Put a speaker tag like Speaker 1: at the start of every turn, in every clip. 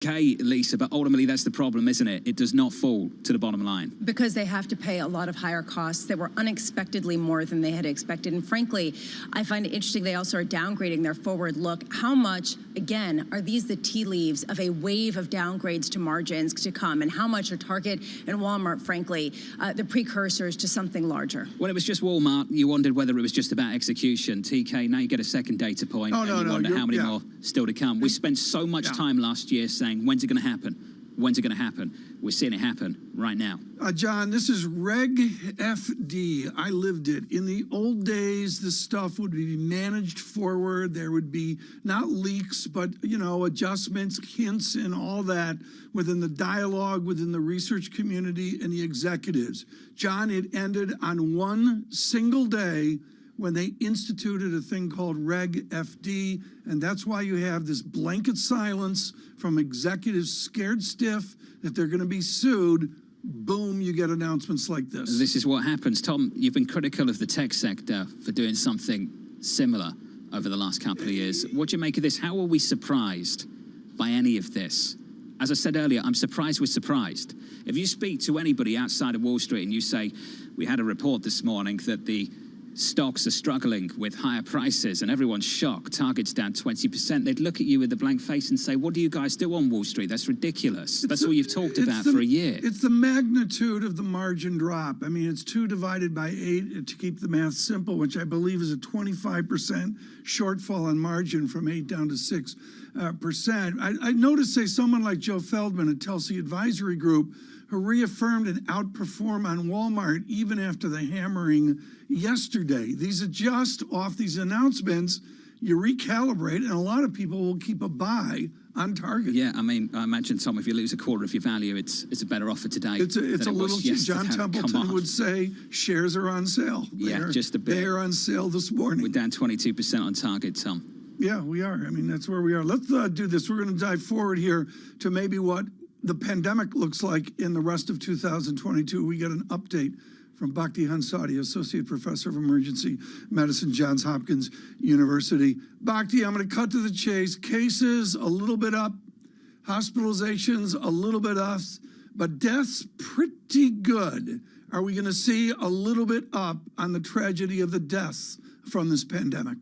Speaker 1: Okay, Lisa, but ultimately that's the problem, isn't it? It does not fall to the bottom line.
Speaker 2: Because they have to pay a lot of higher costs that were unexpectedly more than they had expected. And frankly, I find it interesting they also are downgrading their forward look. How much, again, are these the tea leaves of a wave of downgrades to margins to come? And how much are Target and Walmart, frankly, the precursors to something larger?
Speaker 1: When it was just Walmart, you wondered whether it was just about execution. TK, now you get a second data point and you wonder how many more still to come. We spent so much time last year saying, when's it going to happen? When's it going to happen? We're seeing it happen right now.
Speaker 3: John, this is Reg FD. I lived it. In the old days, this stuff would be managed forward. There would be not leaks, but, you know, adjustments, hints, and all that within the dialogue, within the research community and the executives. John, it ended on one single day when they instituted a thing called Reg FD, and that's why you have this blanket silence from executives scared stiff that they're going to be sued. Boom, you get announcements like this.
Speaker 1: This is what happens. Tom, you've been critical of the tech sector for doing something similar over the last couple of years. What do you make of this? How are we surprised by any of this? As I said earlier, I'm surprised we're surprised. If you speak to anybody outside of Wall Street and you say, we had a report this morning that the stocks are struggling with higher prices and everyone's shocked, Target's down 20%, they'd look at you with a blank face and say, what do you guys do on Wall Street? That's ridiculous. That's all you've talked about for a year.
Speaker 3: It's the magnitude of the margin drop. I mean, it's 2 divided by 8 to keep the math simple, which I believe is a 25% shortfall on margin from 8 down to 6%. I noticed, say, someone like Joe Feldman at Telsey Advisory Group, who reaffirmed an outperform on Walmart even after the hammering yesterday. These adjust off these announcements, you recalibrate, and a lot of people will keep a buy on Target.
Speaker 1: Yeah, I mean, I imagine, Tom, if you lose a quarter of your value, it's a better offer today.
Speaker 3: It's a little, John Templeton would say, shares are on sale.
Speaker 1: Just a bit.
Speaker 3: They are on sale this morning.
Speaker 1: We're down 22% on Target, Tom.
Speaker 3: Yeah, we are. I mean, that's where we are. Let's do this. We're going to dive forward here to maybe what the pandemic looks like in the rest of 2022. We get an update from Bhakti Hansadi, Associate Professor of Emergency Medicine, Johns Hopkins University. Bhakti, I'm going to cut to the chase. Cases a little bit up, hospitalizations a little bit up, but deaths pretty good. Are we going to see a little bit up on the tragedy of the deaths from this pandemic?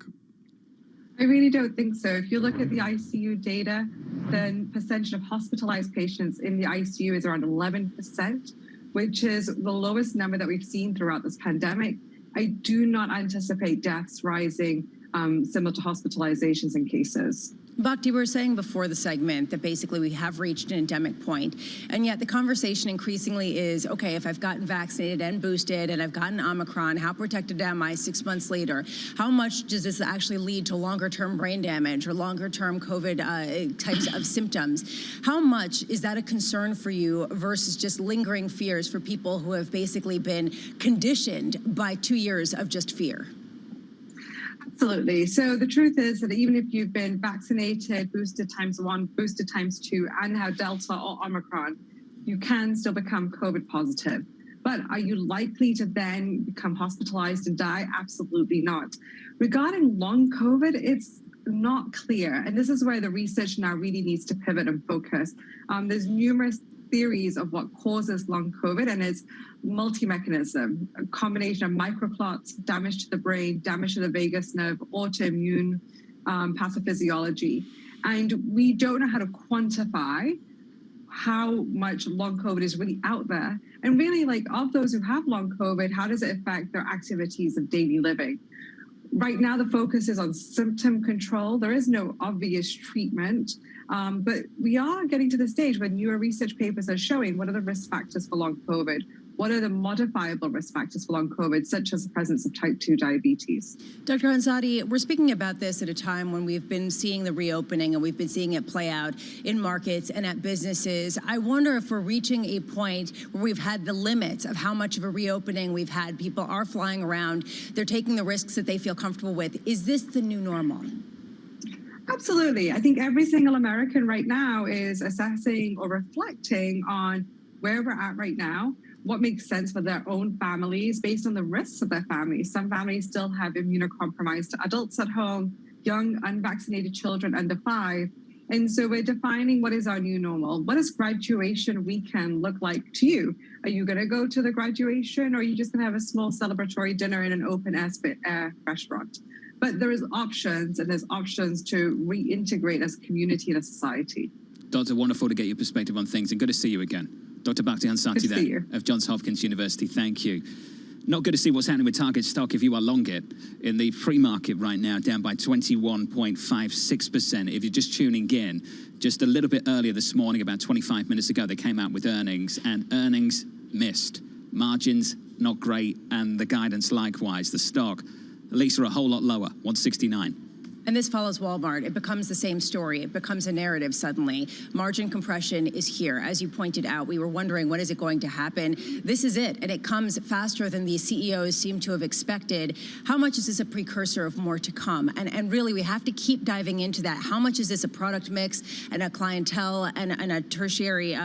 Speaker 4: I really don't think so. If you look at the ICU data, the percentage of hospitalized patients in the ICU is around 11%, which is the lowest number that we've seen throughout this pandemic. I do not anticipate deaths rising similar to hospitalizations and cases.
Speaker 2: Bhakti, we were saying before the segment that basically we have reached an endemic point, and yet the conversation increasingly is, okay, if I've gotten vaccinated and boosted and I've gotten Omicron, how protected am I 6 months later? How much does this actually lead to longer-term brain damage or longer-term COVID types of symptoms? How much is that a concern for you versus just lingering fears for people who have basically been conditioned by 2 years of just fear?
Speaker 4: Absolutely. So the truth is that even if you've been vaccinated, boosted ×1, boosted ×2, and now Delta or Omicron, you can still become COVID positive. But are you likely to then become hospitalized and die? Absolutely not. Regarding long COVID, it's not clear. And this is where the research now really needs to pivot and focus. There's numerous theories of what causes long COVID, and it's multi-mechanism, a combination of microclots, damage to the brain, damage to the vagus nerve, autoimmune pathophysiology. And we don't know how to quantify how much long COVID is really out there. And really, like, of those who have long COVID, how does it affect their activities of daily living? Right now, the focus is on symptom control. There is no obvious treatment, but we are getting to the stage where newer research papers are showing what are the risk factors for long COVID. What are the modifiable risk factors for long COVID, such as the presence of type 2 diabetes?
Speaker 2: Dr. Hansadi, we're speaking about this at a time when we've been seeing the reopening and we've been seeing it play out in markets and at businesses. I wonder if we're reaching a point where we've had the limits of how much of a reopening we've had. People are flying around. They're taking the risks that they feel comfortable with. Is this the new normal?
Speaker 4: Absolutely. I think every single American right now is assessing or reflecting on where we're at right now, what makes sense for their own families based on the risks of their families. Some families still have immunocompromised adults at home, young unvaccinated children under 5. And so we're defining what is our new normal. What does graduation weekend look like to you? Are you going to go to the graduation, or are you just going to have a small celebratory dinner in an open air restaurant? But there is options, and there's options to reintegrate as a community and a society.
Speaker 1: Dr. Wonderful to get your perspective on things, and good to see you again. Dr. Bhakti Hansati there of Johns Hopkins University, thank you. Not good to see what's happening with Target stock if you are long it. In the pre-market right now, down by 21.56%. If you're just tuning in, just a little bit earlier this morning, about 25 minutes ago, they came out with earnings, and earnings missed. Margins, not great, and the guidance likewise. The stock, at least, are a whole lot lower, 169.
Speaker 2: And this follows Walmart. It becomes the same story. It becomes a narrative suddenly. Margin compression is here. As you pointed out, we were wondering, when is it going to happen? This is it, and it comes faster than the CEOs seem to have expected. How much is this a precursor of more to come? And really, we have to keep diving into that. How much is this a product mix and a clientele and a tertiary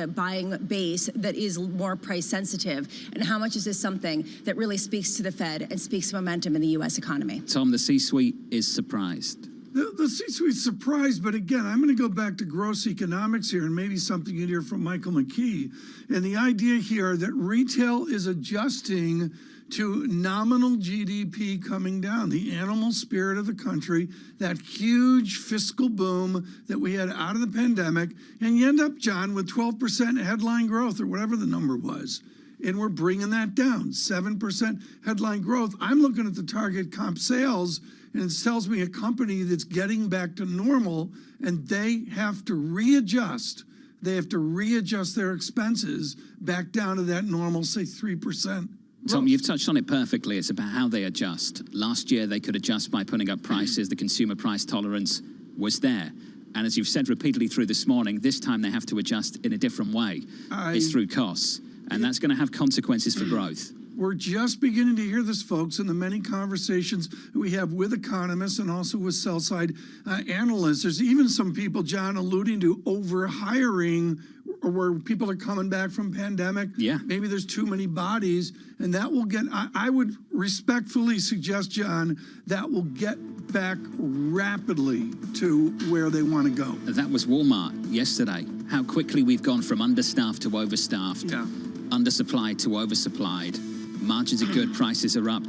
Speaker 2: buying base that is more price sensitive? And how much is this something that really speaks to the Fed and speaks to momentum in the U.S. economy?
Speaker 1: Tom, the C-suite is surprised.
Speaker 3: The C-suite's surprised, but again, I'm going to go back to gross economics here and maybe something in here from Michael McKee. And the idea here that retail is adjusting to nominal GDP coming down, the animal spirit of the country, that huge fiscal boom that we had out of the pandemic, and you end up, John, with 12% headline growth or whatever the number was. And we're bringing that down, 7% headline growth. I'm looking at the Target comp sales, and it tells me a company that's getting back to normal, and they have to readjust. They have to readjust their expenses back down to that normal, say, 3%.
Speaker 1: Tom, you've touched on it perfectly. It's about how they adjust. Last year, they could adjust by putting up prices. The consumer price tolerance was there. And as you've said repeatedly through this morning, this time they have to adjust in a different way. It's through costs. And that's going to have consequences for growth.
Speaker 3: We're just beginning to hear this, folks, in the many conversations we have with economists and also with sell-side analysts. There's even some people, John, alluding to over-hiring, where people are coming back from pandemic.
Speaker 1: Yeah.
Speaker 3: Maybe there's too many bodies, and that will get, I would respectfully suggest, John, that will get back rapidly to where they want to go.
Speaker 1: That was Walmart yesterday. How quickly we've gone from understaffed to overstaffed, undersupplied to oversupplied. Margins are good, prices are up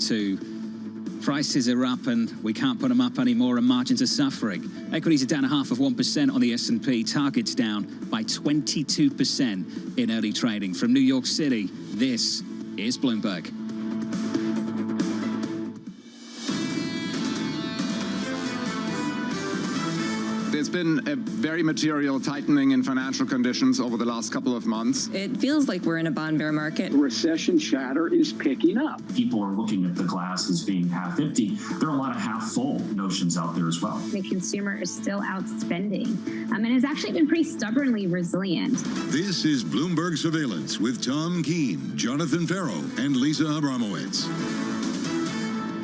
Speaker 1: and we can't put them up anymore, and margins are suffering. Equities are down 0.5% on the S&P. Target's down by 22% in early trading. From New York City, this is Bloomberg.
Speaker 5: There's been a very material tightening in financial conditions over the last couple of months.
Speaker 6: It feels like we're in a bond bear market.
Speaker 7: Recession chatter is picking up.
Speaker 8: People are looking at the glass as being half empty. There are a lot of half full notions out there as well.
Speaker 9: The consumer is still out spending and has actually been pretty stubbornly resilient.
Speaker 10: This is Bloomberg Surveillance with Tom Keene, Jonathan Farrow, and Lisa Abramowitz.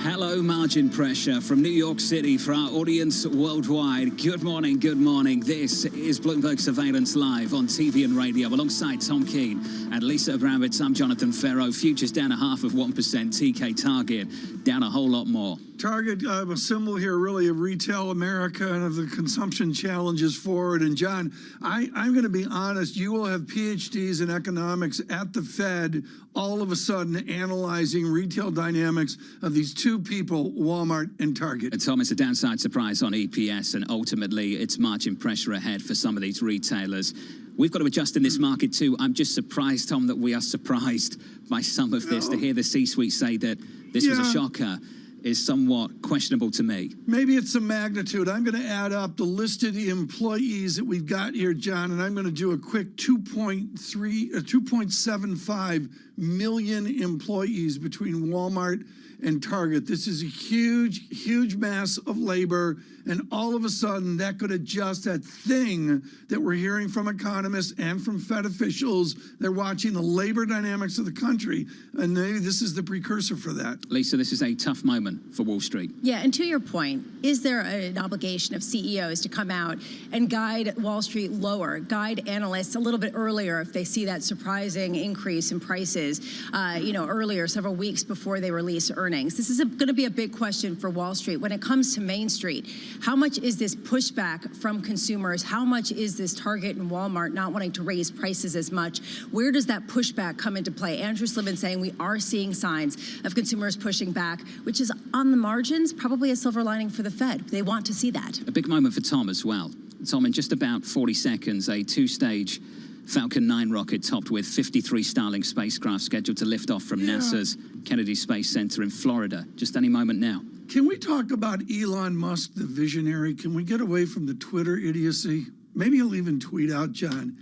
Speaker 1: Hello, margin pressure from New York City for our audience worldwide. Good morning, good morning. This is Bloomberg Surveillance Live on TV and radio alongside Tom Keene and Lisa Abramowitz. I'm Jonathan Farrow. Futures down 0.5%. TK Target down a whole lot more.
Speaker 3: Target, a symbol here really of retail America and of the consumption challenges forward. And John, I'm going to be honest, you will have PhDs in economics at the Fed all of a sudden analyzing retail dynamics of these two people, Walmart and Target.
Speaker 1: And Tom, it's a downside surprise on EPS, and ultimately it's margin pressure ahead for some of these retailers. We've got to adjust in this market too. I'm just surprised, Tom, that we are surprised by some of this. To hear the C-suite say that this was a shocker is somewhat questionable to me.
Speaker 3: Maybe it's the magnitude. I'm going to add up the listed employees that we've got here, John, and I'm going to do a quick 2.75 million employees between Walmart and Target. This is a huge, huge mass of labor, and all of a sudden that could adjust that thing that we're hearing from economists and from Fed officials. They're watching the labor dynamics of the country, and maybe this is the precursor for that.
Speaker 1: Lisa, this is a tough moment for Wall Street.
Speaker 2: Yeah, and to your point, is there an obligation of CEOs to come out and guide Wall Street lower, guide analysts a little bit earlier if they see that surprising increase in prices, earlier, several weeks before they release earnings? earnings. This is going to be a big question for Wall Street. When it comes to Main Street, how much is this pushback from consumers? How much is this Target and Walmart not wanting to raise prices as much? Where does that pushback come into play? Andrew Slibbin saying we are seeing signs of consumers pushing back, which is on the margins, probably a silver lining for the Fed. They want to see that.
Speaker 1: A big moment for Tom as well. Tom, in just about 40 seconds, a two-stage Falcon 9 rocket topped with 53 Starlink spacecraft scheduled to lift off from NASA's Kennedy Space Center in Florida. Just any moment now.
Speaker 3: Can we talk about Elon Musk, the visionary? Can we get away from the Twitter idiocy? Maybe he'll even tweet out, John.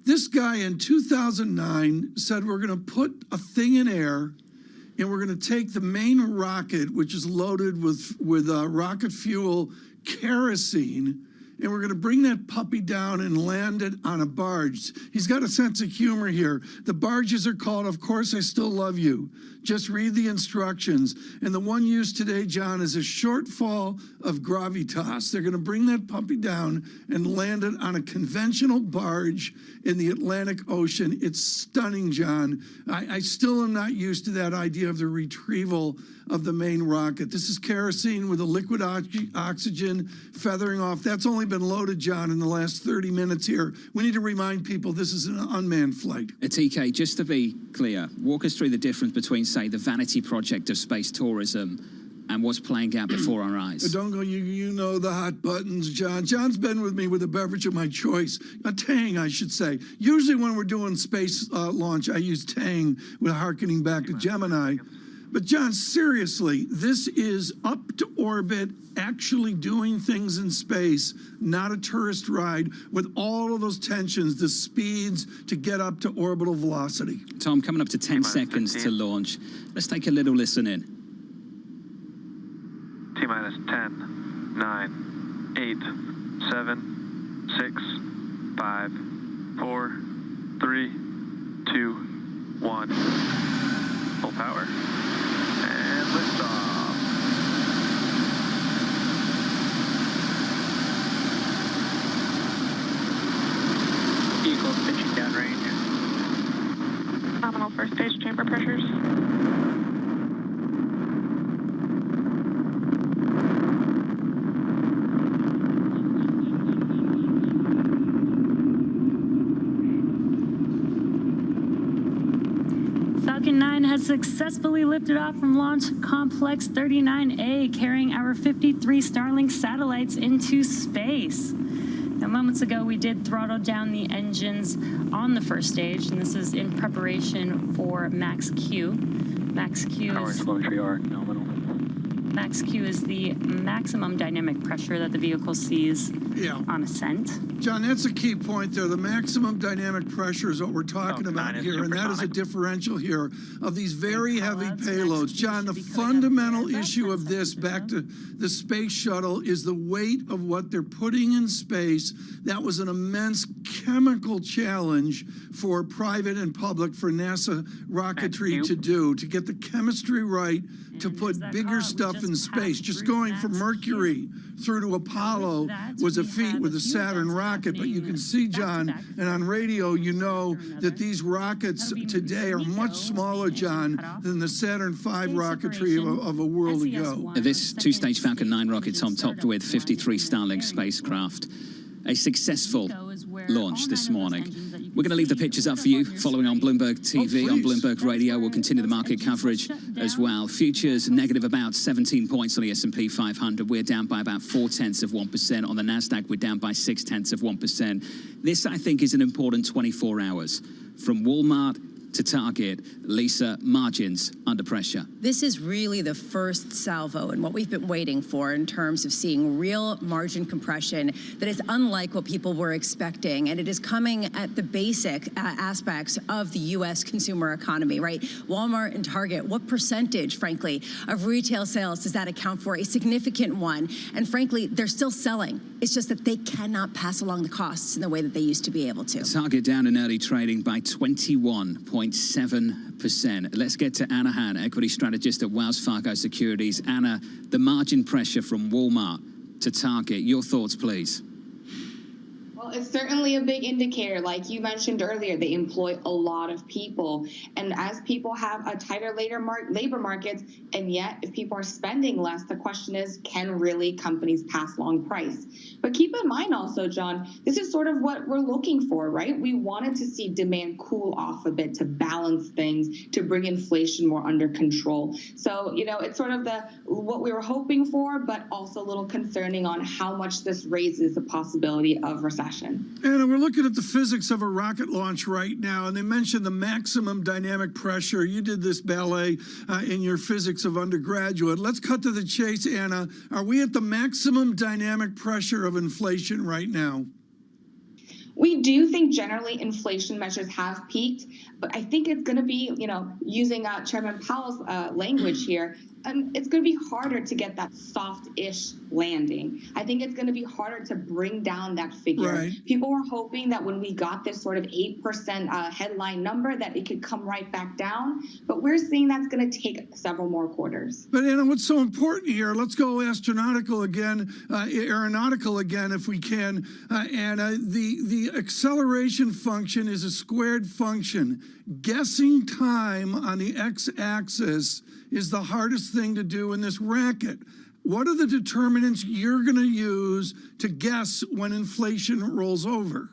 Speaker 3: This guy in 2009 said we're going to put a thing in air and we're going to take the main rocket, which is loaded with rocket fuel, kerosene, and we're going to bring that puppy down and land it on a barge. He's got a sense of humor here. The barges are called, Of Course I Still Love You. Just read the instructions. And the one used today, John, is a shortfall of gravitas. They're going to bring that puppy down and land it on a conventional barge in the Atlantic Ocean. It's stunning, John. I still am not used to that idea of the retrieval of the main rocket. This is kerosene with a liquid oxygen feathering off. That's only been loaded, John, in the last 30 minutes here. We need to remind people this is an unmanned flight.
Speaker 1: TK, just to be clear, walk us through the difference between, say, the vanity project of space tourism and what's playing out before our eyes.
Speaker 3: Don't go, you know the hot buttons, John. John's been with me with a beverage of my choice, a Tang, I should say. Usually when we're doing space launch, I use Tang, with harkening back to Gemini. But John, seriously, this is up to orbit, actually doing things in space, not a tourist ride, with all of those tensions, the speeds to get up to orbital velocity.
Speaker 1: Tom, coming up to 10 seconds to launch. Let's take a little listen in.
Speaker 11: T-minus 10, 9, 8, 7, 6, 5, 4, 3, 2, 1. Full power. And liftoff. Vehicle pitching downrange. Nominal first stage chamber pressures.
Speaker 12: Falcon 9 has successfully lifted off from Launch Complex 39A, carrying our 53 Starlink satellites into space. Now, moments ago, we did throttle down the engines on the first stage, and this is in preparation for Max Q. Max Q
Speaker 11: Power explosion arc nominal.
Speaker 12: Max Q is the maximum dynamic pressure that the vehicle sees on ascent.
Speaker 3: John, that's a key point there. The maximum dynamic pressure is what we're talking about here, and that is a differential here of these very heavy payloads. John, the fundamental issue of this, back to the space shuttle, is the weight of what they're putting in space. That was an immense chemical challenge for private and public, for NASA rocketry to do, to get the chemistry right, to put bigger stuff in space. Just going from Mercury through to Apollo was a feat with the Saturn rocket, but you can see, John, and on radio, you know that these rockets today are much smaller, John, than the Saturn V rocketry of a world ago.
Speaker 1: This two-stage Falcon 9 rocket, Tom, topped with 53 Starlink spacecraft. A successful launch this morning. We're going to leave the pictures up for you following on Bloomberg TV, on Bloomberg Radio. We'll continue the market coverage as well. Futures negative about 17 points on the S&P 500. We're down by about 0.4%. On the NASDAQ, we're down by 0.6%. This, I think, is an important 24 hours. From Walmart to Target, Lisa, margins under pressure.
Speaker 2: This is really the first salvo and what we've been waiting for in terms of seeing real margin compression that is unlike what people were expecting. And it is coming at the basic aspects of the U.S. consumer economy, right? Walmart and Target, what percentage, frankly, of retail sales does that account for? A significant one. And frankly, they're still selling. It's just that they cannot pass along the costs in the way that they used to be able to.
Speaker 1: Target down in early trading by 21.7%. Let's get to Anna Han, equity strategist at Wells Fargo Securities. Anna, the margin pressure from Walmart to Target, your thoughts, please.
Speaker 4: Well,
Speaker 13: it's certainly a big indicator. Like you mentioned earlier, they employ a lot of people. And as people have a tighter labor markets, and yet if people are spending less, the question is, can really companies pass along price? But keep in mind also, John, this is sort of what we're looking for, right? We wanted to see demand cool off a bit to balance things, to bring inflation more under control. So, it's sort of what we were hoping for, but also a little concerning on how much this raises the possibility of recession.
Speaker 3: And we're looking at the physics of a rocket launch right now, and they mentioned the maximum dynamic pressure. You did this ballet in your physics of undergraduate. Let's cut to the chase, Anna. Are we at the maximum dynamic pressure of inflation right now?
Speaker 13: We do think generally inflation measures have peaked, but I think it's going to be, using Chairman Powell's language here, it's going to be harder to get that soft-ish landing. I think it's going to be harder to bring down that figure.
Speaker 3: Right.
Speaker 13: People were hoping that when we got this sort of 8% headline number that it could come right back down, but we're seeing that's going to take several more quarters.
Speaker 3: But Anna, what's so important here, let's go aeronautical again, if we can. Anna, the acceleration function is a squared function. Guessing time on the x-axis is the hardest thing to do in this racket. What are the determinants you're going to use to guess when inflation rolls over?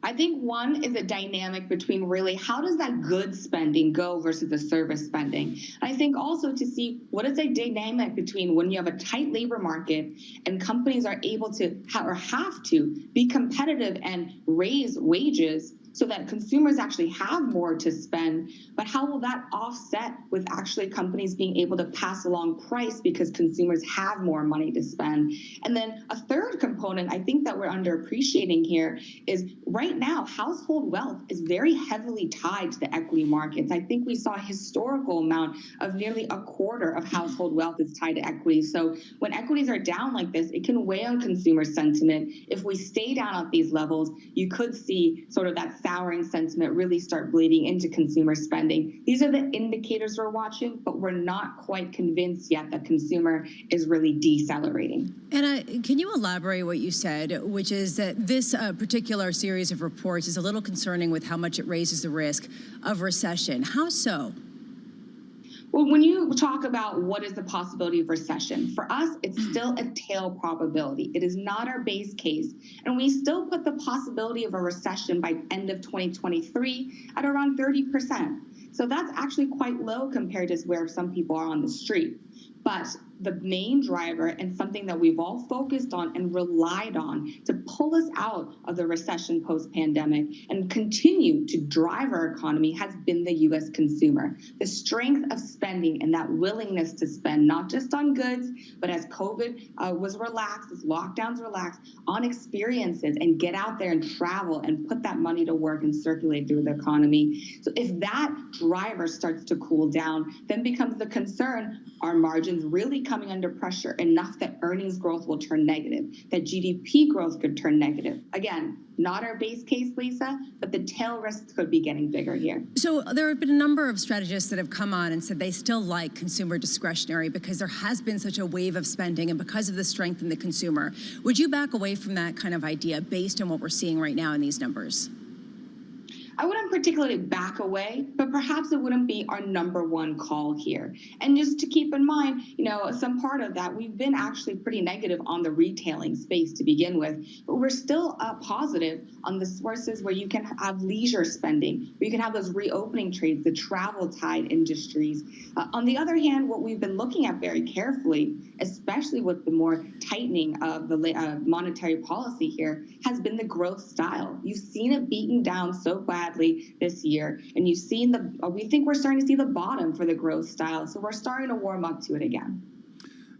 Speaker 13: I think one is a dynamic between really how does that goods spending go versus the service spending. And I think also to see what is a dynamic between when you have a tight labor market and companies are able to have to be competitive and raise wages so that consumers actually have more to spend, but how will that offset with actually companies being able to pass along price because consumers have more money to spend? And then a third component I think that we're underappreciating here is right now household wealth is very heavily tied to the equity markets. I think we saw a historical amount of nearly a quarter of household wealth is tied to equities. So when equities are down like this, it can weigh on consumer sentiment. If we stay down at these levels, you could see sort of that souring sentiment really start bleeding into consumer spending. These are the indicators we're watching, but we're not quite convinced yet that consumer is really decelerating.
Speaker 2: Anna, can you elaborate what you said, which is that this particular series of reports is a little concerning with how much it raises the risk of recession? How so?
Speaker 13: Well, when you talk about what is the possibility of recession, for us, it's still a tail probability. It is not our base case. And we still put the possibility of a recession by end of 2023 at around 30%. So that's actually quite low compared to where some people are on the street. But the main driver and something that we've all focused on and relied on to pull us out of the recession post-pandemic and continue to drive our economy has been the U.S. consumer. The strength of spending and that willingness to spend, not just on goods, but as COVID was relaxed, as lockdowns relaxed, on experiences and get out there and travel and put that money to work and circulate through the economy. So if that driver starts to cool down, then becomes the concern, are margins really coming under pressure enough that earnings growth will turn negative, that GDP growth could turn negative? Again, not our base case, Lisa, but the tail risks could be getting bigger here.
Speaker 2: So there have been a number of strategists that have come on and said they still like consumer discretionary because there has been such a wave of spending and because of the strength in the consumer. Would you back away from that kind of idea based on what we're seeing right now in these numbers?
Speaker 13: I wouldn't particularly back away, but perhaps it wouldn't be our number one call here. And just to keep in mind, some part of that, we've been actually pretty negative on the retailing space to begin with, but we're still positive on the sources where you can have leisure spending, where you can have those reopening trades, the travel-tied industries. On the other hand, what we've been looking at very carefully, especially with the more tightening of the monetary policy here, has been the growth style. You've seen it beaten down so badly this year, and you've seen we think we're starting to see the bottom for the growth style, so we're starting to warm up to it again.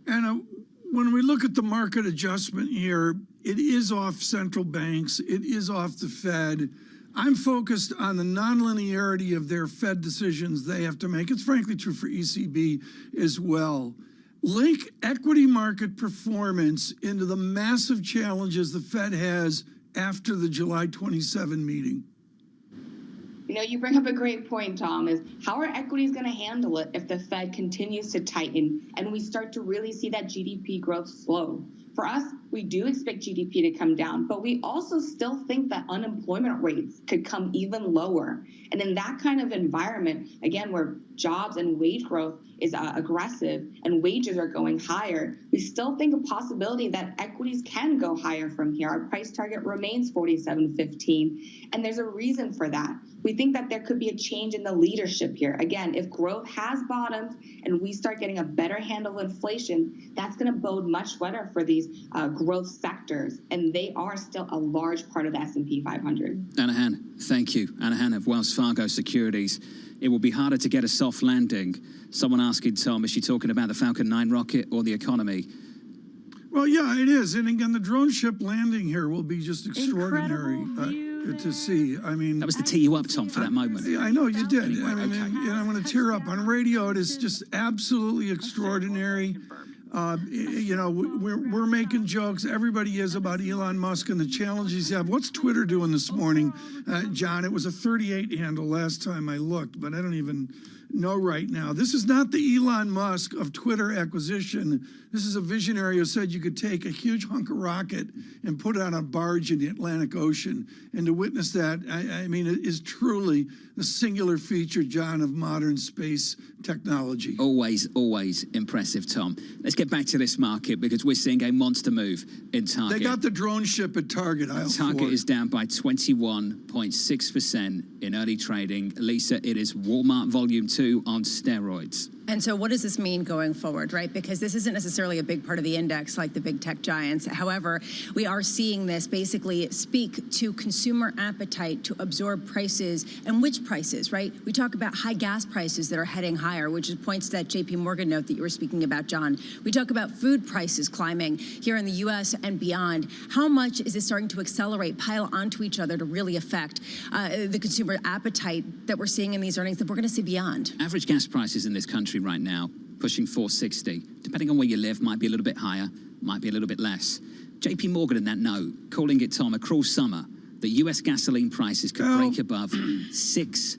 Speaker 3: And when we look at the market adjustment here, it is off central banks, it is off the Fed. I'm focused on the nonlinearity of their Fed decisions they have to make. It's frankly true for ECB as well. Link equity market performance into the massive challenges the Fed has after the July 27 meeting.
Speaker 13: You bring up a great point, Tom, is how are equities going to handle it if the Fed continues to tighten and we start to really see that GDP growth slow? For us, we do expect GDP to come down, but we also still think that unemployment rates could come even lower. And in that kind of environment, again, where jobs and wage growth is aggressive and wages are going higher, we still think a possibility that equities can go higher from here. Our price target remains 47.15, and there's a reason for that. We think that there could be a change in the leadership here. Again, if growth has bottomed and we start getting a better handle of inflation, that's going to bode much better for these growth sectors, and they are still a large part of the S&P 500.
Speaker 1: Anahan, thank you. Anahan of Wells Fargo Securities. It will be harder to get a soft landing. Someone asking Tom, is she talking about the Falcon 9 rocket or the economy?
Speaker 3: Well, yeah, it is. And again, the drone ship landing here will be just extraordinary to see. I mean,
Speaker 1: that was to tee you up, Tom, for that moment.
Speaker 3: I know you did.
Speaker 1: Anyway,
Speaker 3: I mean, and I'm going to tear up on radio. It is just absolutely extraordinary. You know, we're making jokes. Everybody is about Elon Musk and the challenges he have. What's Twitter doing this morning, John? It was a 38 handle last time I looked, but I don't even know right now. This is not the Elon Musk of Twitter acquisition. This is a visionary who said you could take a huge hunk of rocket and put it on a barge in the Atlantic Ocean. And to witness that, I mean, it is truly the singular feature, John, of modern space technology.
Speaker 1: Always, always impressive, Tom. Let's get back to this market because we're seeing a monster move in Target.
Speaker 3: They got the drone ship at Target.
Speaker 1: Target is down by 21.6% in early trading. Lisa, it is Walmart Volume 2 on steroids.
Speaker 2: And so what does this mean going forward, right? Because this isn't necessarily a big part of the index like the big tech giants. However, we are seeing this basically speak to consumer appetite to absorb prices, and which prices, right? We talk about high gas prices that are heading higher, which points to that JP Morgan note that you were speaking about, John. We talk about food prices climbing here in the U.S. and beyond. How much is this starting to accelerate, pile onto each other to really affect the consumer appetite that we're seeing in these earnings that we're going to see beyond?
Speaker 1: Average gas prices in this country right now, pushing 460. Depending on where you live, might be a little bit higher, might be a little bit less. JP Morgan in that note, calling it, Tom, a cruel summer, that U.S. gasoline prices could break above $6.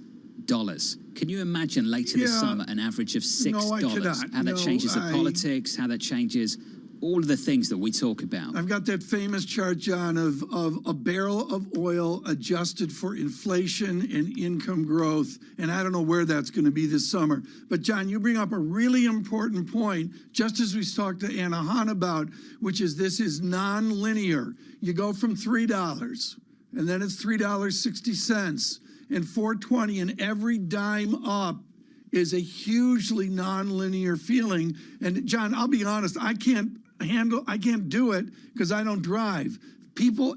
Speaker 1: Can you imagine later this summer an average of $6?
Speaker 3: No, I cannot.
Speaker 1: How that changes the politics, how that changes all of the things that we talk about.
Speaker 3: I've got that famous chart, John, of a barrel of oil adjusted for inflation and income growth. And I don't know where that's going to be this summer. But, John, you bring up a really important point, just as we talked to Anahan about, which is this is non-linear. You go from $3, and then it's $3.60, and $4.20, and every dime up is a hugely non-linear feeling. And, John, I'll be honest, I can't do it because I don't drive.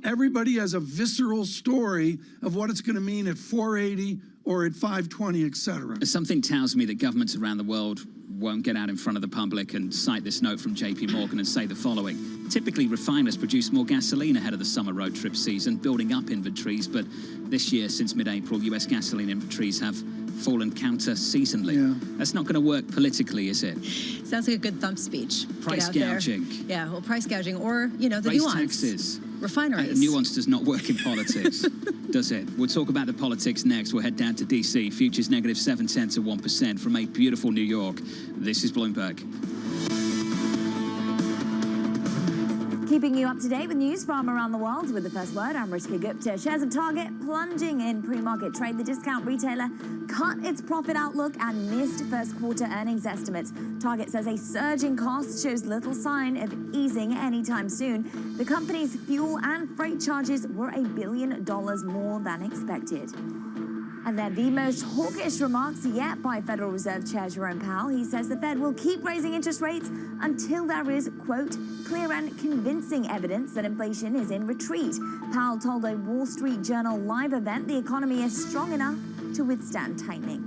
Speaker 3: Everybody has a visceral story of what it's going to mean at 480 or at 520, et cetera.
Speaker 1: Something tells me that governments around the world won't get out in front of the public and cite this note from JP Morgan and say the following. Typically, refiners produce more gasoline ahead of the summer road trip season, building up inventories. But this year, since mid-April, U.S. gasoline inventories have fallen counter-seasonally.
Speaker 3: Yeah.
Speaker 1: That's not going to work politically, is it?
Speaker 2: Sounds like a good thump speech.
Speaker 1: Price gouging.
Speaker 2: Yeah, well, price gouging, or, you know, the
Speaker 1: raise
Speaker 2: nuance.
Speaker 1: Taxes.
Speaker 2: Refineries.
Speaker 1: Nuance does not work in politics, does it? We'll talk about the politics next. We'll head down to D.C. Futures negative 0.7 of 1% from a beautiful New York. This is Bloomberg.
Speaker 14: Keeping you up to date with news from around the world with the first word, I'm Rishka Gupta. Shares of Target plunging in pre-market trade. The discount retailer cut its profit outlook and missed first quarter earnings estimates. Target says a surge in costs shows little sign of easing anytime soon. The company's fuel and freight charges were $1 billion more than expected. And they're the most hawkish remarks yet by Federal Reserve Chair Jerome Powell. He says the Fed will keep raising interest rates until there is, quote, clear and convincing evidence that inflation is in retreat. Powell told a Wall Street Journal live event the economy is strong enough to withstand tightening.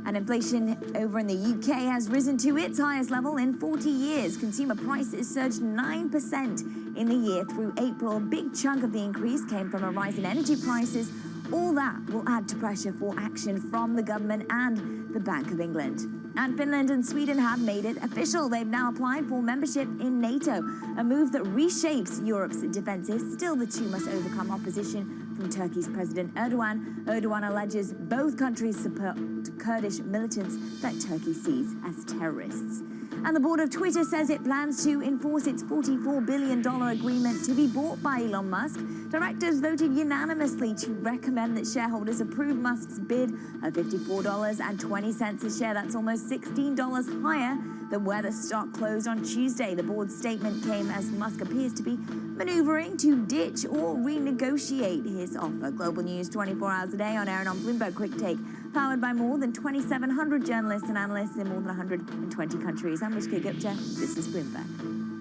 Speaker 14: And inflation over in the UK has risen to its highest level in 40 years. Consumer prices surged 9% in the year through April. A big chunk of the increase came from a rise in energy prices. All that will add to pressure for action from the government and the Bank of England. And Finland and Sweden have made it official. They've now applied for membership in NATO, a move that reshapes Europe's defenses. Still, the two must overcome opposition from Turkey's President Erdogan. Erdogan alleges both countries support Kurdish militants that Turkey sees as terrorists. And the board of Twitter says it plans to enforce its $44 billion agreement to be bought by Elon Musk. Directors voted unanimously to recommend that shareholders approve Musk's bid of $54.20 a share. That's almost $16 higher than where the stock closed on Tuesday. The board's statement came as Musk appears to be maneuvering to ditch or renegotiate his offer. Global news 24 hours a day on air and on Bloomberg Quick Take, powered by more than 2,700 journalists and analysts in more than 120 countries. I'm Rishka Gupta. This is Bloomberg.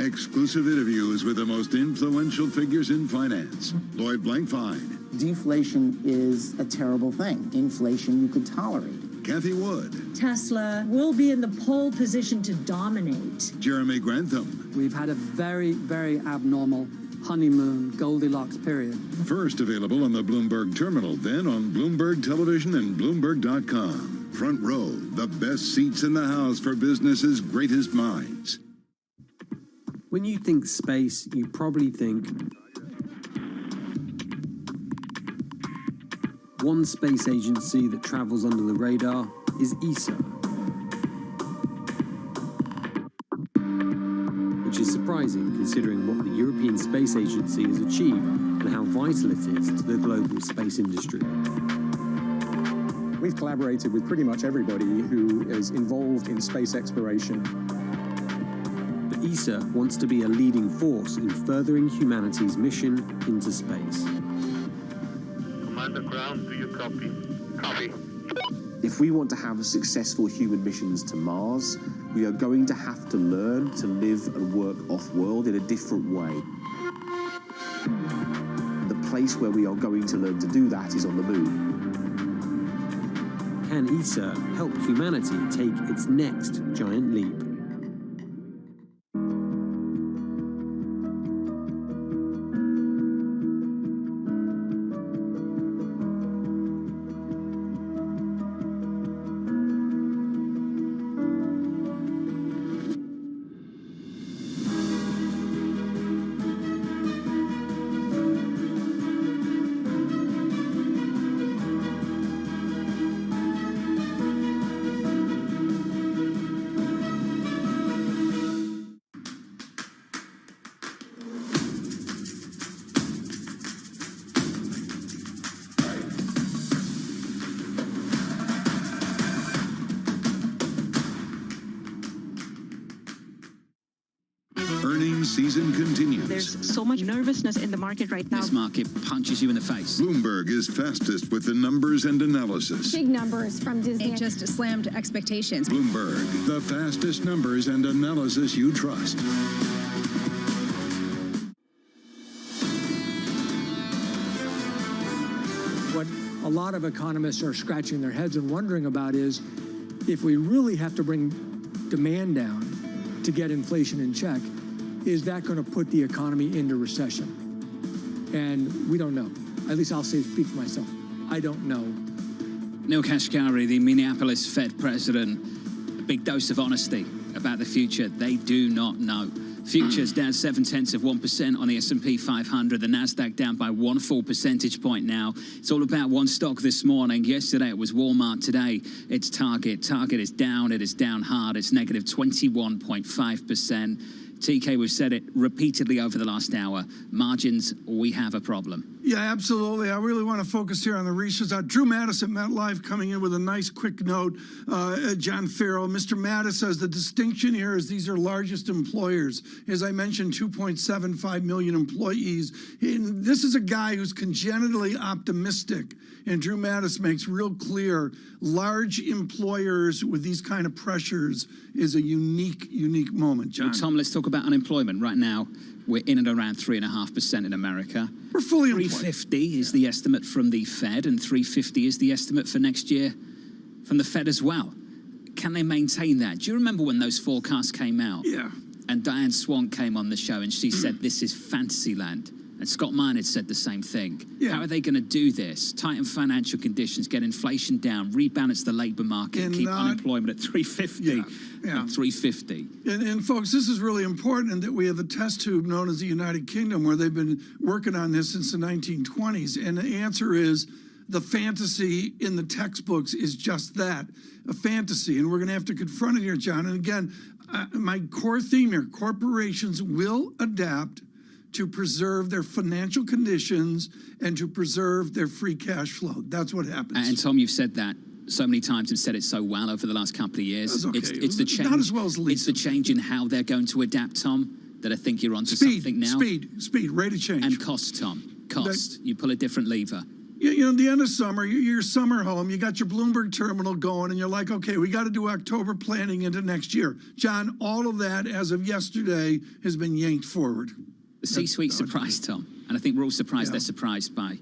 Speaker 10: Exclusive interviews with the most influential figures in finance. Lloyd Blankfein.
Speaker 15: Deflation is a terrible thing. Inflation you could tolerate.
Speaker 10: Kathy Wood.
Speaker 16: Tesla will be in the pole position to dominate.
Speaker 10: Jeremy Grantham.
Speaker 17: We've had a very, very abnormal honeymoon Goldilocks period.
Speaker 10: First available on the Bloomberg Terminal, then on Bloomberg Television and Bloomberg.com. Front Row, the best seats in the house for business's greatest minds.
Speaker 17: When you think space, you probably think one space agency that travels under the radar is ESA, which is surprising considering what the European Space Agency has achieved and how vital it is to the global space industry.
Speaker 18: We've collaborated with pretty much everybody who is involved in space exploration.
Speaker 17: ESA wants to be a leading force in furthering humanity's mission into space.
Speaker 19: Commander Ground, do you copy? Copy.
Speaker 20: If we want to have successful human missions to Mars, we are going to have to learn to live and work off-world in a different way. The place where we are going to learn to do that is on the moon.
Speaker 17: Can ESA help humanity take its next giant leap?
Speaker 10: season continues.
Speaker 21: There's so much nervousness in the market right now.
Speaker 1: This market punches you in the face.
Speaker 10: Bloomberg is fastest with the numbers and analysis.
Speaker 22: Big numbers from Disney.
Speaker 2: It just slammed expectations.
Speaker 10: Bloomberg, the fastest numbers and analysis you trust.
Speaker 23: What a lot of economists are scratching their heads and wondering about is if we really have to bring demand down to get inflation in check, is that going to put the economy into recession? And we don't know. At least I'll speak for myself. I don't know.
Speaker 1: Neil Kashkari, the Minneapolis Fed president, a big dose of honesty about the future. They do not know. Futures down 0.7% on the S&P 500. The Nasdaq down by 1 full percentage point now. It's all about one stock this morning. Yesterday it was Walmart. Today it's Target. Target is down. It is down hard. It's negative 21.5%. TK, we've said it repeatedly over the last hour. Margins, we have a problem.
Speaker 3: Yeah, absolutely. I really want to focus here on the research. Drew Mattis at MetLife coming in with a nice quick note. John Farrell, Mr. Mattis says the distinction here is these are largest employers. As I mentioned, 2.75 million employees. And this is a guy who's congenitally optimistic. And Drew Mattis makes real clear large employers with these kind of pressures is a unique moment, John.
Speaker 1: Well, Tom, let's talk about unemployment right now. We're in and around 3.5% in America.
Speaker 3: We're fully employed.
Speaker 1: 350 is the estimate from the Fed, and 350 is the estimate for next year from the Fed as well. Can they maintain that? Do you remember when those forecasts came out?
Speaker 3: Yeah.
Speaker 1: And Diane Swank came on the show and she said, this is fantasy land. And Scott Minerd said the same thing.
Speaker 3: Yeah.
Speaker 1: How are they going to do this? Tighten financial conditions, get inflation down, rebalance the labor market, and keep unemployment at 350 and 350.
Speaker 3: And folks, this is really important that we have a test tube known as the United Kingdom where they've been working on this since the 1920s. And the answer is the fantasy in the textbooks is just that, a fantasy. And we're going to have to confront it here, John. And again, my core theme here, corporations will adapt to preserve their financial conditions and to preserve their free cash flow. That's what happens.
Speaker 1: And Tom, you've said that so many times and said it so well over the last couple of years.
Speaker 3: Okay.
Speaker 1: It's the change.
Speaker 3: Not as well as Lisa.
Speaker 1: It's the change in how they're going to adapt, Tom, that I think you're onto something now.
Speaker 3: Speed, rate of change.
Speaker 1: And cost, Tom, cost. You pull a different lever.
Speaker 3: You know, at the end of summer, your summer home, you got your Bloomberg terminal going, and you're like, okay, we got to do October planning into next year. John, all of that, as of yesterday, has been yanked forward.
Speaker 1: The C-suite surprised, Tom, and I think we're all surprised they're surprised by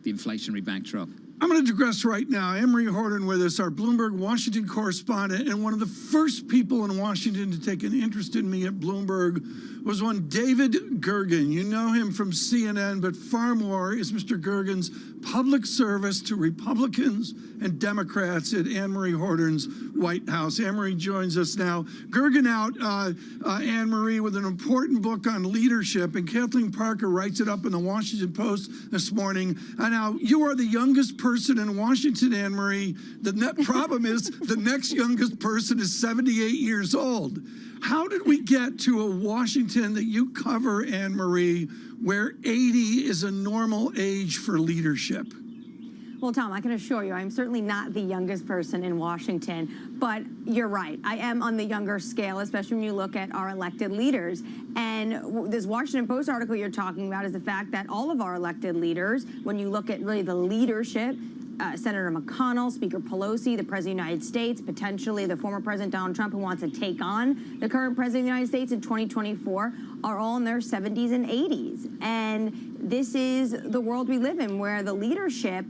Speaker 1: the inflationary backdrop.
Speaker 3: I'm going to digress right now. Anne-Marie Horton with us, our Bloomberg Washington correspondent, and one of the first people in Washington to take an interest in me at Bloomberg was one David Gergen. You know him from CNN, but far more is Mr. Gergen's public service to Republicans and Democrats at Anne-Marie Horton's White House. Anne-Marie joins us now. Gergen out, Anne-Marie, with an important book on leadership, and Kathleen Parker writes it up in the Washington Post this morning. And now, you are the youngest person in Washington, Anne-Marie. The net problem is the next youngest person is 78 years old. How did we get to a Washington that you cover, Anne-Marie, where 80 is a normal age for leadership?
Speaker 22: Well, Tom, I can assure you, I'm certainly not the youngest person in Washington, but you're right. I am on the younger scale, especially when you look at our elected leaders. And this Washington Post article you're talking about is the fact that all of our elected leaders, when you look at really the leadership, Senator McConnell, Speaker Pelosi, the President of the United States, potentially the former President Donald Trump, who wants to take on the current President of the United States in 2024, are all in their 70s and 80s. And this is the world we live in, where the leadership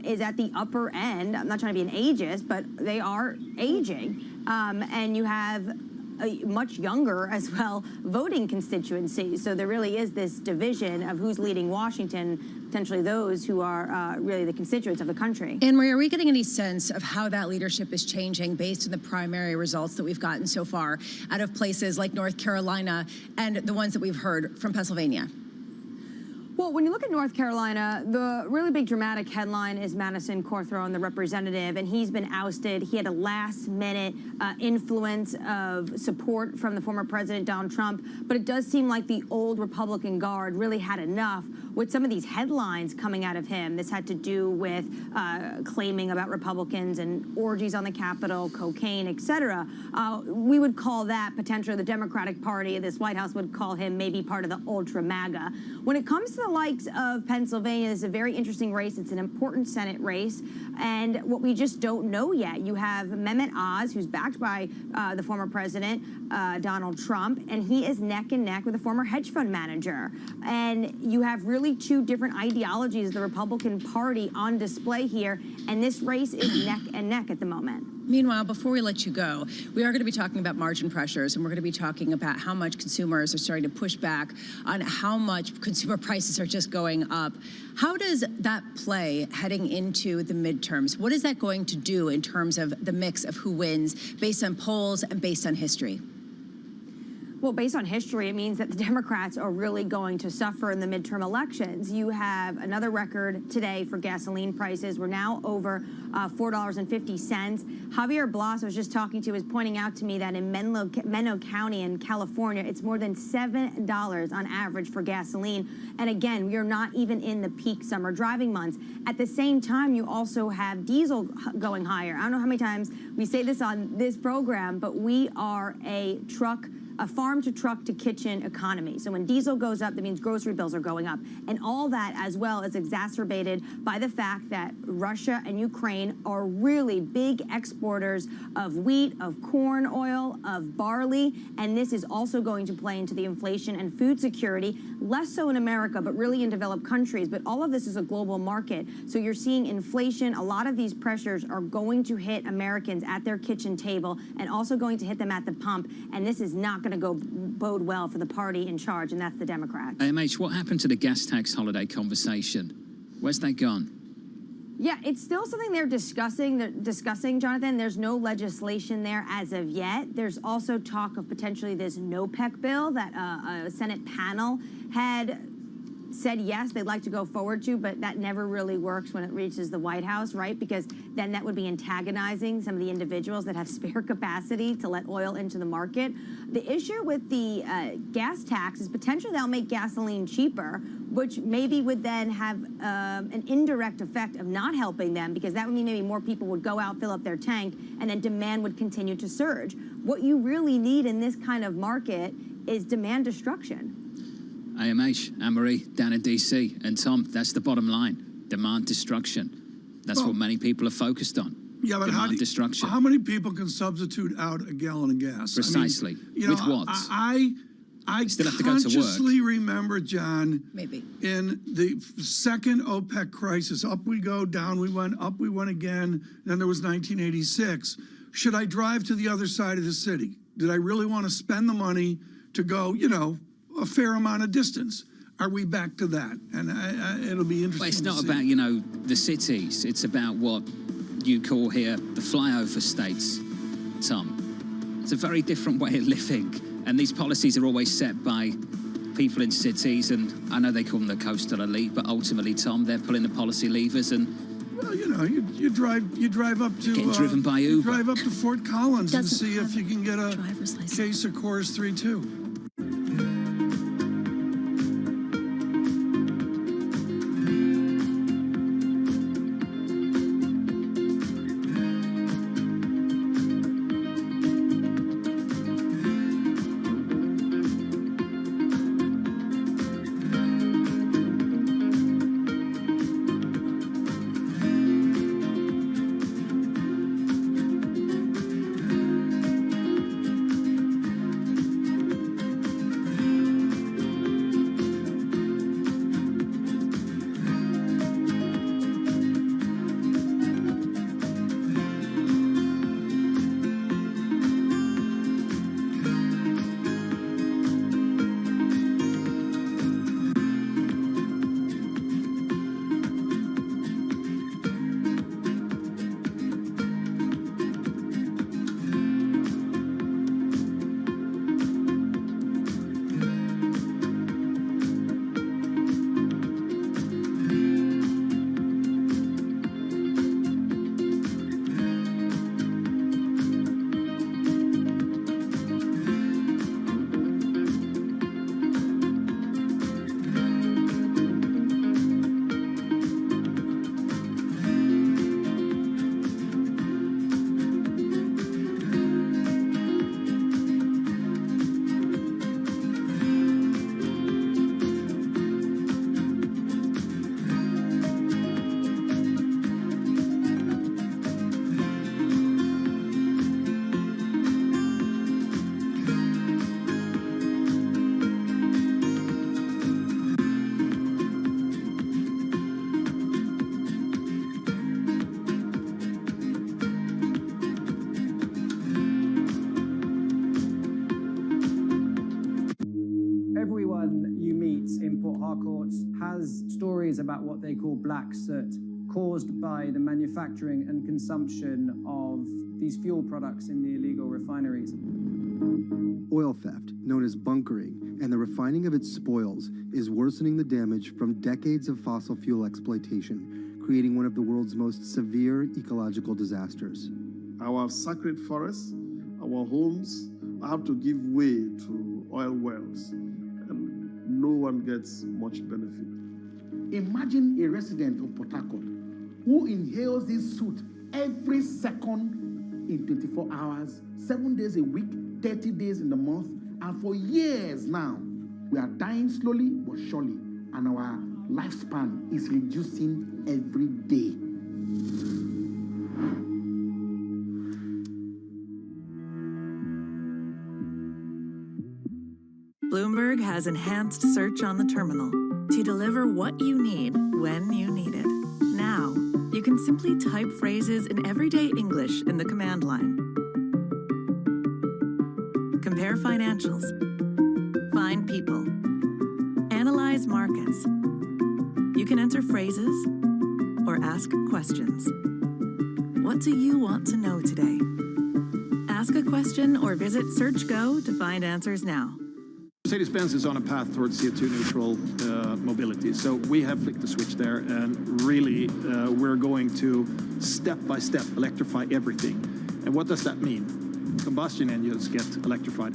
Speaker 22: is at the upper end. I'm not trying to be an ageist, but they are aging. And you have a much younger as well voting constituency. So there really is this division of who's leading Washington, potentially those who are really the constituents of the country.
Speaker 2: Anne-Marie, are we getting any sense of how that leadership is changing based on the primary results that we've gotten so far out of places like North Carolina and the ones that we've heard from Pennsylvania?
Speaker 22: Well, when you look at North Carolina, the really big dramatic headline is Madison Cawthorn, the representative, and he's been ousted. He had a last-minute influence of support from the former President Donald Trump, but it does seem like the old Republican guard really had enough with some of these headlines coming out of him. This had to do with claiming about Republicans and orgies on the Capitol, cocaine, etc. We would call that potentially the Democratic Party. This White House would call him maybe part of the ultra MAGA. When it comes to the likes of Pennsylvania, this is a very interesting race. It's an important Senate race, and what we just don't know yet. You have Mehmet Oz, who's backed by the former president, Donald Trump, and he is neck and neck with a former hedge fund manager. And you have really two different ideologies of the Republican Party on display here, and this race is neck and neck at the moment.
Speaker 2: Meanwhile, before we let you go, we are going to be talking about margin pressures, and we're going to be talking about how much consumers are starting to push back on how much consumer prices are just going up. How does that play heading into the midterms? What is that going to do in terms of the mix of who wins based on polls and based on history?
Speaker 22: Well, based on history, it means that the Democrats are really going to suffer in the midterm elections. You have another record today for gasoline prices. We're now over $4.50. Javier Blas, I was just talking to, is pointing out to me that in Menlo County in California, it's more than $7 on average for gasoline. And again, we are not even in the peak summer driving months. At the same time, you also have diesel going higher. I don't know how many times we say this on this program, but we are a farm to truck to kitchen economy. So when diesel goes up, that means grocery bills are going up. And all that as well is exacerbated by the fact that Russia and Ukraine are really big exporters of wheat, of corn oil, of barley. And this is also going to play into the inflation and food security, less so in America, but really in developed countries. But all of this is a global market. So you're seeing inflation. A lot of these pressures are going to hit Americans at their kitchen table and also going to hit them at the pump. And this is not going to go bode well for the party in charge, and that's the Democrats.
Speaker 1: AMH, what happened to the gas tax holiday conversation? Where's that gone?
Speaker 22: Yeah, it's still something they're discussing, Jonathan. There's no legislation there as of yet. There's also talk of potentially this NOPEC bill that a Senate panel had said yes, they'd like to go forward to, but that never really works when it reaches the White House, right? Because then that would be antagonizing some of the individuals that have spare capacity to let oil into the market. The issue with the gas tax is potentially they'll make gasoline cheaper, which maybe would then have an indirect effect of not helping them, because that would mean maybe more people would go out, fill up their tank, and then demand would continue to surge. What you really need in this kind of market is demand destruction.
Speaker 1: AMH, Anne-Marie, down in D.C. And Tom, that's the bottom line. Demand destruction. That's what many people are focused on.
Speaker 3: Yeah, but how many people can substitute out a gallon of gas?
Speaker 1: Precisely.
Speaker 3: I mean,
Speaker 1: with what?
Speaker 3: I
Speaker 1: still have to go to work.
Speaker 3: Consciously remember, John,
Speaker 2: maybe
Speaker 3: in the second OPEC crisis, up we go, down we went, up we went again. Then there was 1986. Should I drive to the other side of the city? Did I really want to spend the money to go, a fair amount of distance? Are we back to that? And it'll be interesting.
Speaker 1: Well, it's not about, the cities. It's about what you call here the flyover states, Tom. It's a very different way of living. And these policies are always set by people in cities. And I know they call them the coastal elite, but ultimately, Tom, they're pulling the policy levers. And
Speaker 3: well, you drive up to
Speaker 1: getting driven by Uber.
Speaker 3: You drive up to Fort Collins and see if you can get a case of Coors 3.2.
Speaker 5: about what they call black soot, caused by the manufacturing and consumption of these fuel products in the illegal refineries.
Speaker 6: Oil theft, known as bunkering, and the refining of its spoils is worsening the damage from decades of fossil fuel exploitation, creating one of the world's most severe ecological disasters.
Speaker 7: Our sacred forests, our homes have to give way to oil wells, and no one gets much benefit.
Speaker 24: Imagine a resident of Port Harcourt who inhales this soot every second in 24 hours, 7 days a week, 30 days in the month, and for years now, we are dying slowly but surely, and our lifespan is reducing every day.
Speaker 25: Bloomberg has enhanced search on the terminal to deliver what you need when you need it. Now, you can simply type phrases in everyday English in the command line. Compare financials. Find people. Analyze markets. You can enter phrases or ask questions. What do you want to know today? Ask a question or visit SearchGo to find answers now.
Speaker 26: Mercedes-Benz is on a path towards CO2 neutral mobility. So we have flicked the switch there, and really we're going to step by step electrify everything. And what does that mean? Combustion engines get electrified.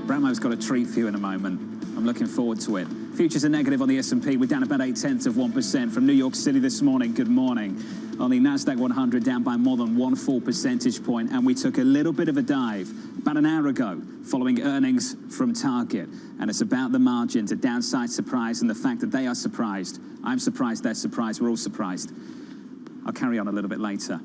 Speaker 1: Bramo's got a treat for you in a moment. I'm looking forward to it. Futures are negative on the S&P. We're down about 0.8% from New York City this morning. Good morning. On the Nasdaq 100, down by more than 1 full percentage point. And we took a little bit of a dive about an hour ago following earnings from Target. And it's about the margins, a downside surprise, and the fact that they are surprised. I'm surprised, they're surprised, we're all surprised. I'll carry on a little bit later.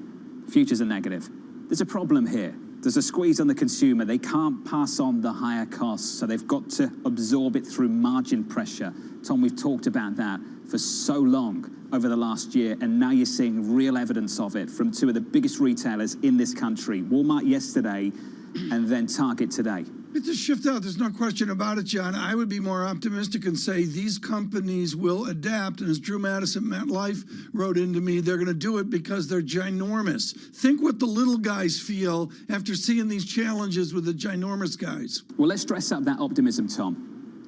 Speaker 1: Futures are negative. There's a problem here. There's a squeeze on the consumer. They can't pass on the higher costs, so they've got to absorb it through margin pressure. Tom, we've talked about that for so long over the last year, and now you're seeing real evidence of it from two of the biggest retailers in this country, Walmart yesterday and then Target today.
Speaker 3: It's a shift out. There's no question about it, John. I would be more optimistic and say these companies will adapt. And as Drew Madison, MetLife, wrote into me, they're going to do it because they're ginormous. Think what the little guys feel after seeing these challenges with the ginormous guys.
Speaker 1: Well, let's dress up that optimism, Tom.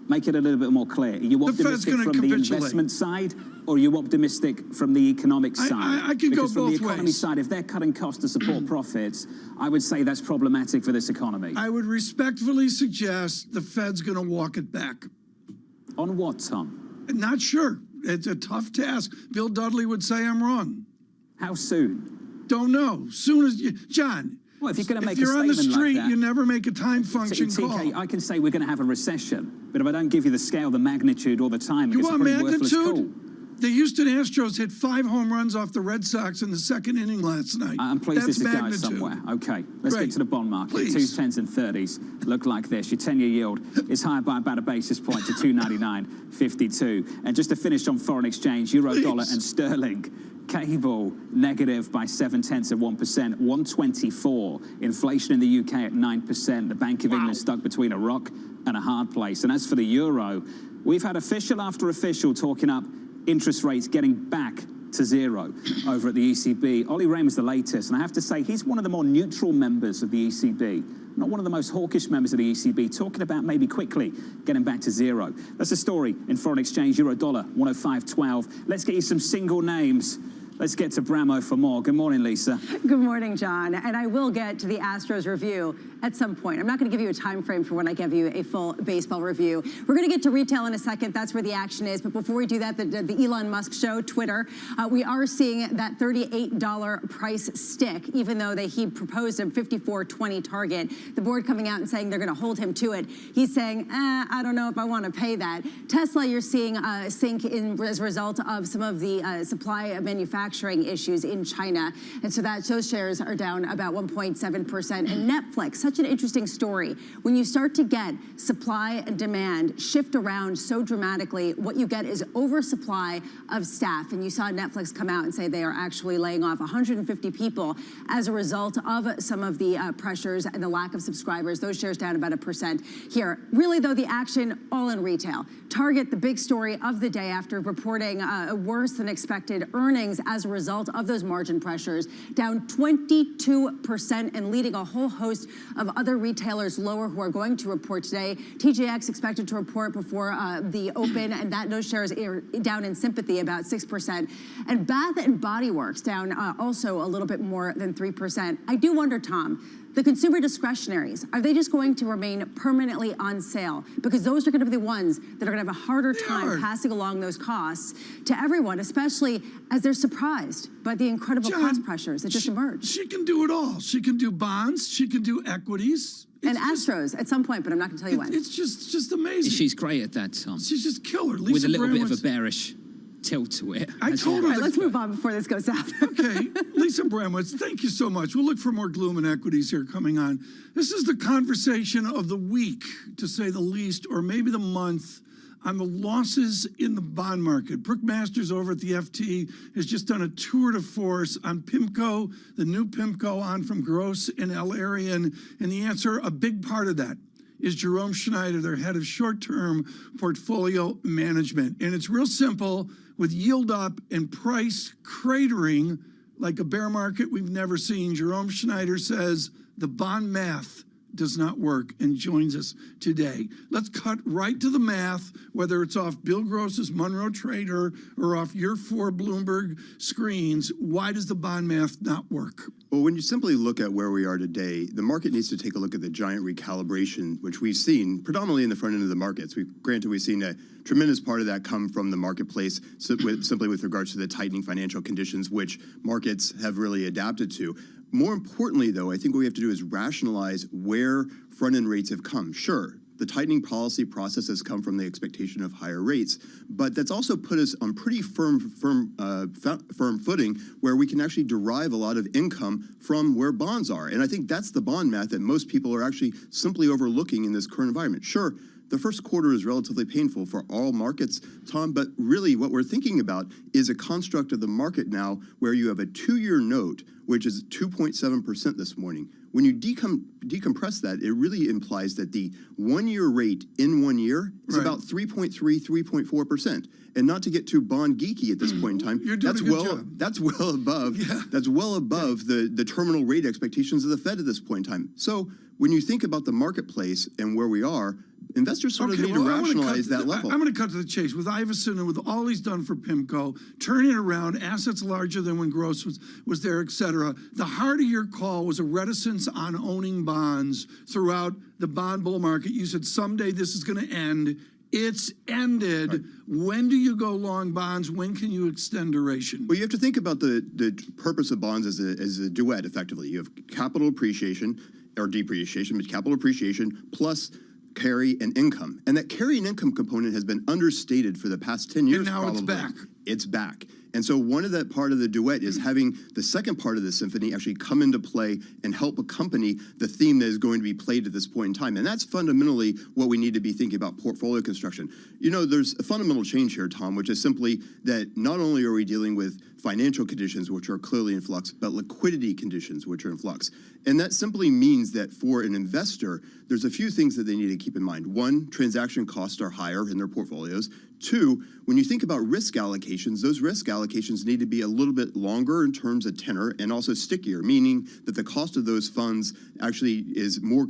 Speaker 1: Make it a little bit more clear. Are you optimistic from the investment side, or are you optimistic from the economic side?
Speaker 3: I could go both ways.
Speaker 1: Because from the economy side, if they're cutting costs to support profits, I would say that's problematic for this economy.
Speaker 3: I would respectfully suggest the Fed's going to walk it back.
Speaker 1: On what, Tom?
Speaker 3: Not sure. It's a tough task. Bill Dudley would say I'm wrong.
Speaker 1: How soon?
Speaker 3: Don't know. Soon as you, John.
Speaker 1: Well, if you're going to make
Speaker 3: a statement
Speaker 1: on the street,
Speaker 3: like that, you never make a time function
Speaker 1: TK,
Speaker 3: call.
Speaker 1: I can say we're going to have a recession, but if I don't give you the scale, the magnitude, or the time,
Speaker 3: you
Speaker 1: it's
Speaker 3: want
Speaker 1: a pretty worthless call.
Speaker 3: magnitude? The Houston Astros hit 5 home runs off the Red Sox in the second inning last night.
Speaker 1: I'm pleased
Speaker 3: That's
Speaker 1: this is going
Speaker 3: magnitude.
Speaker 1: somewhere. Okay, let's
Speaker 3: Great.
Speaker 1: get to the bond market.
Speaker 3: Please.
Speaker 1: 2s, 10s, and 30s look like this. Your 10-year yield is higher by about a basis point to 299.52. And just to finish on foreign exchange, euro, dollar, and sterling. Cable negative by 0.7%, 124. Inflation in the UK at 9%. The Bank of England stuck between a rock and a hard place. And as for the euro, we've had official after official talking up interest rates getting back to zero over at the ECB. Ollie Rehn the latest, and I have to say he's one of the more neutral members of the ECB, not one of the most hawkish members of the ECB, talking about maybe quickly getting back to zero. That's the story in foreign exchange, euro dollar 105.12. Let's get you some single names. Let's get to Bramo for more. Good morning, Lisa.
Speaker 2: Good morning, John. And I will get to the Astros review at some point. I'm not going to give you a time frame for when I give you a full baseball review. We're going to get to retail in a second. That's where the action is. But before we do that, the Elon Musk show, Twitter, we are seeing that $38 price stick, even though he proposed a $54.20 target. The board coming out and saying they're going to hold him to it. He's saying, I don't know if I want to pay that. Tesla, you're seeing sink in as a result of some of the supply of manufacturing issues in China. And so those shares are down about 1.7%. And Netflix, such such an interesting story. When you start to get supply and demand shift around so dramatically, what you get is oversupply of staff. And you saw Netflix come out and say they are actually laying off 150 people as a result of some of the pressures and the lack of subscribers. Those shares down about 1% here. Really, though, the action all in retail. Target, the big story of the day after reporting worse than expected earnings as a result of those margin pressures, down 22% and leading a whole host of other retailers lower who are going to report today. TJX expected to report before the open, and those shares are down in sympathy about 6%. And Bath and Body Works down also a little bit more than 3%. I do wonder, Tom, the consumer discretionaries, are they just going to remain permanently on sale? Because those are going to be the ones that are going to have a harder time passing along those costs to everyone, especially as they're surprised by the incredible cost pressures that just emerged.
Speaker 3: She can do it all. She can do bonds. She can do equities.
Speaker 2: And Astros at some point, but I'm not going to tell you when.
Speaker 3: It's just amazing.
Speaker 1: She's great at that, Tom.
Speaker 3: She's just killer. Lisa
Speaker 1: With a little bit of a
Speaker 3: Bramwitz.
Speaker 1: bearish tilt to it.
Speaker 3: I told her.
Speaker 2: All right, let's move on before this goes south.
Speaker 3: Okay, Lisa Bramwitz, thank you so much. We'll look for more gloom and equities here coming on. This is the conversation of the week, to say the least, or maybe the month, on the losses in the bond market. Brooke Masters over at the FT has just done a tour de force on PIMCO, the new PIMCO on from Gross and El Arian. And the answer, a big part of that, is Jerome Schneider, their head of short-term portfolio management. And it's real simple. With yield up and price cratering like a bear market we've never seen, Jerome Schneider says the bond math does not work, and joins us today. Let's cut right to the math, whether it's off Bill Gross's Monroe Trader or off your 4 Bloomberg screens. Why does the bond math not work?
Speaker 4: Well, when you simply look at where we are today, the market needs to take a look at the giant recalibration, which we've seen predominantly in the front end of the markets. Granted, we've seen a tremendous part of that come from the marketplace, simply with regards to the tightening financial conditions, which markets have really adapted to. More importantly, though, I think what we have to do is rationalize where front-end rates have come. Sure, the tightening policy process has come from the expectation of higher rates, but that's also put us on pretty firm footing where we can actually derive a lot of income from where bonds are. And I think that's the bond math that most people are actually simply overlooking in this current environment. Sure, the first quarter is relatively painful for all markets, Tom, but really what we're thinking about is a construct of the market now where you have a 2-year note, which is 2.7% this morning. When you decompress that, it really implies that the 1-year rate in 1 year is about 3.3, 3.4%. And not to get too bond geeky at this point in time, that's well above the terminal rate expectations of the Fed at this point in time. So when you think about the marketplace and where we are, investors sort of need to rationalize that level.
Speaker 3: I'm going to cut to the chase. With Iverson and with all he's done for PIMCO, turning it around, assets larger than when Gross was there, et cetera. The heart of your call was a reticence on owning bonds throughout the bond bull market. You said someday this is going to end. It's ended. Right. When do you go long bonds? When can you extend duration?
Speaker 4: Well, you have to think about the purpose of bonds as a duet, effectively. You have capital appreciation or depreciation, but capital appreciation plus carry and income. And that carry and income component has been understated for the past 10 years.
Speaker 3: And now it's back.
Speaker 4: It's back. And so one of that part of the duet is having the second part of the symphony actually come into play and help accompany the theme that is going to be played at this point in time. And that's fundamentally what we need to be thinking about portfolio construction. You know, there's a fundamental change here, Tom, which is simply that not only are we dealing with financial conditions, which are clearly in flux, but liquidity conditions, which are in flux. And that simply means that for an investor, there's a few things that they need to keep in mind. One, transaction costs are higher in their portfolios. Two, when you think about risk allocations, those risk allocations need to be a little bit longer in terms of tenor and also stickier, meaning that the cost of those funds actually is more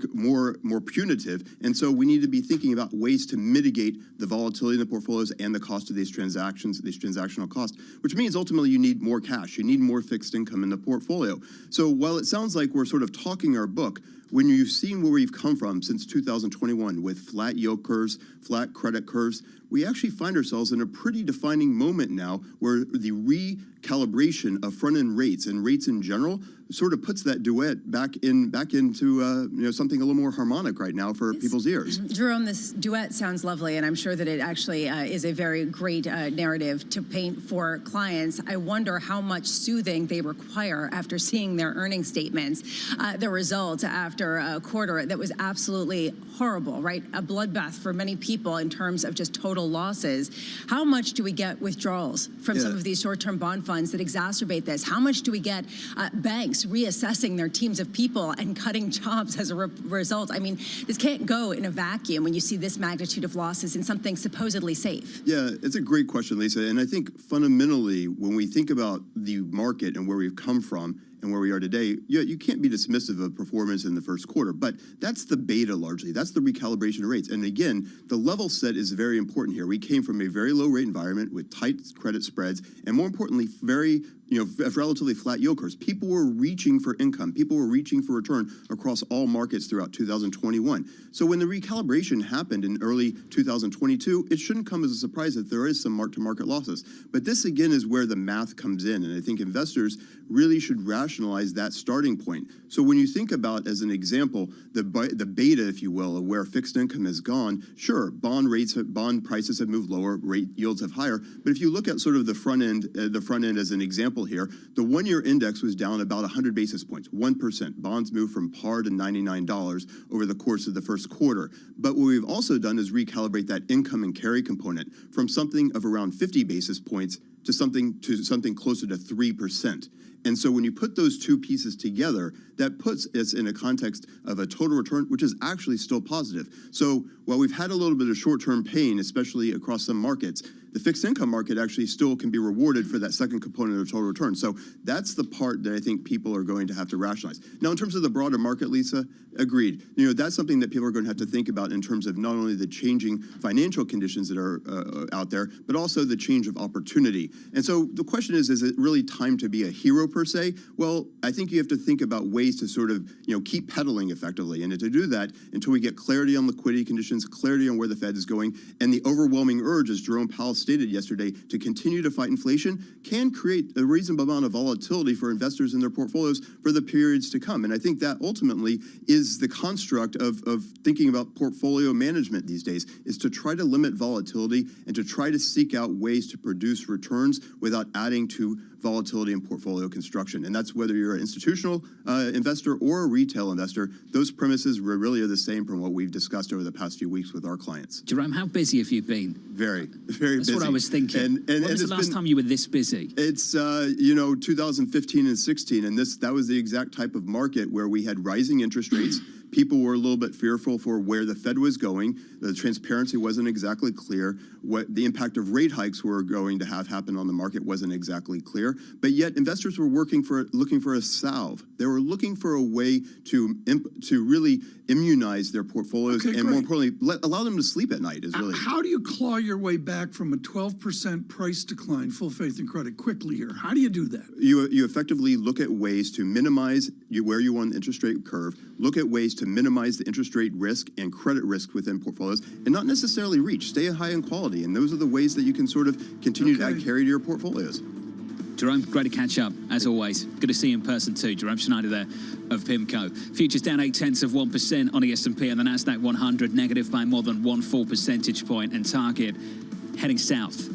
Speaker 4: punitive. And so we need to be thinking about ways to mitigate the volatility in the portfolios and the cost of these transactions, these transactional costs, which means ultimately you need more cash, you need more fixed income in the portfolio. So while it sounds like we're sort of talking our book, when you've seen where we've come from since 2021 with flat yield curves, flat credit curves, we actually find ourselves in a pretty defining moment now where the recalibration of front-end rates and rates in general sort of puts that duet back into something a little more harmonic right now for people's ears.
Speaker 2: Jerome, this duet sounds lovely, and I'm sure that it actually is a very great narrative to paint for clients. I wonder how much soothing they require after seeing their earnings statements, the results after a quarter that was absolutely horrible, right? A bloodbath for many people in terms of just total losses. How much do we get withdrawals from some of these short-term bond funds that exacerbate this? How much do we get banks reassessing their teams of people and cutting jobs as a result? I mean, this can't go in a vacuum when you see this magnitude of losses in something supposedly safe.
Speaker 4: Yeah, it's a great question, Lisa. And I think fundamentally, when we think about the market and where we've come from and where we are today, you can't be dismissive of performance in the first quarter, but that's the beta largely. That's the recalibration of rates. And again, the level set is very important here. We came from a very low rate environment with tight credit spreads, and more importantly, very relatively flat yield curves. People were reaching for income. People were reaching for return across all markets throughout 2021. So when the recalibration happened in early 2022, it shouldn't come as a surprise that there is some mark-to-market losses. But this, again, is where the math comes in. And I think investors really should rationalize that starting point. So when you think about, as an example, the beta, if you will, of where fixed income has gone, sure, bond prices have moved lower, rate yields have higher. But if you look at sort of the front end as an example here, the one-year index was down about 100 basis points, 1%. Bonds moved from par to $99 over the course of the first quarter. But what we've also done is recalibrate that income and carry component from something of around 50 basis points to something closer to 3%. And so when you put those two pieces together, that puts us in a context of a total return, which is actually still positive. So while we've had a little bit of short-term pain, especially across some markets, the fixed income market actually still can be rewarded for that second component of total return. So that's the part that I think people are going to have to rationalize. Now, in terms of the broader market, Lisa, agreed. That's something that people are going to have to think about in terms of not only the changing financial conditions that are out there, but also the change of opportunity. And so the question is it really time to be a hero per se? Well, I think you have to think about ways to sort of, keep pedaling effectively. And to do that, until we get clarity on liquidity conditions, clarity on where the Fed is going, and the overwhelming urge, as Jerome Powell stated yesterday, to continue to fight inflation can create a reasonable amount of volatility for investors in their portfolios for the periods to come. And I think that ultimately is the construct of thinking about portfolio management these days, is to try to limit volatility and to try to seek out ways to produce returns without adding to volatility in portfolio construction. And that's whether you're an institutional investor or a retail investor. Those premises really are the same from what we've discussed over the past few weeks with our clients.
Speaker 1: Jerome, how busy have you been?
Speaker 4: Very, very busy.
Speaker 1: That's what I was thinking. And when was the last time you were this busy?
Speaker 4: It's 2015 and 16, and that was the exact type of market where we had rising interest rates. People were a little bit fearful for where the Fed was going. The transparency wasn't exactly clear. What the impact of rate hikes were going to have happen on the market wasn't exactly clear. But yet investors were looking for a salve. They were looking for a way to really immunize their portfolios and, more importantly, allow them to sleep at night.
Speaker 3: How do you claw your way back from a 12% price decline, full faith and credit, quickly here? How do you do that?
Speaker 4: You effectively look at ways to minimize where you are on the interest rate curve, look at ways to minimize the interest rate risk and credit risk within portfolios, and not necessarily stay high in quality. And those are the ways that you can sort of continue to add carry to your portfolios.
Speaker 1: Jerome, great to catch up, as always. Good to see you in person too. Jerome Schneider there of PIMCO. Futures down 0.8% on the S&P and the Nasdaq 100, negative by more than 1 full percentage point, and Target heading south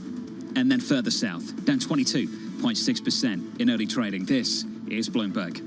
Speaker 1: and then further south, down 22.6% in early trading. This is Bloomberg.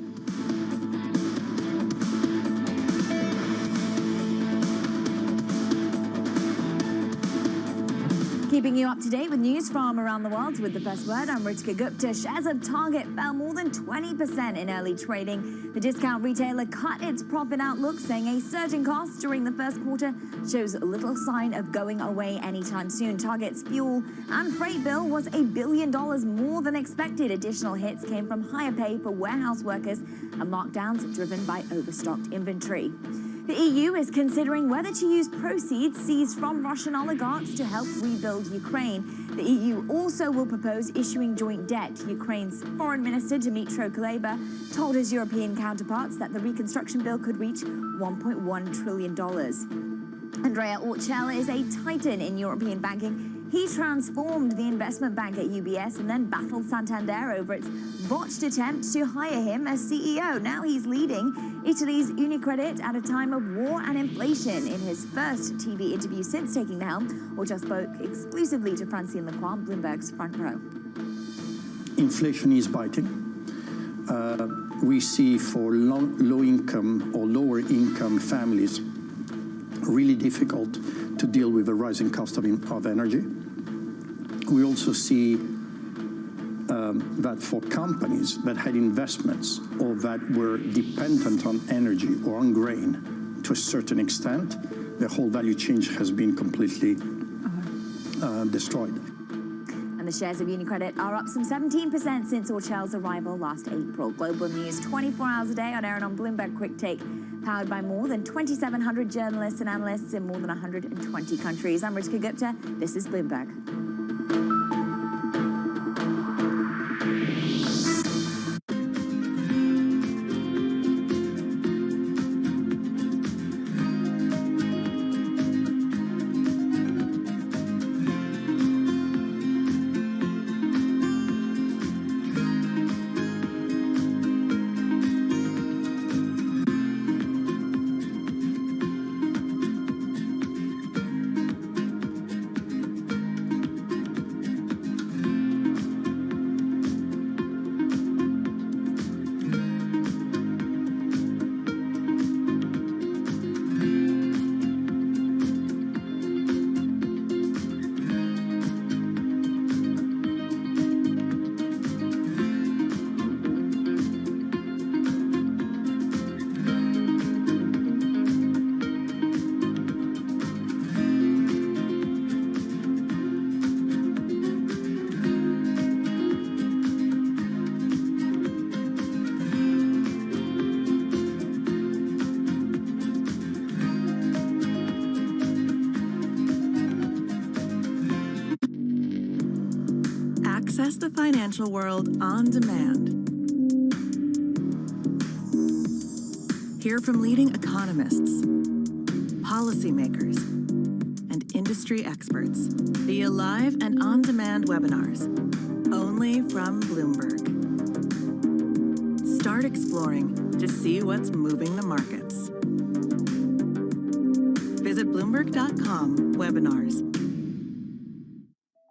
Speaker 22: Keeping you up to date with news from around the world with the first word, I'm Ritika Gupta. Shares of Target fell more than 20% in early trading. The discount retailer cut its profit outlook, saying a surge in costs during the first quarter shows little sign of going away anytime soon. Target's fuel and freight bill was $1 billion more than expected. Additional hits came from higher pay for warehouse workers and markdowns driven by overstocked inventory. The EU is considering whether to use proceeds seized from Russian oligarchs to help rebuild Ukraine. The EU also will propose issuing joint debt. Ukraine's foreign minister, Dmytro Kuleba, told his European counterparts that the reconstruction bill could reach $1.1 trillion. Andrea Orcel is a titan in European banking.
Speaker 8: He transformed the investment bank at UBS and then battled Santander over its botched attempt to hire him as CEO. Now he's leading Italy's Unicredit at a time of war and inflation. In his first TV interview since taking the helm, Ocha spoke exclusively to Francine Lacroix, Bloomberg's Front Row.
Speaker 9: Inflation is biting. We see for low-income or lower-income families really difficult to deal with the rising cost of energy. We also see that for companies that had investments or that were dependent on energy or on grain to a certain extent, the whole value chain has been completely destroyed.
Speaker 8: And the shares of Unicredit are up some 17% since Orchel's arrival last April. Global news 24 hours a day on air and on Bloomberg Quick Take, powered by more than 2,700 journalists and analysts in more than 120 countries. I'm Ritika Gupta. This is Bloomberg.
Speaker 25: Access the financial world on demand. Hear from leading economists, policymakers, and industry experts via live and on-demand webinars, only from Bloomberg. Start exploring to see what's moving the markets. Visit Bloomberg.com/webinars.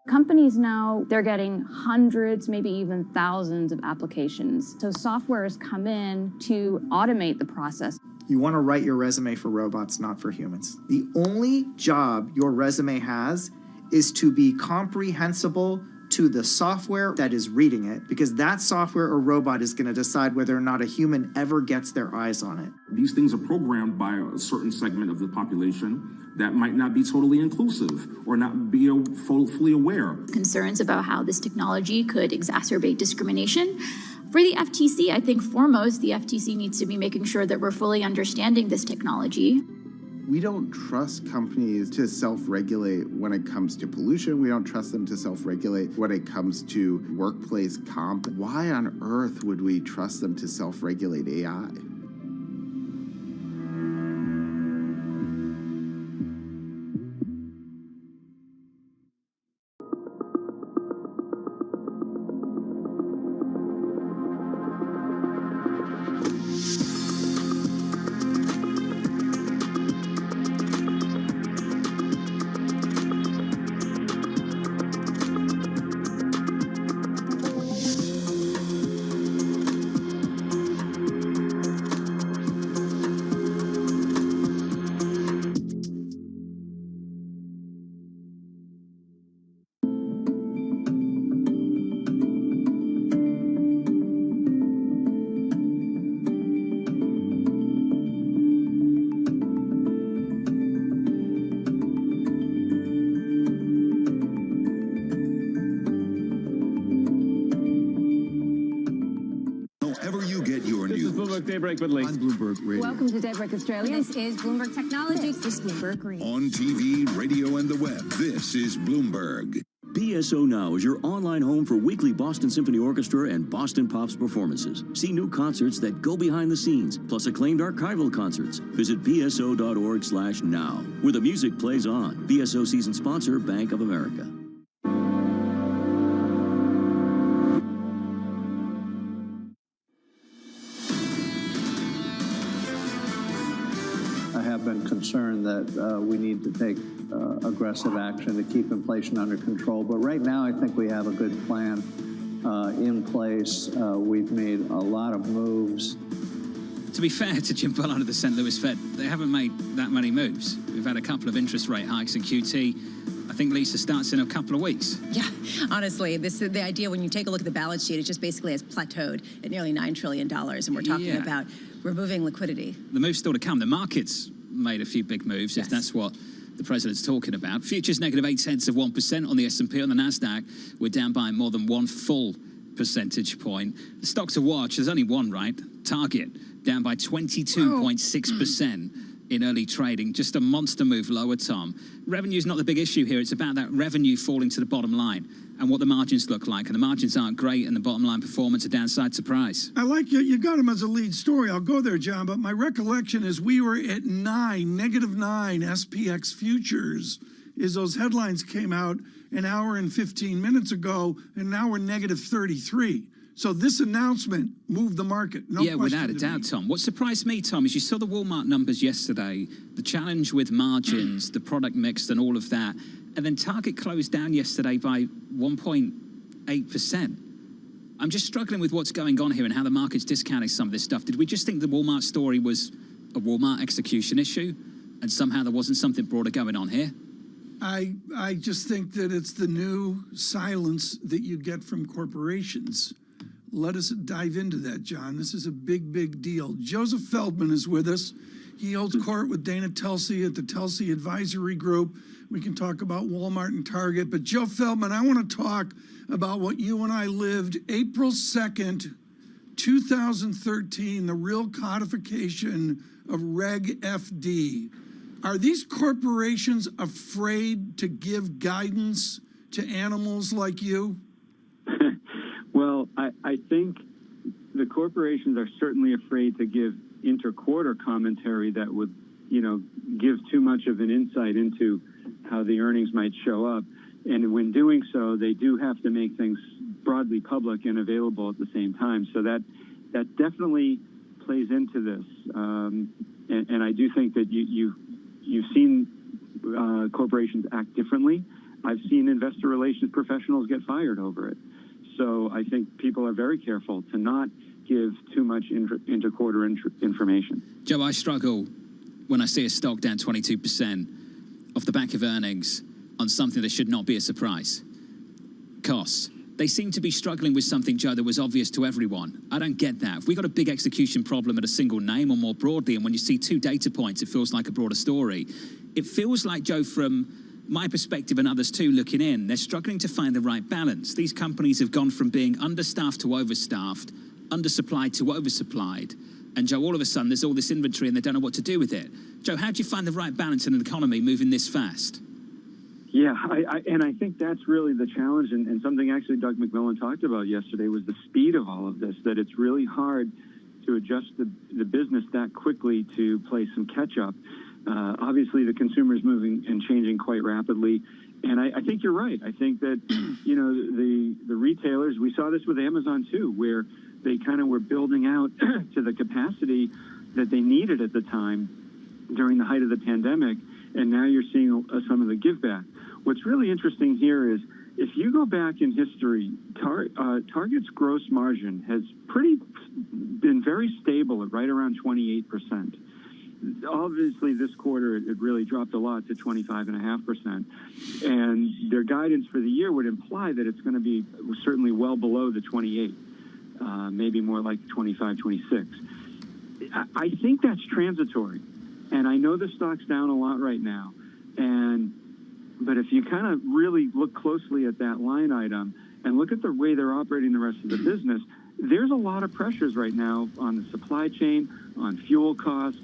Speaker 11: Companies now, they're getting hundreds, maybe even thousands of applications. So software has come in to automate the process.
Speaker 12: You want to write your resume for robots, not for humans. The only job your resume has is to be comprehensible to the software that is reading it, because that software or robot is going to decide whether or not a human ever gets their eyes on it.
Speaker 13: These things are programmed by a certain segment of the population that might not be totally inclusive or not be fully aware.
Speaker 14: Concerns about how this technology could exacerbate discrimination. For the FTC, I think foremost, the FTC needs to be making sure that we're fully understanding this technology.
Speaker 27: We don't trust companies to self-regulate when it comes to pollution. We don't trust them to self-regulate when it comes to workplace comp. Why on earth would we trust them to self-regulate AI?
Speaker 10: Daybreak with Lee. On Bloomberg Radio.
Speaker 11: Welcome to Daybreak Australia.
Speaker 2: This is Bloomberg Technology. This is Bloomberg Green.
Speaker 10: On TV, radio, and the web, this is Bloomberg.
Speaker 28: BSO Now is your online home for weekly Boston Symphony Orchestra and Boston Pops performances. See new concerts that go behind the scenes, plus acclaimed archival concerts. Visit bso.org/now, where the music plays on. BSO season sponsor, Bank of America.
Speaker 15: concerned that we need to take aggressive action to keep inflation under control. But right now, I think we have a good plan in place. We've made a lot of moves.
Speaker 1: To be fair to Jim Bullard of the St. Louis Fed, they haven't made that many moves. We've had a couple of interest rate hikes in QT. I think Lisa starts in a couple of weeks.
Speaker 2: Yeah, honestly, this is the idea. When you take a look at the balance sheet, it just basically has plateaued at nearly $9 trillion, and we're talking about removing liquidity.
Speaker 1: The move's still to come. The market's made a few big moves, if that's what the president's talking about. Futures negative 0.8% on the S&P. On the NASDAQ, we're down by more than 1 full percentage point. The stocks to watch, there's only one, right? Target, down by 22.6%. in early trading. Just a monster move lower, Tom. Revenue's not the big issue here. It's about that revenue falling to the bottom line and what the margins look like. And the margins aren't great, and the bottom line performance a downside surprise.
Speaker 3: I like you. You got them as a lead story. I'll go there, John. But my recollection is we were at -9 SPX futures is those headlines came out an hour and 15 minutes ago, and now we're -33. So this announcement moved the market. No
Speaker 1: yeah, without a doubt, Tom. What surprised me, Tom, is you saw the Walmart numbers yesterday, the challenge with margins, the product mix and all of that. And then Target closed down yesterday by 1.8%. I'm just struggling with what's going on here and how the market's discounting some of this stuff. Did we just think the Walmart story was a Walmart execution issue and somehow there wasn't something broader going on here?
Speaker 3: I just think that it's the new silence that you get from corporations. Let us dive into that, John. This is a big, big deal. Joseph Feldman is with us. He holds court with Dana Telsey at the Telsey Advisory Group. We can talk about Walmart and Target. But Joe Feldman, I want to talk about what you and I lived April 2nd, 2013, the real codification of Reg FD. Are these corporations afraid to give guidance to animals like you?
Speaker 16: Well, I think the corporations are certainly afraid to give inter-quarter commentary that would, give too much of an insight into how the earnings might show up. And when doing so, they do have to make things broadly public and available at the same time. So that definitely plays into this. And I do think that you've seen corporations act differently. I've seen investor relations professionals get fired over it. So I think people are very careful to not give too much inter-quarter information.
Speaker 1: Joe, I struggle when I see a stock down 22% off the back of earnings on something that should not be a surprise. Costs. They seem to be struggling with something, Joe, that was obvious to everyone. I don't get that. If we got a big execution problem at a single name or more broadly, and when you see 2 data points, it feels like a broader story. It feels like, Joe, from my perspective and others too looking in, they're struggling to find the right balance. These companies have gone from being understaffed to overstaffed, undersupplied to oversupplied. And Joe, all of a sudden, there's all this inventory and they don't know what to do with it. Joe, how do you find the right balance in an economy moving this fast?
Speaker 16: Yeah, I think that's really the challenge, and something actually Doug McMillan talked about yesterday was the speed of all of this, that it's really hard to adjust the business that quickly to play some catch-up. Obviously, the consumer is moving and changing quite rapidly, and I think you're right. I think that, the retailers, we saw this with Amazon too, where they kind of were building out to the capacity that they needed at the time during the height of the pandemic, and now you're seeing some of the give back. What's really interesting here is if you go back in history, Target's gross margin has been very stable at right around 28%. Obviously, this quarter, it really dropped a lot to 25.5%. And their guidance for the year would imply that it's going to be certainly well below the 28, maybe more like 25, 26. I think that's transitory. And I know the stock's down a lot right now. But if you kind of really look closely at that line item and look at the way they're operating the rest of the business, there's a lot of pressures right now on the supply chain, on fuel costs,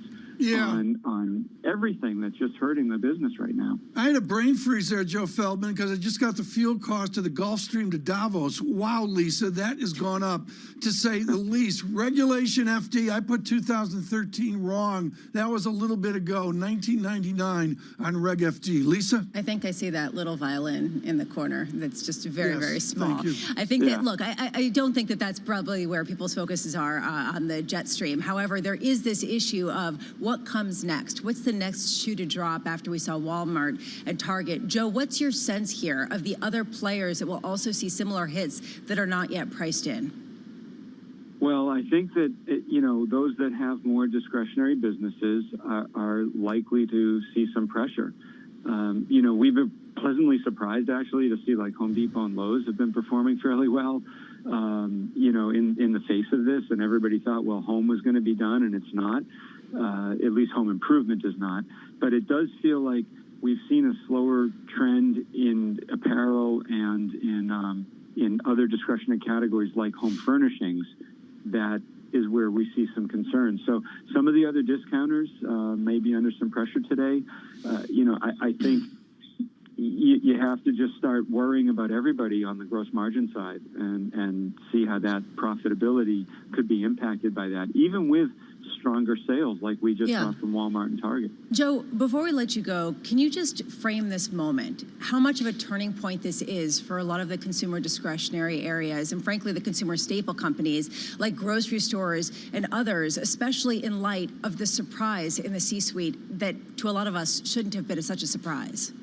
Speaker 16: on everything that's just hurting the business right now.
Speaker 3: I had a brain freeze there, Joe Feldman, because I just got the fuel cost of the Gulf Stream to Davos. Wow, Lisa, that has gone up, to say the least. Regulation FD, I put 2013 wrong. That was a little bit ago, 1999 on Reg FD. Lisa?
Speaker 2: I think I see that little violin in the corner that's just very, very small.
Speaker 3: Thank you.
Speaker 2: I think that, look, I don't think that that's probably where people's focuses are on the jet stream. However, there is this issue of What comes next? What's the next shoe to drop after we saw Walmart and Target? Joe, what's your sense here of the other players that will also see similar hits that are not yet priced in?
Speaker 16: Well, I think that, those that have more discretionary businesses are likely to see some pressure. We've been pleasantly surprised, actually, to see like Home Depot and Lowe's have been performing fairly well, in the face of this. And everybody thought, well, home was going to be done, and it's not. At least home improvement is not. But it does feel like we've seen a slower trend in apparel and in other discretionary categories like home furnishings. That is where we see some concerns. So some of the other discounters may be under some pressure today. I think you have to just start worrying about everybody on the gross margin side and see how that profitability could be impacted by that, even with stronger sales like we just saw from Walmart and Target.
Speaker 2: Joe, before we let you go, can you just frame this moment? How much of a turning point this is for a lot of the consumer discretionary areas and frankly the consumer staple companies like grocery stores and others, especially in light of the surprise in the C-suite that to a lot of us shouldn't have been such a surprise?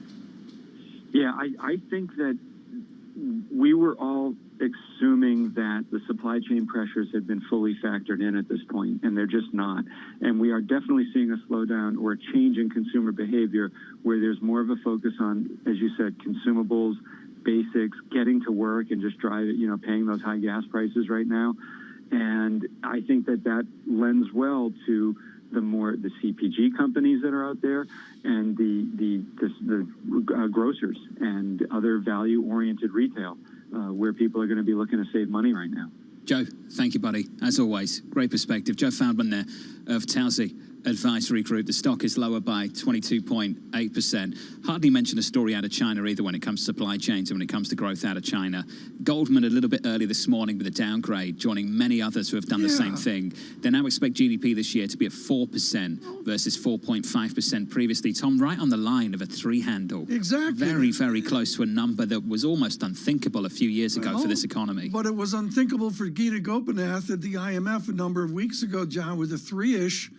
Speaker 16: Yeah, I think that we were all assuming that the supply chain pressures had been fully factored in at this point, and they're just not. And we are definitely seeing a slowdown or a change in consumer behavior where there's more of a focus on, as you said, consumables, basics, getting to work and just paying those high gas prices right now. And I think that lends well to the CPG companies that are out there and the grocers and other value-oriented retail, where people are going to be looking to save money right now.
Speaker 1: Joe, thank you, buddy. As always, great perspective. Joe Feldman there of Towsey Advisory Group. The stock is lower by 22.8%. Hardly mentioned a story out of China either when it comes to supply chains and when it comes to growth out of China. Goldman a little bit earlier this morning with a downgrade, joining many others who have done the same thing. They now expect GDP this year to be at 4% versus 4.5% previously. Tom, right on the line of a 3 handle.
Speaker 3: Exactly.
Speaker 1: Very, very close to a number that was almost unthinkable a few years ago for this economy.
Speaker 3: But it was unthinkable for Gita Gopinath at the IMF a number of weeks ago, John, with a 3-ish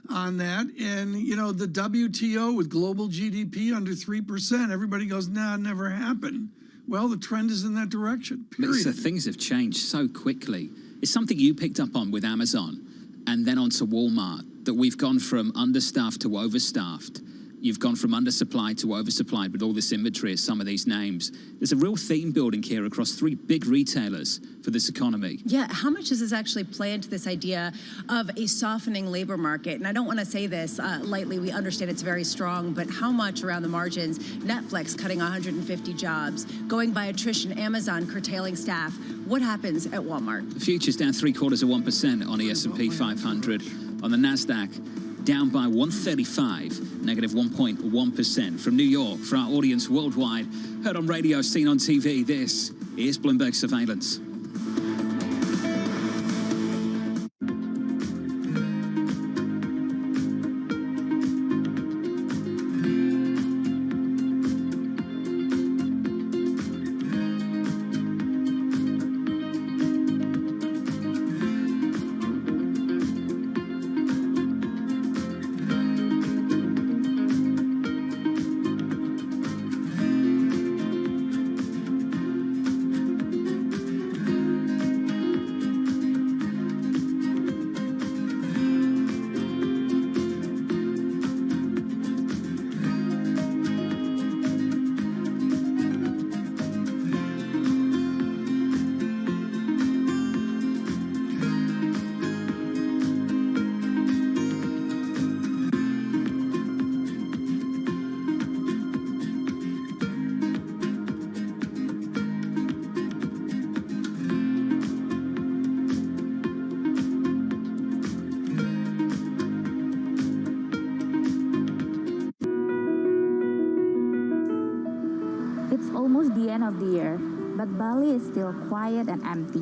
Speaker 3: on that. And, the WTO with global GDP under 3%, everybody goes, nah, never happened. Well, the trend is in that direction, period.
Speaker 1: So things have changed so quickly. It's something you picked up on with Amazon and then onto Walmart, that we've gone from understaffed to overstaffed. You've gone from undersupplied to oversupplied with all this inventory at some of these names. There's a real theme building here across 3 big retailers for this economy.
Speaker 2: Yeah, how much does this actually play into this idea of a softening labor market? And I don't want to say this lightly, we understand it's very strong, but how much around the margins? Netflix cutting 150 jobs, going by attrition, Amazon curtailing staff. What happens at Walmart?
Speaker 1: The future's down 0.75% on the S&P 500. On the NASDAQ, down by 135, negative 1.1%. From New York, for our audience worldwide, heard on radio, seen on TV, this is Bloomberg Surveillance.
Speaker 8: almost the end of the year, but Bali is still quiet and empty.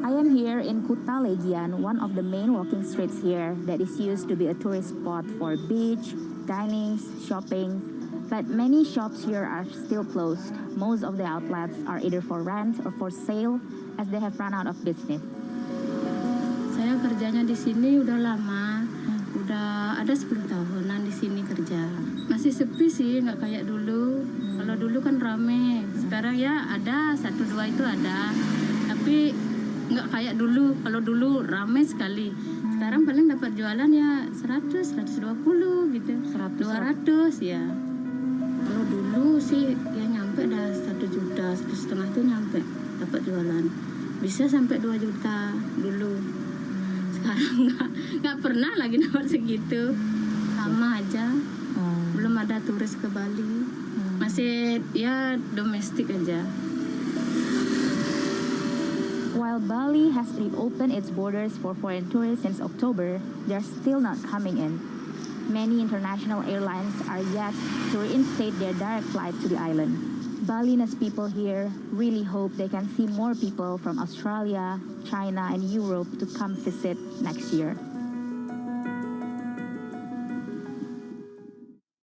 Speaker 8: I am here in Kuta Legian, one of the main walking streets here that is used to be a tourist spot for beach, dining, shopping, but many shops here are still closed. Most of the outlets are either for rent or for sale as they have run out of business.
Speaker 5: Saya kerjanya di sini udah lama, udah ada 10 tahunan di sini kerja. Masih sepi sih, nggak kayak dulu. Kalau dulu kan rame. Sekarang ya ada, 1-2 itu ada. Tapi nggak kayak dulu. Kalau dulu rame sekali. Sekarang paling dapat jualan ya 100, 120 gitu. 200 ya. Kalau dulu sih ya nyampe dah 1 juta, 1,5 tuh nyampe dapat jualan. Bisa sampai 2 juta dulu. Sekarang nggak pernah lagi dapat segitu. Sama aja. Belum ada turis ke Bali. Masih ya domestik aja.
Speaker 8: While Bali has reopened its borders for foreign tourists since October, they're still not coming in. Many international airlines are yet to reinstate their direct flight to the island. Balinese people here really hope they can see more people from Australia, China, and Europe to come visit next year.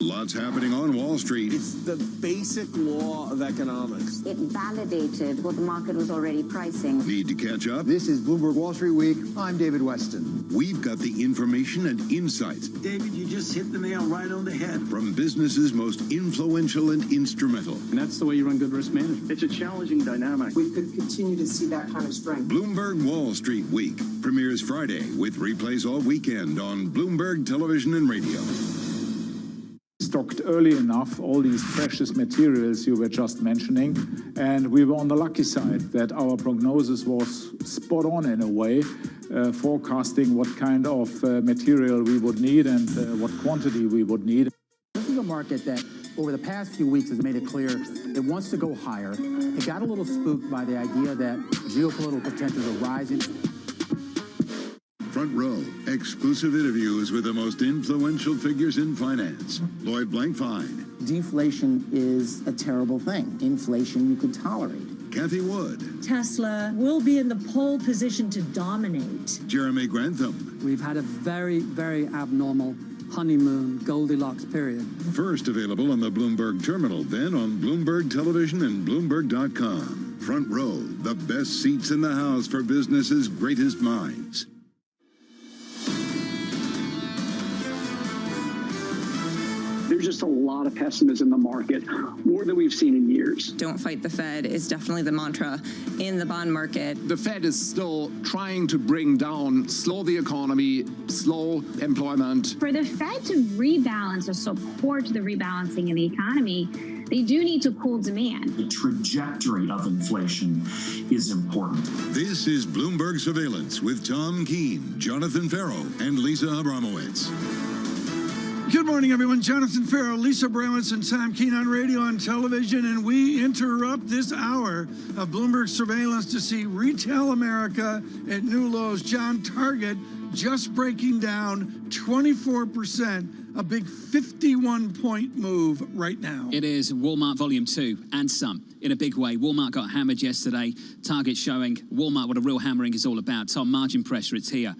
Speaker 10: Lots happening on Wall Street.
Speaker 6: It's the basic law of economics.
Speaker 17: It validated what the market was already pricing.
Speaker 10: Need to catch up?
Speaker 18: This is Bloomberg Wall Street Week. I'm David Weston.
Speaker 10: We've got the information and insights.
Speaker 19: David, you just hit the nail right on the head.
Speaker 10: From businesses most influential and instrumental.
Speaker 26: And that's the way you run good risk management.
Speaker 16: It's a challenging dynamic.
Speaker 20: We could continue to see that kind of strength.
Speaker 10: Bloomberg Wall Street Week premieres Friday with replays all weekend on Bloomberg Television and Radio.
Speaker 26: Stocked early enough all these precious materials you were just mentioning, and we were on the lucky side that our prognosis was spot on in a way, forecasting what kind of material we would need and what quantity we would need.
Speaker 20: This is a market that over the past few weeks has made it clear it wants to go higher. It got a little spooked by the idea that geopolitical tensions are rising.
Speaker 10: Front Row, exclusive interviews with the most influential figures in finance. Lloyd Blankfein.
Speaker 20: Deflation is a terrible thing. Inflation you could tolerate.
Speaker 10: Kathy Wood.
Speaker 21: Tesla will be in the pole position to dominate.
Speaker 10: Jeremy Grantham.
Speaker 20: We've had a very, very abnormal honeymoon Goldilocks period.
Speaker 10: First available on the Bloomberg Terminal, then on Bloomberg Television and Bloomberg.com. Front Row, the best seats in the house for business's greatest minds.
Speaker 23: There's just a lot of pessimism in the market, more than we've seen in years.
Speaker 29: Don't fight the Fed is definitely the mantra in the bond market.
Speaker 30: The Fed is still trying to bring down, slow the economy, slow employment.
Speaker 31: For the Fed to rebalance or support the rebalancing in the economy, they do need to cool demand.
Speaker 32: The trajectory of inflation is important.
Speaker 10: This is Bloomberg Surveillance with Tom Keene, Jonathan Farrow, and Lisa Abramowitz.
Speaker 3: Good morning, everyone. Jonathan Farrow, Lisa Abramowitz, and Tom Keene on radio and television. And we interrupt this hour of Bloomberg Surveillance to see retail America at new lows. John, Target just breaking down 24%, a big 51-point move right now.
Speaker 1: It is Walmart Volume 2 and some in a big way. Walmart got hammered yesterday. Target showing Walmart what a real hammering is all about. Tom, margin pressure, it's here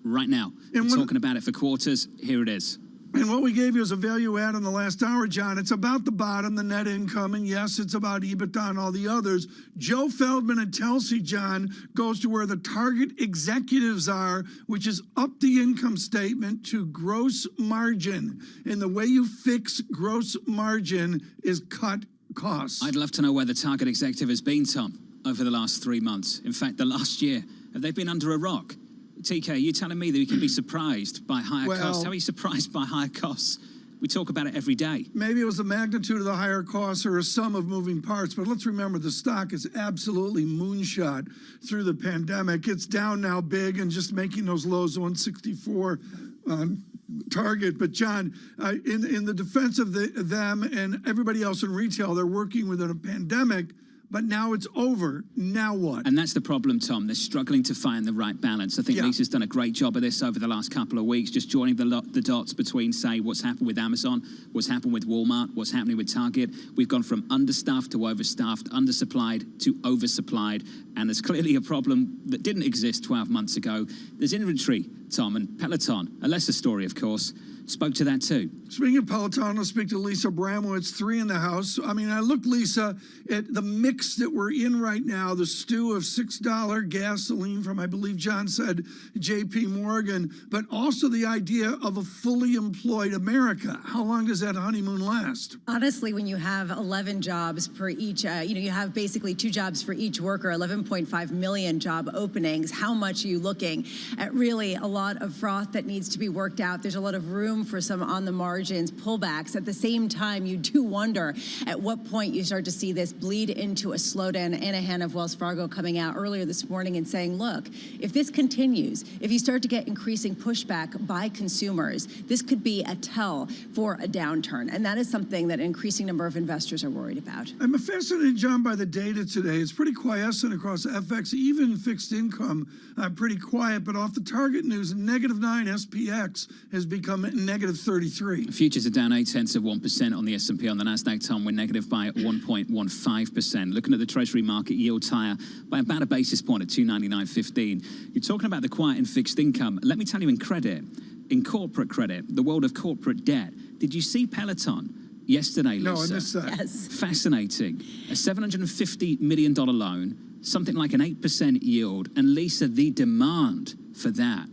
Speaker 1: right now. We're talking about it for quarters. Here it is.
Speaker 3: And what we gave you as a value add in the last hour, John, it's about the bottom, the net income, and yes, it's about EBITDA and all the others. Joe Feldman and Telsey, John, goes to where the Target executives are, which is up the income statement to gross margin. And the way you fix gross margin is cut costs.
Speaker 1: I'd love to know where the Target executive has been, Tom, over the last 3 months. In fact, the last year. Have they been under a rock? TK, you're telling me that you can be surprised by higher costs. How are you surprised by higher costs? We talk about it every day.
Speaker 3: Maybe it was the magnitude of the higher costs or a sum of moving parts, but let's remember the stock is absolutely moonshot through the pandemic. It's down now big and just making those lows 164 on Target. But John, in the defense of them and everybody else in retail, they're working within a pandemic. But now it's over. Now what?
Speaker 1: And that's the problem, Tom. They're struggling to find the right balance. I think Lisa's done a great job of this over the last couple of weeks, just joining the dots between, say, what's happened with Amazon, what's happened with Walmart, what's happening with Target. We've gone from understaffed to overstaffed, undersupplied to oversupplied. And there's clearly a problem that didn't exist 12 months ago. There's inventory Tom, and Peloton, a lesser story, of course, spoke to that too.
Speaker 3: Speaking of Peloton, I'll speak to Lisa Bramowitz, 3 in the house. I mean, I look, Lisa, at the mix that we're in right now, the stew of $6 gasoline from, I believe John said, J.P. Morgan, but also the idea of a fully employed America. How long does that honeymoon last?
Speaker 2: Honestly, when you have 11 jobs per each, you have basically 2 jobs for each worker, 11.5 million job openings, how much are you looking at? Really a lot of froth that needs to be worked out. There's a lot of room for some on the margins pullbacks. At the same time, you do wonder at what point you start to see this bleed into a slowdown. Anna Han of Wells Fargo coming out earlier this morning and saying, look, if this continues, if you start to get increasing pushback by consumers, this could be a tell for a downturn. And that is something that an increasing number of investors are worried about.
Speaker 3: I'm fascinated, John, by the data today. It's pretty quiescent across FX, even fixed income, pretty quiet, but off the target news, -9 SPX has become -33.
Speaker 1: Futures are down 0.8% on the S&P. On the Nasdaq, Tom, we're negative by 1.15%. Looking at the Treasury market, yields higher by about a basis point at 299.15. You're talking about the quiet in fixed income. Let me tell you, in credit, in corporate credit, the world of corporate debt. Did you see Peloton yesterday, Lisa?
Speaker 3: No, I missed that.
Speaker 2: Yes.
Speaker 1: Fascinating. A $750 million loan, something like an 8% yield, and Lisa, the demand for that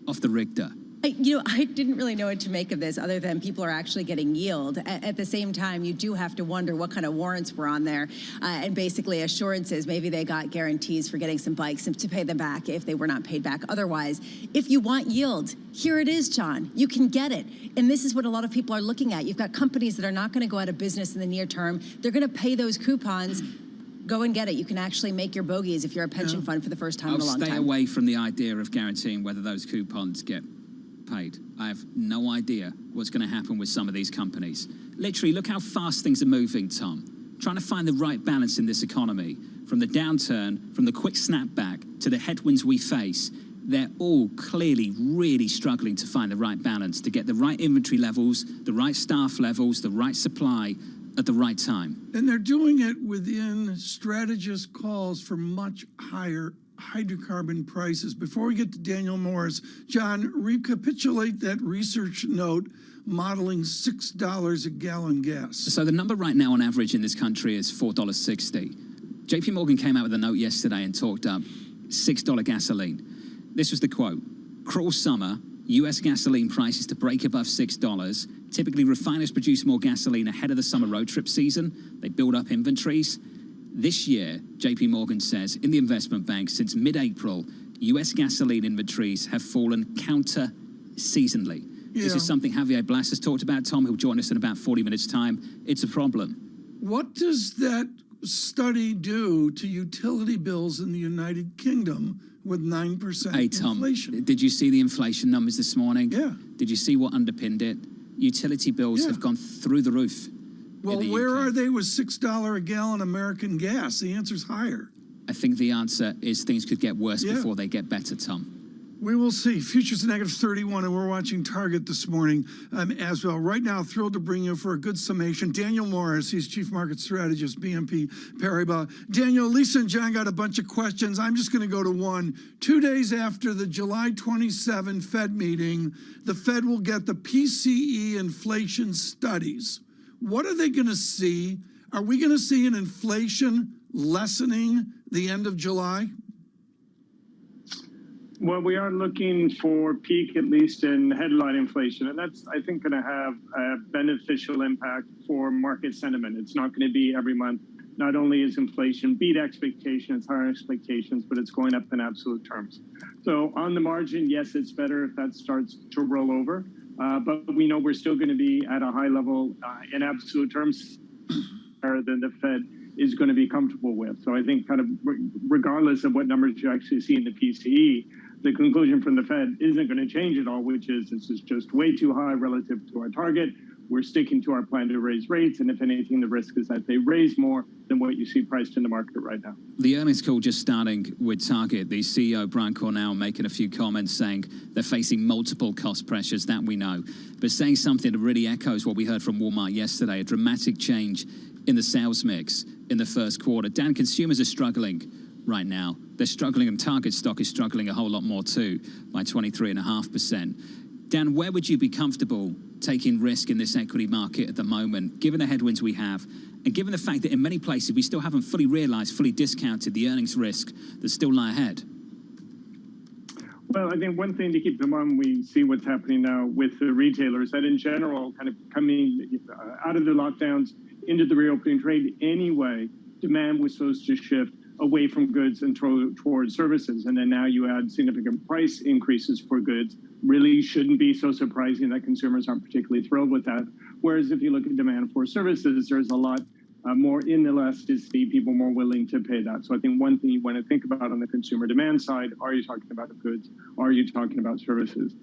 Speaker 1: off the Richter.
Speaker 2: I didn't really know what to make of this other than people are actually getting yield. At the same time, you do have to wonder what kind of warrants were on there and basically assurances. Maybe they got guarantees for getting some bikes to pay them back if they were not paid back otherwise. If you want yield, here it is, John. You can get it. And this is what a lot of people are looking at. You've got companies that are not going to go out of business in the near term. They're going to pay those coupons. Go and get it. You can actually make your bogeys if you're a pension fund for the first time in a long time.
Speaker 1: I'll stay away from the idea of guaranteeing whether those coupons get paid. I have no idea what's going to happen with some of these companies. Literally, look how fast things are moving, Tom. Trying to find the right balance in this economy. From the downturn, from the quick snapback to the headwinds we face, they're all clearly really struggling to find the right balance, to get the right inventory levels, the right staff levels, the right supply at the right time.
Speaker 3: And they're doing it within strategist calls for much higher hydrocarbon prices. Before we get to Daniel Morris, John, recapitulate that research note modeling $6 a gallon gas.
Speaker 1: So the number right now on average in this country is $4.60. JP Morgan came out with a note yesterday and talked up $6 gasoline. This was the quote: cruel summer, U.S. gasoline prices to break above $6. Typically, refiners produce more gasoline ahead of the summer road trip season. They build up inventories. This year, JP Morgan says, in the investment bank, since mid-April, U.S. gasoline inventories have fallen counter-seasonally.
Speaker 3: Yeah.
Speaker 1: This is something Javier Blas has talked about. Tom, who'll join us in about 40 minutes' time. It's a problem.
Speaker 3: What does that study do to utility bills in the United Kingdom with 9%
Speaker 1: Hey, Tom,
Speaker 3: inflation?
Speaker 1: did you see the inflation numbers this morning?
Speaker 3: Yeah.
Speaker 1: Did you see what underpinned it? Utility bills have gone through the roof.
Speaker 3: Well, where are they with $6 a gallon American gas? The answer's higher.
Speaker 1: I think the answer is things could get worse before they get better, Tom.
Speaker 3: We will see. Futures -31, and we're watching Target this morning as well. Right now, thrilled to bring you for a good summation Daniel Morris. He's Chief Market Strategist, BNP Paribas. Daniel, Lisa and John got a bunch of questions. I'm just going to go to one. 2 days after the July 27 Fed meeting, the Fed will get the PCE inflation studies. What are they going to see? Are we going to see an inflation lessening the end of July?
Speaker 4: Well, we are looking for peak, at least in headline inflation, and that's, I think, going to have a beneficial impact for market sentiment. It's not going to be every month. Not only is inflation beat expectations, higher expectations, but it's going up in absolute terms. So on the margin, yes, it's better if that starts to roll over. But we know we're still going to be at a high level in absolute terms higher than the Fed is going to be comfortable with. So I think kind of regardless of what numbers you actually see in the PCE, the conclusion from the Fed isn't going to change at all, which is this is just way too high relative to our target. We're sticking to our plan to raise rates. And if anything, the risk is that they raise more than what you see priced in the market right now.
Speaker 1: The earnings call just starting with Target. The CEO, Brian Cornell, making a few comments saying they're facing multiple cost pressures, that we know. But saying something that really echoes what we heard from Walmart yesterday, a dramatic change in the sales mix in the first quarter. Dan, consumers are struggling right now. They're struggling, and Target stock is struggling a whole lot more too, by 23.5%. Dan, where would you be comfortable taking risk in this equity market at the moment, given the headwinds we have, and given the fact that in many places we still haven't fully realized, fully discounted the earnings risk that still lie ahead?
Speaker 4: Well, I think one thing to keep in mind when we see what's happening now with the retailers, that in general, kind of coming out of the lockdowns into the reopening trade anyway, demand was supposed to shift away from goods and towards services. And then now you add significant price increases for goods. Really shouldn't be so surprising that consumers aren't particularly thrilled with that. Whereas if you look at demand for services, there's a lot more inelasticity, people more willing to pay that. So I think one thing you want to think about on the consumer demand side, are you talking about goods? Are you talking about services?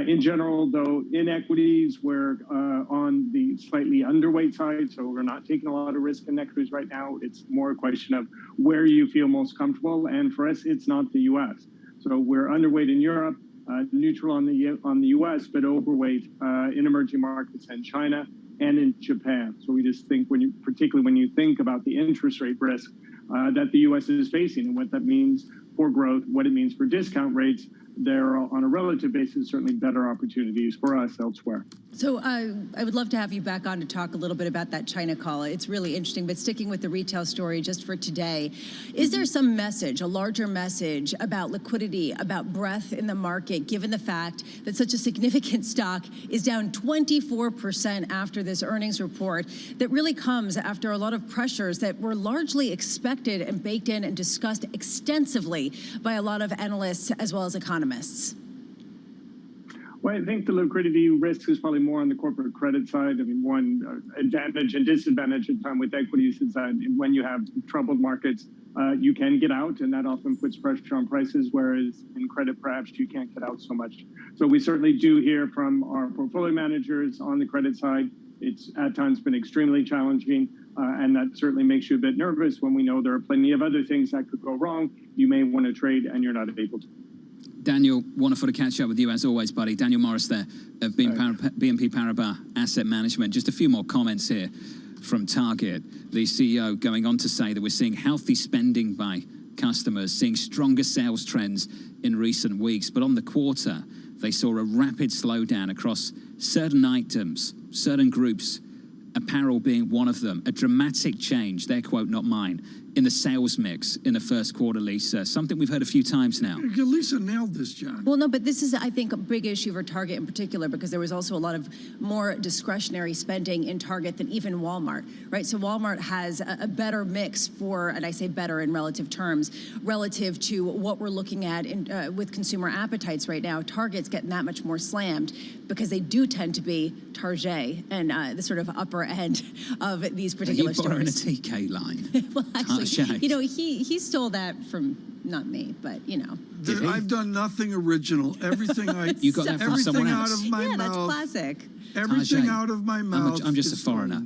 Speaker 4: In general, though, in equities, we're on the slightly underweight side, so we're not taking a lot of risk in equities right now. It's more a question of where you feel most comfortable, and for us, it's not the U.S. So we're underweight in Europe, neutral on the U.S., but overweight in emerging markets and China and in Japan. So we just think, particularly when you think about the interest rate risk that the U.S. is facing and what that means for growth, what it means for discount rates, there are, on a relative basis, certainly better opportunities for us elsewhere.
Speaker 2: So I would love to have you back on to talk a little bit about that China call. It's really interesting, but sticking with the retail story just for today, is there some message, a larger message about liquidity, about breadth in the market, given the fact that such a significant stock is down 24% after this earnings report, that really comes after a lot of pressures that were largely expected and baked in and discussed extensively by a lot of analysts as well as economists?
Speaker 4: Well, I think the liquidity risk is probably more on the corporate credit side. I mean, one advantage and disadvantage at time with equities is that when you have troubled markets, you can get out, and that often puts pressure on prices, whereas in credit, perhaps you can't get out so much. So we certainly do hear from our portfolio managers on the credit side. It's at times been extremely challenging, and that certainly makes you a bit nervous when we know there are plenty of other things that could go wrong. You may want to trade, and you're not able to.
Speaker 1: Daniel, wonderful to catch up with you as always, buddy. Daniel Morris there of BNP Paribas Asset Management. Just a few more comments here from Target. The CEO going on to say that we're seeing healthy spending by customers, seeing stronger sales trends in recent weeks. But on the quarter, they saw a rapid slowdown across certain items, certain groups, apparel being one of them. A dramatic change, their quote, not mine, in the sales mix in the first quarter, Lisa. Something we've heard a few times now.
Speaker 3: Lisa nailed this, John.
Speaker 2: Well, no, but this is, I think, a big issue for Target in particular, because there was also a lot of more discretionary spending in Target than even Walmart, right? So Walmart has a better mix for, and I say better in relative terms, relative to what we're looking at with consumer appetites right now. Target's getting that much more slammed because they do tend to be Target and the sort of upper end of these particular stores.
Speaker 1: Are you borrowing a TK line?
Speaker 2: Well, actually, you know, he stole that from, not me, but, you know.
Speaker 3: I've done nothing original. Everything
Speaker 1: you got that from someone else.
Speaker 3: Out of my mouth.
Speaker 2: That's classic.
Speaker 3: Everything out of my mouth.
Speaker 1: I'm just a foreigner.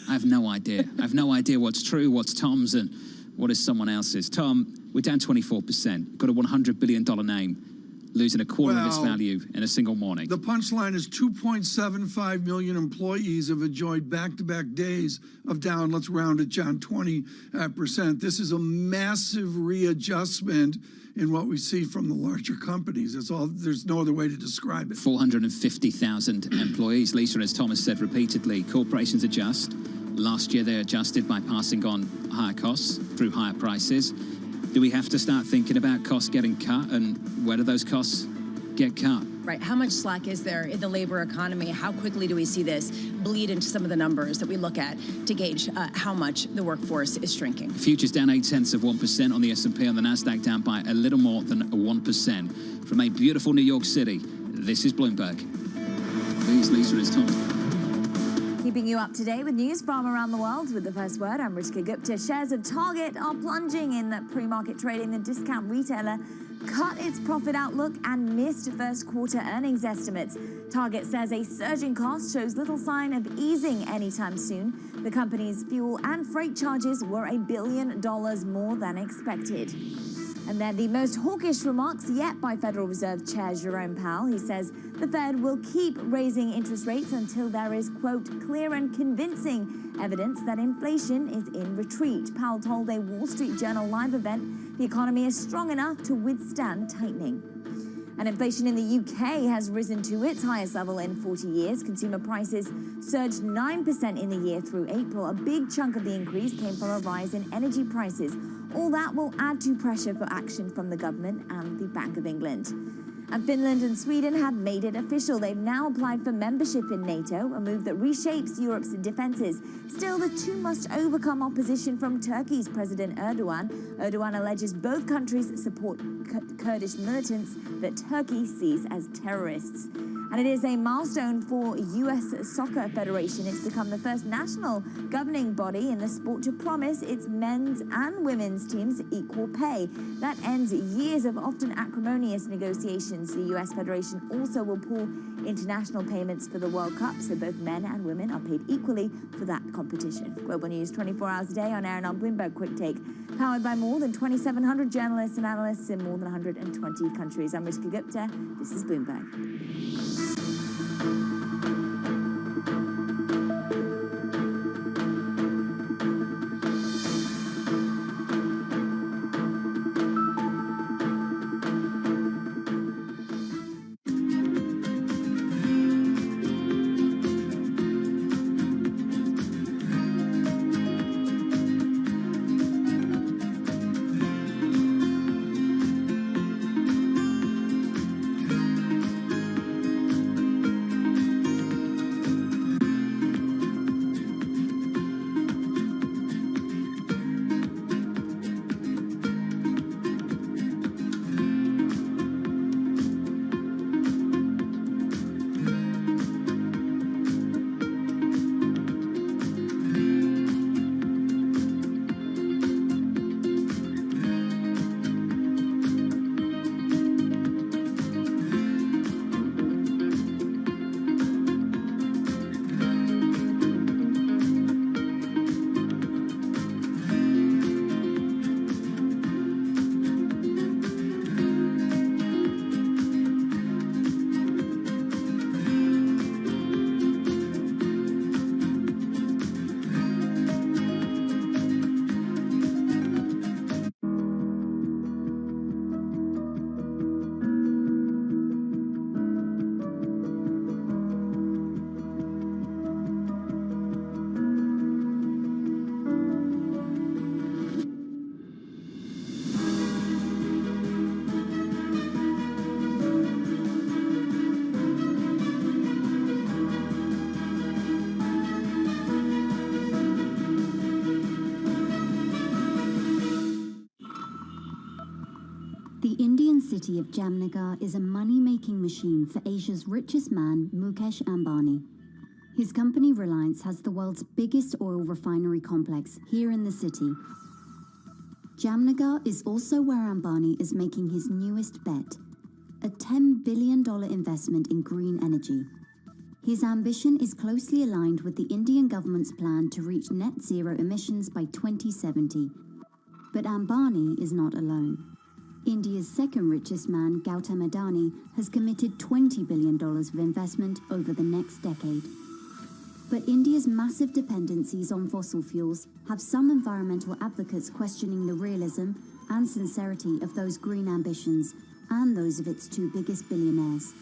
Speaker 1: I have no idea. I have no idea what's true, what's Tom's, and what is someone else's. Tom, we're down 24%. Got a $100 billion name, losing a quarter of its value in a single morning.
Speaker 3: The punchline is 2.75 million employees have enjoyed back-to-back days of down, let's round it, John, 20%. This is a massive readjustment in what we see from the larger companies. That's all. There's no other way to describe it.
Speaker 1: 450,000 employees. Lisa, as Thomas said repeatedly, corporations adjust. Last year, they adjusted by passing on higher costs through higher prices. Do we have to start thinking about costs getting cut, and where do those costs get cut?
Speaker 2: Right. How much slack is there in the labor economy? How quickly do we see this bleed into some of the numbers that we look at to gauge how much the workforce is shrinking?
Speaker 1: Futures down 0.8% on the S&P, on the Nasdaq down by a little more than 1%. From a beautiful New York City, this is Bloomberg. Please, Lisa, is Tom.
Speaker 8: Keeping you up to date with news from around the world with the first word, I'm Rishika Gupta. Shares of Target are plunging in the pre-market trading. The discount retailer cut its profit outlook and missed first quarter earnings estimates. Target says a surge in cost shows little sign of easing anytime soon. The company's fuel and freight charges were $1 billion more than expected. And then the most hawkish remarks yet by Federal Reserve Chair Jerome Powell. He says the Fed will keep raising interest rates until there is, quote, clear and convincing evidence that inflation is in retreat. Powell told a Wall Street Journal live event the economy is strong enough to withstand tightening. And inflation in the UK has risen to its highest level in 40 years. Consumer prices surged 9% in the year through April. A big chunk of the increase came from a rise in energy prices. All that will add to pressure for action from the government and the Bank of England. And Finland and Sweden have made it official. They've now applied for membership in NATO, a move that reshapes Europe's defenses. Still, the two must overcome opposition from Turkey's President Erdogan. Erdogan alleges both countries support Kurdish militants that Turkey sees as terrorists. And it is a milestone for U.S. Soccer Federation. It's become the first national governing body in the sport to promise its men's and women's teams equal pay. That ends years of often acrimonious negotiations. The U.S. Federation also will pool international payments for the World Cup, so both men and women are paid equally for that competition. Global News 24 hours a day on air and on Bloomberg Quick Take, powered by more than 2,700 journalists and analysts in more than 120 countries. I'm Ritika Gupta. This is Bloomberg.
Speaker 7: The Indian city of Jamnagar is a money-making machine for Asia's richest man, Mukesh Ambani. His company Reliance has the world's biggest oil refinery complex here in the city. Jamnagar is also where Ambani is making his newest bet, a $10 billion investment in green energy. His ambition is closely aligned with the Indian government's plan to reach net zero emissions by 2070. But Ambani is not alone. India's second richest man, Gautam Adani, has committed $20 billion of investment over the next decade. But India's massive dependencies on fossil fuels have some environmental advocates questioning the realism and sincerity of those green ambitions and those of its two biggest billionaires.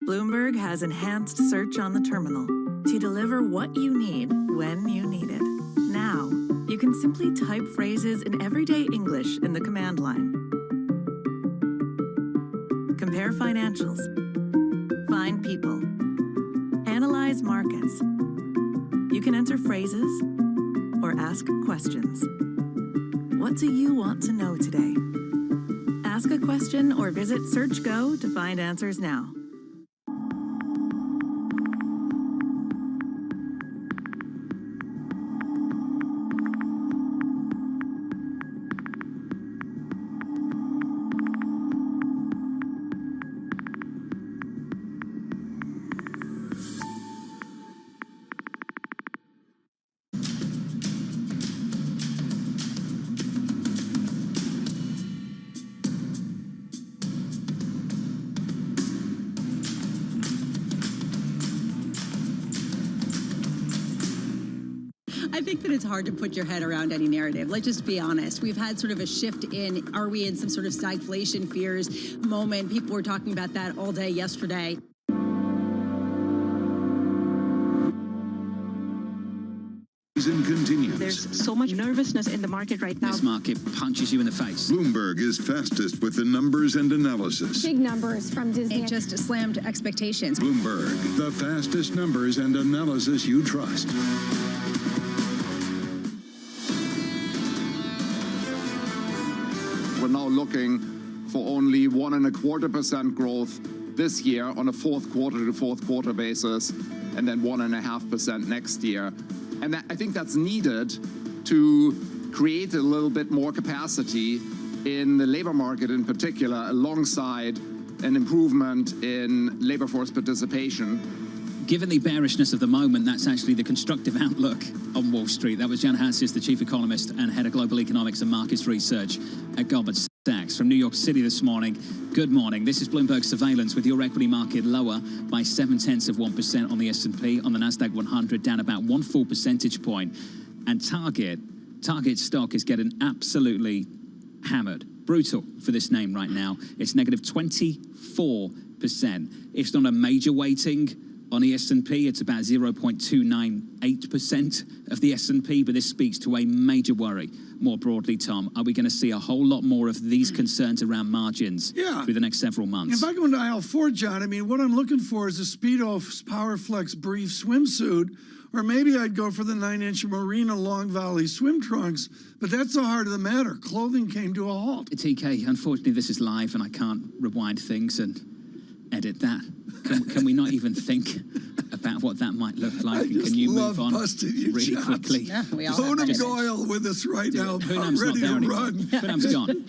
Speaker 9: Bloomberg has enhanced search on the terminal to deliver what you need when you need it. Now, you can simply type phrases in everyday English in the command line. Compare financials. Find people. Analyze markets. You can enter phrases or ask questions. What do you want to know today? Ask a question or visit SearchGo to find answers now.
Speaker 2: think that it's hard to put your head around any narrative. Let's just be honest. We've had sort of a shift in, are we in some sort of stagflation fears moment? People were talking about that all day yesterday.
Speaker 10: Continues.
Speaker 5: There's so much nervousness in the market right now.
Speaker 1: This market punches you in the face.
Speaker 10: Bloomberg is fastest with the numbers and analysis.
Speaker 6: Big numbers from Disney.
Speaker 2: It just slammed expectations.
Speaker 10: Bloomberg, the fastest numbers and analysis you trust.
Speaker 30: We're now looking for only 1.25% growth this year on a fourth quarter to fourth quarter basis, and then 1.5% next year. And I think that's needed to create a little bit more capacity in the labor market in particular, alongside an improvement in labor force participation.
Speaker 1: Given the bearishness of the moment, that's actually the constructive outlook on Wall Street. That was Jan Hanses, the chief economist and head of global economics and markets research at Goldman Sachs. From New York City this morning, good morning. This is Bloomberg Surveillance with your equity market lower by 0.7% on the S&P, on the Nasdaq 100 down about 1 full percentage point. And Target stock is getting absolutely hammered. Brutal for this name right now. It's negative 24%. It's not a major weighting on the S&P. It's about 0.298% of the S&P, but this speaks to a major worry. More broadly, Tom, are we going to see a whole lot more of these concerns around margins through the next several months?
Speaker 3: If I go into aisle 4, John, I mean, what I'm looking for is a Speedo PowerFlex brief swimsuit, or maybe I'd go for the 9-inch Marina Long Valley swim trunks, but that's the heart of the matter. Clothing came to a halt.
Speaker 1: TK, unfortunately, this is live and I can't rewind things and edit that. Can we not even think about what that might look like? And can you move on really quickly?
Speaker 2: Yeah, we all
Speaker 3: Poonam Doyle with us right now,
Speaker 1: Poonam's
Speaker 3: ready
Speaker 1: not there
Speaker 3: to
Speaker 1: anymore.
Speaker 3: run.
Speaker 1: Poonam's gone.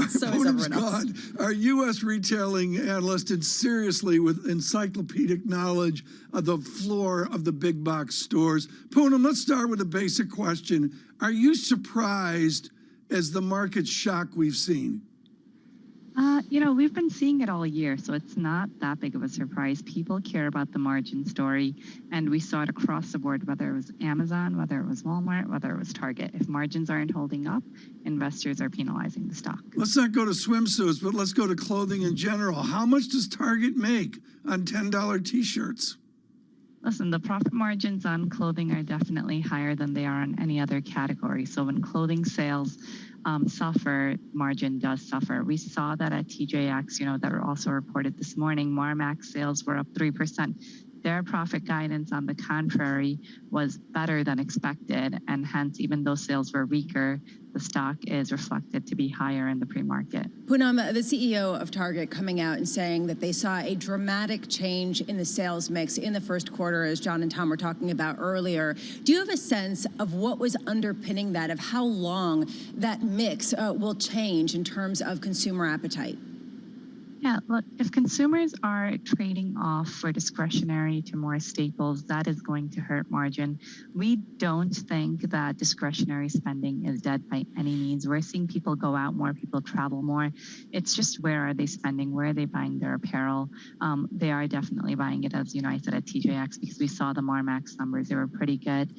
Speaker 2: So is
Speaker 3: Poonam's
Speaker 2: everyone else.
Speaker 3: gone. Our U.S. retailing analyst, and seriously with encyclopedic knowledge of the floor of the big box stores. Poonam, let's start with a basic question. Are you surprised as the market shock we've seen?
Speaker 11: We've been seeing it all year, so it's not that big of a surprise. People care about the margin story, and we saw it across the board, whether it was Amazon, whether it was Walmart, whether it was Target. If margins aren't holding up, investors are penalizing the stock.
Speaker 3: Let's not go to swimsuits, but let's go to clothing in general. How much does Target make on $10 T-shirts?
Speaker 11: Listen, the profit margins on clothing are definitely higher than they are on any other category. So when clothing sales suffer, margin does suffer. We saw that at TJX, that were also reported this morning. Marmax sales were up 3%. Their profit guidance, on the contrary, was better than expected, and hence, even though sales were weaker, the stock is reflected to be higher in the pre-market.
Speaker 2: Poonam, the CEO of Target, coming out and saying that they saw a dramatic change in the sales mix in the first quarter, as John and Tom were talking about earlier. Do you have a sense of what was underpinning that, of how long that mix will change in terms of consumer appetite?
Speaker 11: Yeah, look, if consumers are trading off for discretionary to more staples, that is going to hurt margin. We don't think that discretionary spending is dead by any means. We're seeing people go out more, people travel more. It's just, where are they spending? Where are they buying their apparel? They are definitely buying it, as I said, at TJX, because we saw the Marmax numbers. They were pretty good.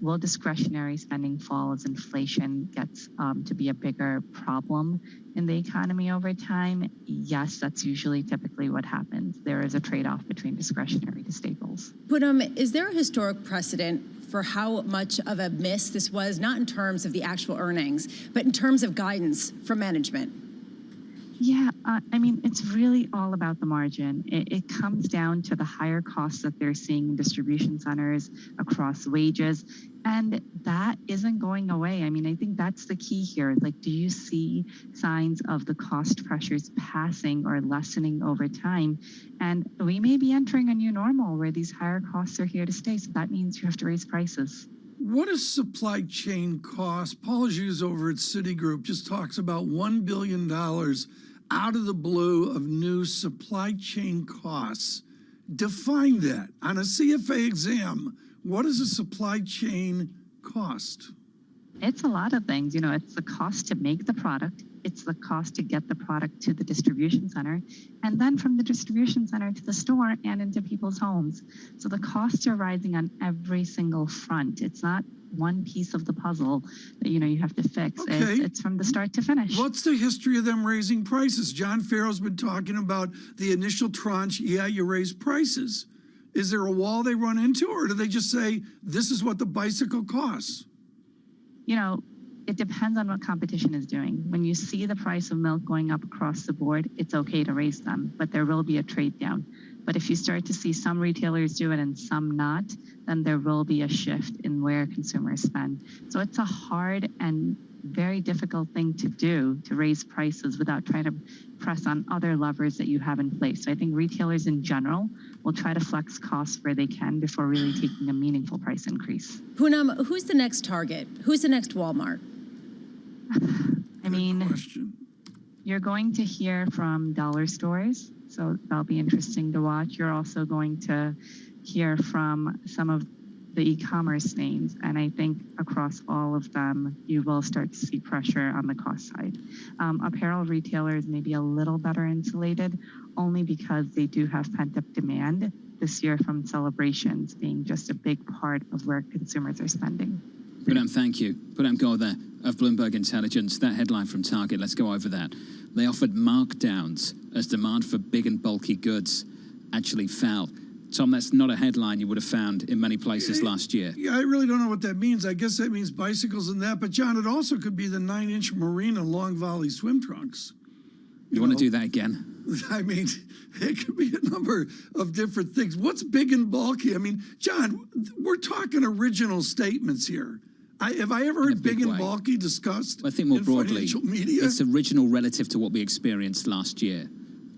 Speaker 11: Will discretionary spending fall as inflation gets to be a bigger problem in the economy over time? Yes, that's usually typically what happens. There is a trade-off between discretionary to staples.
Speaker 2: Poonam, is there a historic precedent for how much of a miss this was, not in terms of the actual earnings, but in terms of guidance from management?
Speaker 11: Yeah, it's really all about the margin. It comes down to the higher costs that they're seeing in distribution centers, across wages, and that isn't going away. I think that's the key here. Do you see signs of the cost pressures passing or lessening over time? And we may be entering a new normal where these higher costs are here to stay, so that means you have to raise prices.
Speaker 3: What is supply chain cost? Paul Hughes over at Citigroup just talks about $1 billion out of the blue of new supply chain costs. Define that. On a CFA exam, what is a supply chain cost?
Speaker 11: It's a lot of things. It's the cost to make the product. it's the cost to get the product to the distribution center, and then from the distribution center to the store and into people's homes. So the costs are rising on every single front. It's not one piece of the puzzle that you have to fix.
Speaker 3: Okay.
Speaker 11: It's from the start to finish.
Speaker 3: What's the history of them raising prices? John Farrell's been talking about the initial tranche. Yeah, you raise prices. Is there a wall they run into, or do they just say, this is what the bicycle costs?
Speaker 11: It depends on what competition is doing. When you see the price of milk going up across the board, it's okay to raise them, but there will be a trade down. But if you start to see some retailers do it and some not, then there will be a shift in where consumers spend. So it's a hard and very difficult thing to do, to raise prices without trying to press on other levers that you have in place. So I think retailers in general will try to flex costs where they can before really taking a meaningful price increase.
Speaker 2: Poonam, who's the next Target? Who's the next Walmart?
Speaker 11: I mean, you're going to hear from dollar stores, so that'll be interesting to watch. You're also going to hear from some of the e-commerce names, and I think across all of them, you will start to see pressure on the cost side. Apparel retailers may be a little better insulated, only because they do have pent-up demand this year from celebrations being just a big part of where consumers are spending.
Speaker 1: Poonam, thank you. Poonam Gaur of Bloomberg Intelligence. That headline from Target, let's go over that. They offered markdowns as demand for big and bulky goods actually fell. Tom, that's not a headline you would have found in many places last year.
Speaker 3: Yeah, I really don't know what that means. I guess that means bicycles and that. But, John, it also could be the 9-inch Marina long volley swim trunks.
Speaker 1: You want to do that again?
Speaker 3: I mean, it could be a number of different things. What's big and bulky? I mean, John, we're talking original statements here. Have I ever heard big and bulky discussed
Speaker 1: I think more
Speaker 3: in
Speaker 1: broadly,
Speaker 3: financial media?
Speaker 1: It's original relative to what we experienced last year.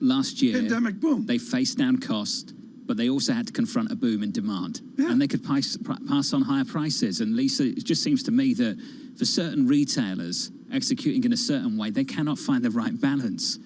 Speaker 1: Last year,
Speaker 3: pandemic boom.
Speaker 1: They faced down cost, but they also had to confront a boom in demand. Yeah. And they could pass on higher prices. And Lisa, it just seems to me that for certain retailers executing in a certain way, they cannot find the right balance,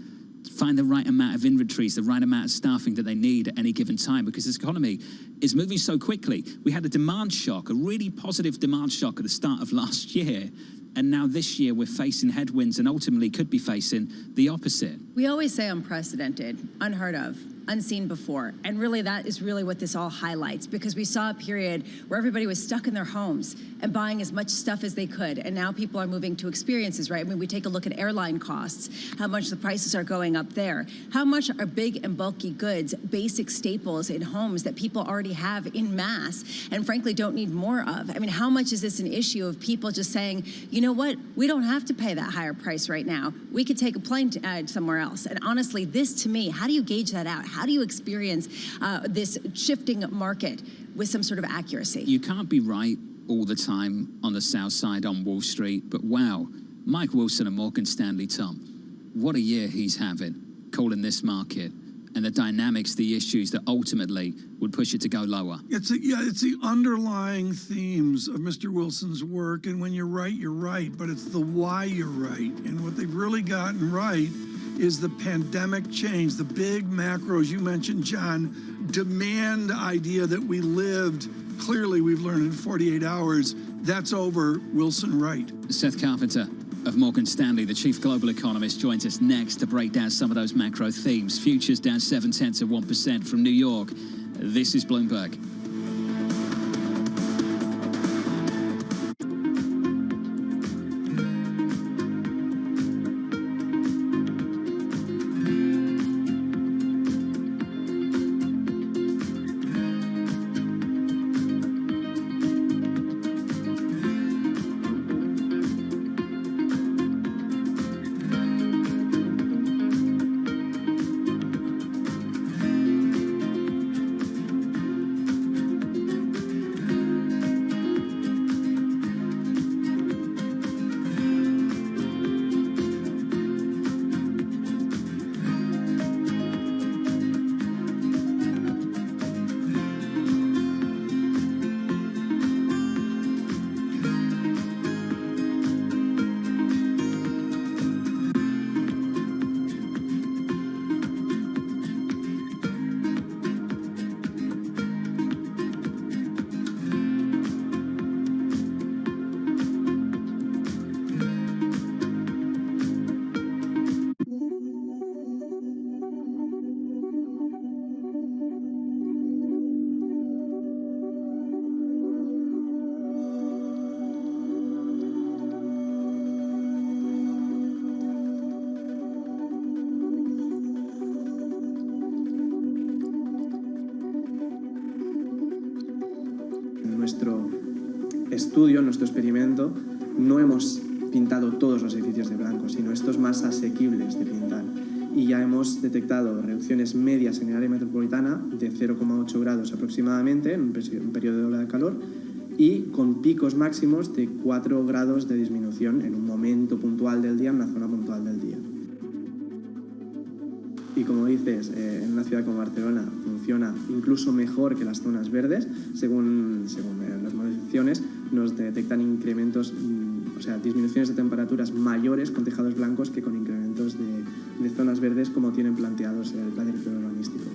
Speaker 1: find the right amount of inventories, the right amount of staffing that they need at any given time, because this economy is moving so quickly. We had a demand shock, a really positive demand shock at the start of last year. And now this year we're facing headwinds and ultimately could be facing the opposite.
Speaker 2: We always say unprecedented, unheard of, unseen before. And really that is really what this all highlights, because we saw a period where everybody was stuck in their homes and buying as much stuff as they could. And now people are moving to experiences, right? I mean, we take a look at airline costs, how much the prices are going up there. How much are big and bulky goods, basic staples in homes that people already have in mass and frankly don't need more of? I mean, how much is this an issue of people just saying, you know what, we don't have to pay that higher price right now. We could take a plane to somewhere else. And honestly, this to me, how do you gauge that out? How do you experience this shifting market with some sort of accuracy?
Speaker 1: You can't be right all the time on the South Side on Wall Street, but wow, Mike Wilson and Morgan Stanley, Tom, what a year he's having calling this market and the dynamics, the issues that ultimately would push it to go lower.
Speaker 3: It's the underlying themes of Mr. Wilson's work, and when you're right, but it's the why you're right. And what they've really gotten right is the pandemic change, the big macros you mentioned, John, demand idea that we lived, clearly we've learned in 48 hours, that's over, Wilson right.
Speaker 1: Seth Carpenter of Morgan Stanley, the chief global economist, joins us next to break down some of those macro themes. Futures down 0.7% from New York. This is Bloomberg.
Speaker 6: estudio, en nuestro experimento, no hemos pintado todos los edificios de blanco, sino estos más asequibles de pintar. Y ya hemos detectado reducciones medias en el área metropolitana de 0,8 grados aproximadamente en un periodo de ola de calor y con picos máximos de 4 grados de disminución en un momento puntual del día, en una zona puntual del día. Y como dices, en una ciudad como Barcelona funciona incluso mejor que las zonas verdes. Según las modificaciones, nos detectan incrementos, o sea, disminuciones de temperaturas mayores con tejados blancos que con incrementos de zonas verdes como tienen planteados el plan director urbanístico.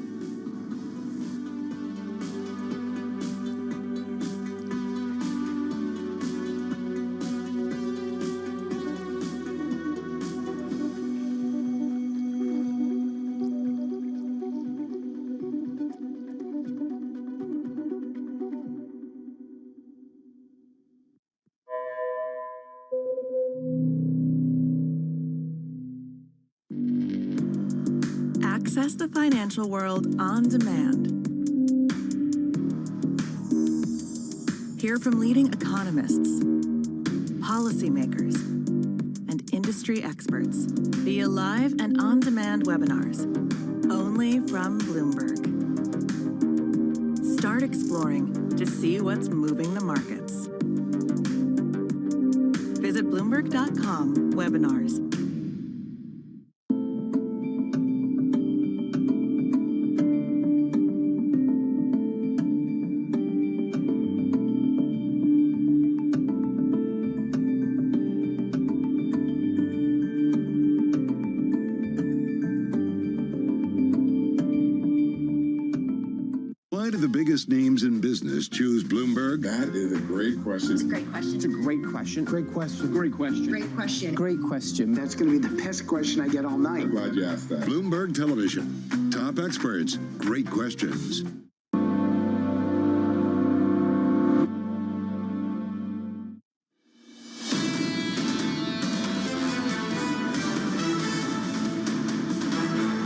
Speaker 9: Access the financial world on demand. Hear from leading economists, policymakers, and industry experts via live and on-demand webinars, only from Bloomberg. Start exploring to see what's moving the markets. Visit Bloomberg.com/webinars.
Speaker 10: Why do the biggest names in business choose Bloomberg?
Speaker 12: That is a great question.
Speaker 13: It's a great question.
Speaker 12: It's a great question.
Speaker 13: Great question.
Speaker 12: Great question.
Speaker 13: Great question.
Speaker 12: Great question.
Speaker 13: That's going to be the best question I get all night.
Speaker 12: I'm glad you asked that.
Speaker 10: Bloomberg Television. Top experts. Great questions.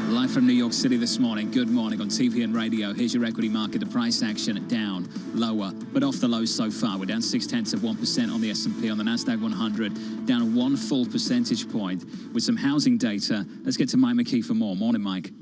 Speaker 1: Live from New York City this morning. Good morning on TV and radio. Here's your equity market. The price action down, lower, but off the lows so far. We're down 0.6% on the S&P. On the Nasdaq 100, down 1 full percentage point with some housing data. Let's get to Mike McKee for more. Morning, Mike.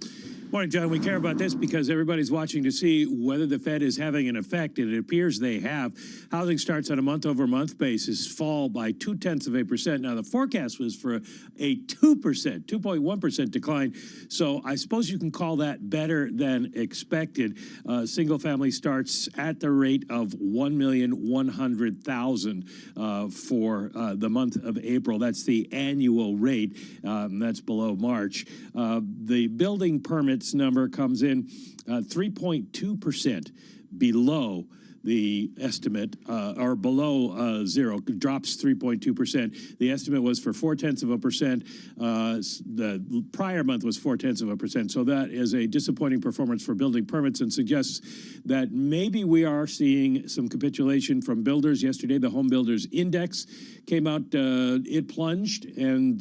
Speaker 14: Morning, John. We care about this because everybody's watching to see whether the Fed is having an effect, and it appears they have. Housing starts on a month-over-month basis fall by 0.2%. Now, the forecast was for a 2.1% decline, so I suppose you can call that better than expected. Single-family starts at the rate of 1,100,000 for the month of April. That's the annual rate. That's below March. The building permits number comes in 3.2% below the estimate, or below zero, drops 3.2%. The estimate was for 0.4%. The prior month was 0.4%. So that is a disappointing performance for building permits and suggests that maybe we are seeing some capitulation from builders. Yesterday, the home builders index came out, it plunged, and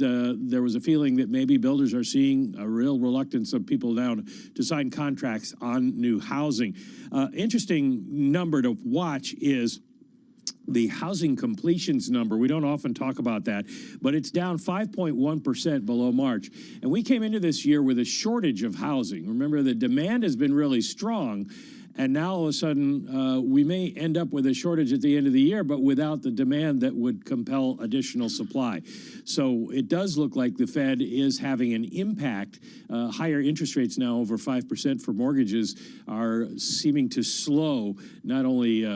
Speaker 14: there was a feeling that maybe builders are seeing a real reluctance of people now to sign contracts on new housing. Interesting number to watch is the housing completions number. We don't often talk about that, but it's down 5.1% below March. And we came into this year with a shortage of housing. Remember, the demand has been really strong, and now all of a sudden we may end up with a shortage at the end of the year, but without the demand that would compel additional supply. So it does look like the Fed is having an impact. Higher interest rates now, over 5% for mortgages, are seeming to slow not only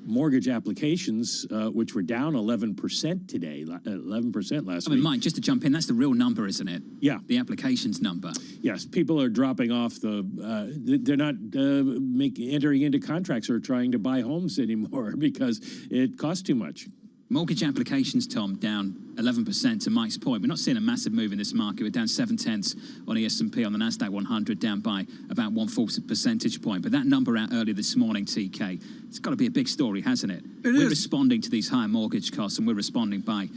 Speaker 14: mortgage applications, which were down 11% today, 11% last week.
Speaker 1: Mike, just to jump in, that's the real number, isn't it?
Speaker 14: Yeah.
Speaker 1: The applications number.
Speaker 14: Yes, people are dropping off they're not entering into contracts or trying to buy homes anymore because it costs too much.
Speaker 1: Mortgage applications, Tom, down 11% to Mike's point. We're not seeing a massive move in this market. We're down 0.7 on the S&P, on the Nasdaq 100, down by about 1 full percentage point. But that number out earlier this morning, TK, it's got to be a big story, hasn't it? We're responding to these higher mortgage costs, and we're responding by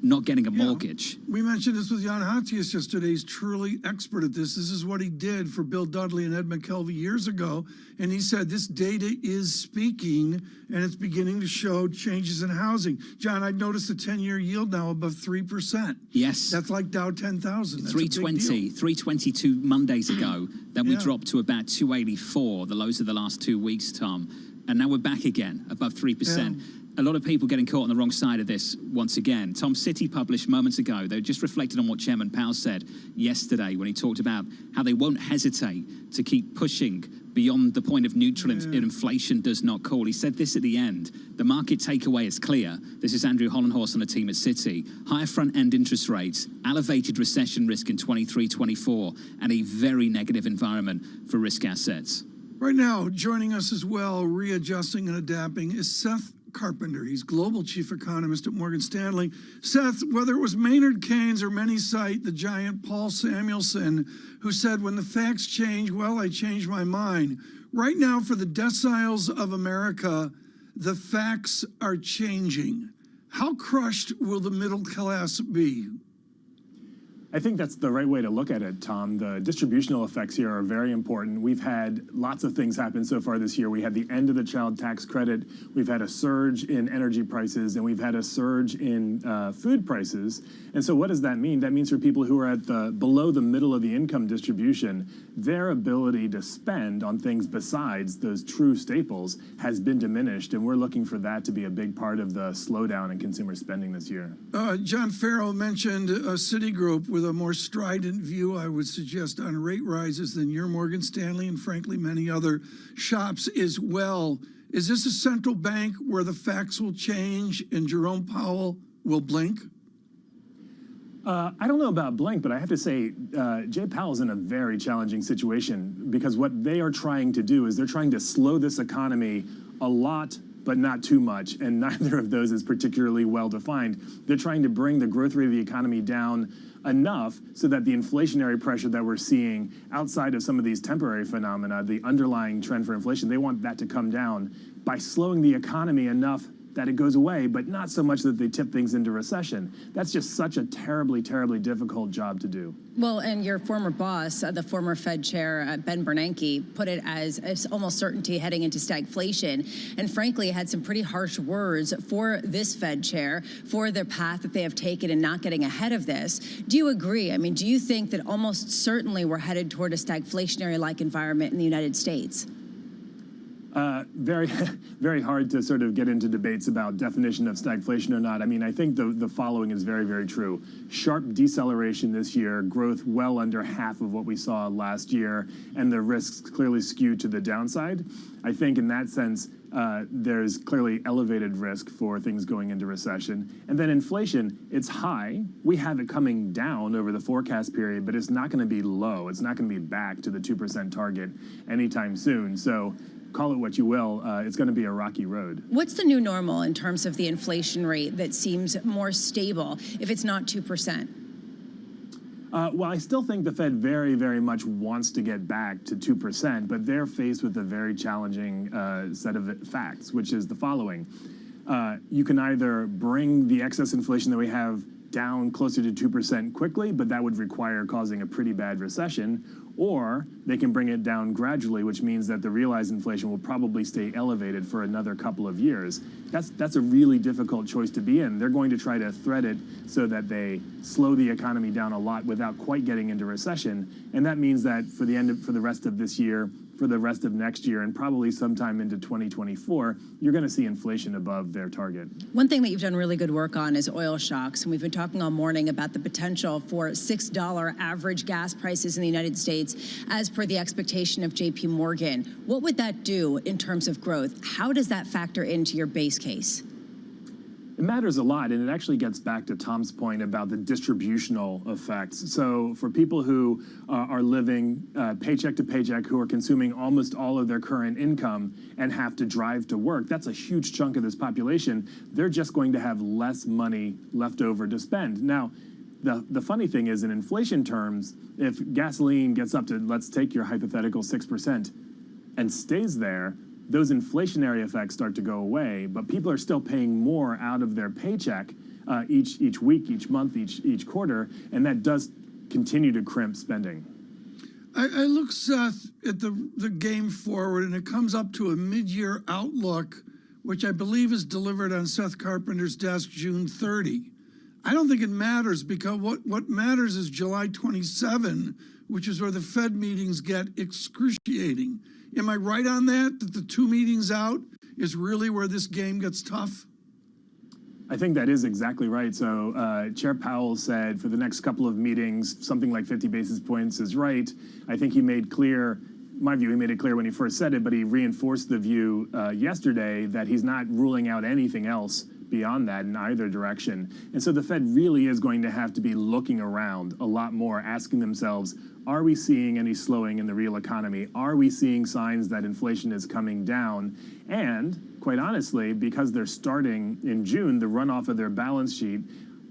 Speaker 1: not getting a mortgage.
Speaker 3: We mentioned this with Jan Hatzius yesterday. He's truly expert at this. This is what he did for Bill Dudley and Ed McKelvey years ago. And he said this data is speaking, and it's beginning to show changes in housing. John, I've noticed the 10-year yield now above 3%.
Speaker 1: Yes.
Speaker 3: That's like Dow 10,000. That's
Speaker 1: 320, 322 Mondays ago. Then we dropped to about 284, the lows of the last 2 weeks, Tom. And now we're back again, above 3%. A lot of people getting caught on the wrong side of this once again. Tom, Citi published moments ago, they just reflected on what Chairman Powell said yesterday when he talked about how they won't hesitate to keep pushing beyond the point of neutral inflation does not call. He said this at the end. The market takeaway is clear. This is Andrew Hollenhorst on the team at Citi. Higher front-end interest rates, elevated recession risk in 23-24, and a very negative environment for risk assets.
Speaker 3: Right now, joining us as well, readjusting and adapting, is Seth Carpenter. He's global chief economist at Morgan Stanley. Seth, whether it was Maynard Keynes or many cite the giant Paul Samuelson, who said, when the facts change, well, I change my mind. Right now, for the deciles of America, the facts are changing. How crushed will the middle class be?
Speaker 15: I think that's the right way to look at it, Tom. The distributional effects here are very important. We've had lots of things happen so far this year. We had the end of the child tax credit. We've had a surge in energy prices, and we've had a surge in food prices. And so what does that mean? That means for people who are at the below the middle of the income distribution, their ability to spend on things besides those true staples has been diminished, and we're looking for that to be a big part of the slowdown in consumer spending this year.
Speaker 3: John Farrell mentioned Citigroup with a more strident view, I would suggest, on rate rises than your Morgan Stanley and frankly many other shops as well. Is this a central bank where the facts will change and Jerome Powell will blink?
Speaker 15: I don't know about blink, but I have to say Jay Powell's in a very challenging situation because what they are trying to do is they're trying to slow this economy a lot, but not too much, and neither of those is particularly well defined. They're trying to bring the growth rate of the economy down enough so that the inflationary pressure that we're seeing outside of some of these temporary phenomena, the underlying trend for inflation, they want that to come down by slowing the economy enough that it goes away, but not so much that they tip things into recession. That's just such a terribly, terribly difficult job to do.
Speaker 2: Well, and your former boss, the former Fed chair, Ben Bernanke, put it as almost certainty heading into stagflation. And frankly, had some pretty harsh words for this Fed chair, for their path that they have taken in not getting ahead of this. Do you agree? I mean, do you think that almost certainly we're headed toward a stagflationary-like environment in the United States?
Speaker 15: Very, very hard to sort of get into debates about definition of stagflation or not. I mean, I think the following is very, very true. Sharp deceleration this year, growth well under half of what we saw last year, and the risks clearly skewed to the downside. I think in that sense, there's clearly elevated risk for things going into recession. And then inflation, it's high. We have it coming down over the forecast period, but it's not going to be low. It's not going to be back to the 2% target anytime soon. So call it what you will, it's going to be a rocky road.
Speaker 2: What's the new normal in terms of the inflation rate that seems more stable if it's not 2%?
Speaker 15: Well, I still think the Fed very, very much wants to get back to 2%, but they're faced with a very challenging set of facts, which is the following. You can either bring the excess inflation that we have down closer to 2% quickly, but that would require causing a pretty bad recession, or they can bring it down gradually, which means that the realized inflation will probably stay elevated for another couple of years. That's a really difficult choice to be in. They're going to try to thread it so that they slow the economy down a lot without quite getting into recession, and that means that for the rest of this year, for the rest of next year, and probably sometime into 2024, you're going to see inflation above their target.
Speaker 2: One thing that you've done really good work on is oil shocks, and we've been talking all morning about the potential for $6 average gas prices in the United States, as per the expectation of JP Morgan. What would that do in terms of growth? How does that factor into your base case?
Speaker 15: It matters a lot, and it actually gets back to Tom's point about the distributional effects. So for people who are living paycheck to paycheck, who are consuming almost all of their current income and have to drive to work, that's a huge chunk of this population. They're just going to have less money left over to spend. Now, the funny thing is, in inflation terms, if gasoline gets up to, let's take your hypothetical 6%, and stays there, those inflationary effects start to go away, but people are still paying more out of their paycheck each week, each month, each quarter, and that does continue to crimp spending.
Speaker 3: I look, Seth, at the game forward, and it comes up to a mid-year outlook, which I believe is delivered on Seth Carpenter's desk June 30. I don't think it matters, because what matters is July 27, which is where the Fed meetings get excruciating. Am I right on that the 2 meetings out is really where this game gets tough?
Speaker 15: I think that is exactly right. So Chair Powell said for the next couple of meetings, something like 50 basis points is right. I think he made clear, my view, he made it clear when he first said it, but he reinforced the view yesterday that he's not ruling out anything else beyond that in either direction. And so the Fed really is going to have to be looking around a lot more, asking themselves, are we seeing any slowing in the real economy? Are we seeing signs that inflation is coming down? And quite honestly, because they're starting in June, the runoff of their balance sheet,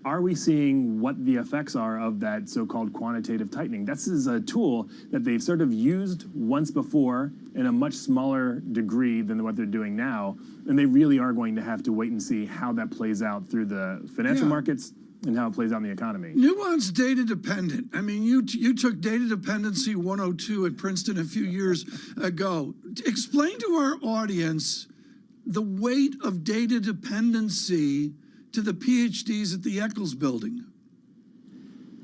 Speaker 15: are we seeing what the effects are of that so-called quantitative tightening? This is a tool that they've sort of used once before in a much smaller degree than what they're doing now. And they really are going to have to wait and see how that plays out through the financial markets and how it plays out in the economy.
Speaker 3: Nuance data dependent. I mean, you took data dependency 102 at Princeton a few years ago. Explain to our audience the weight of data dependency to the PhDs at the Eccles building.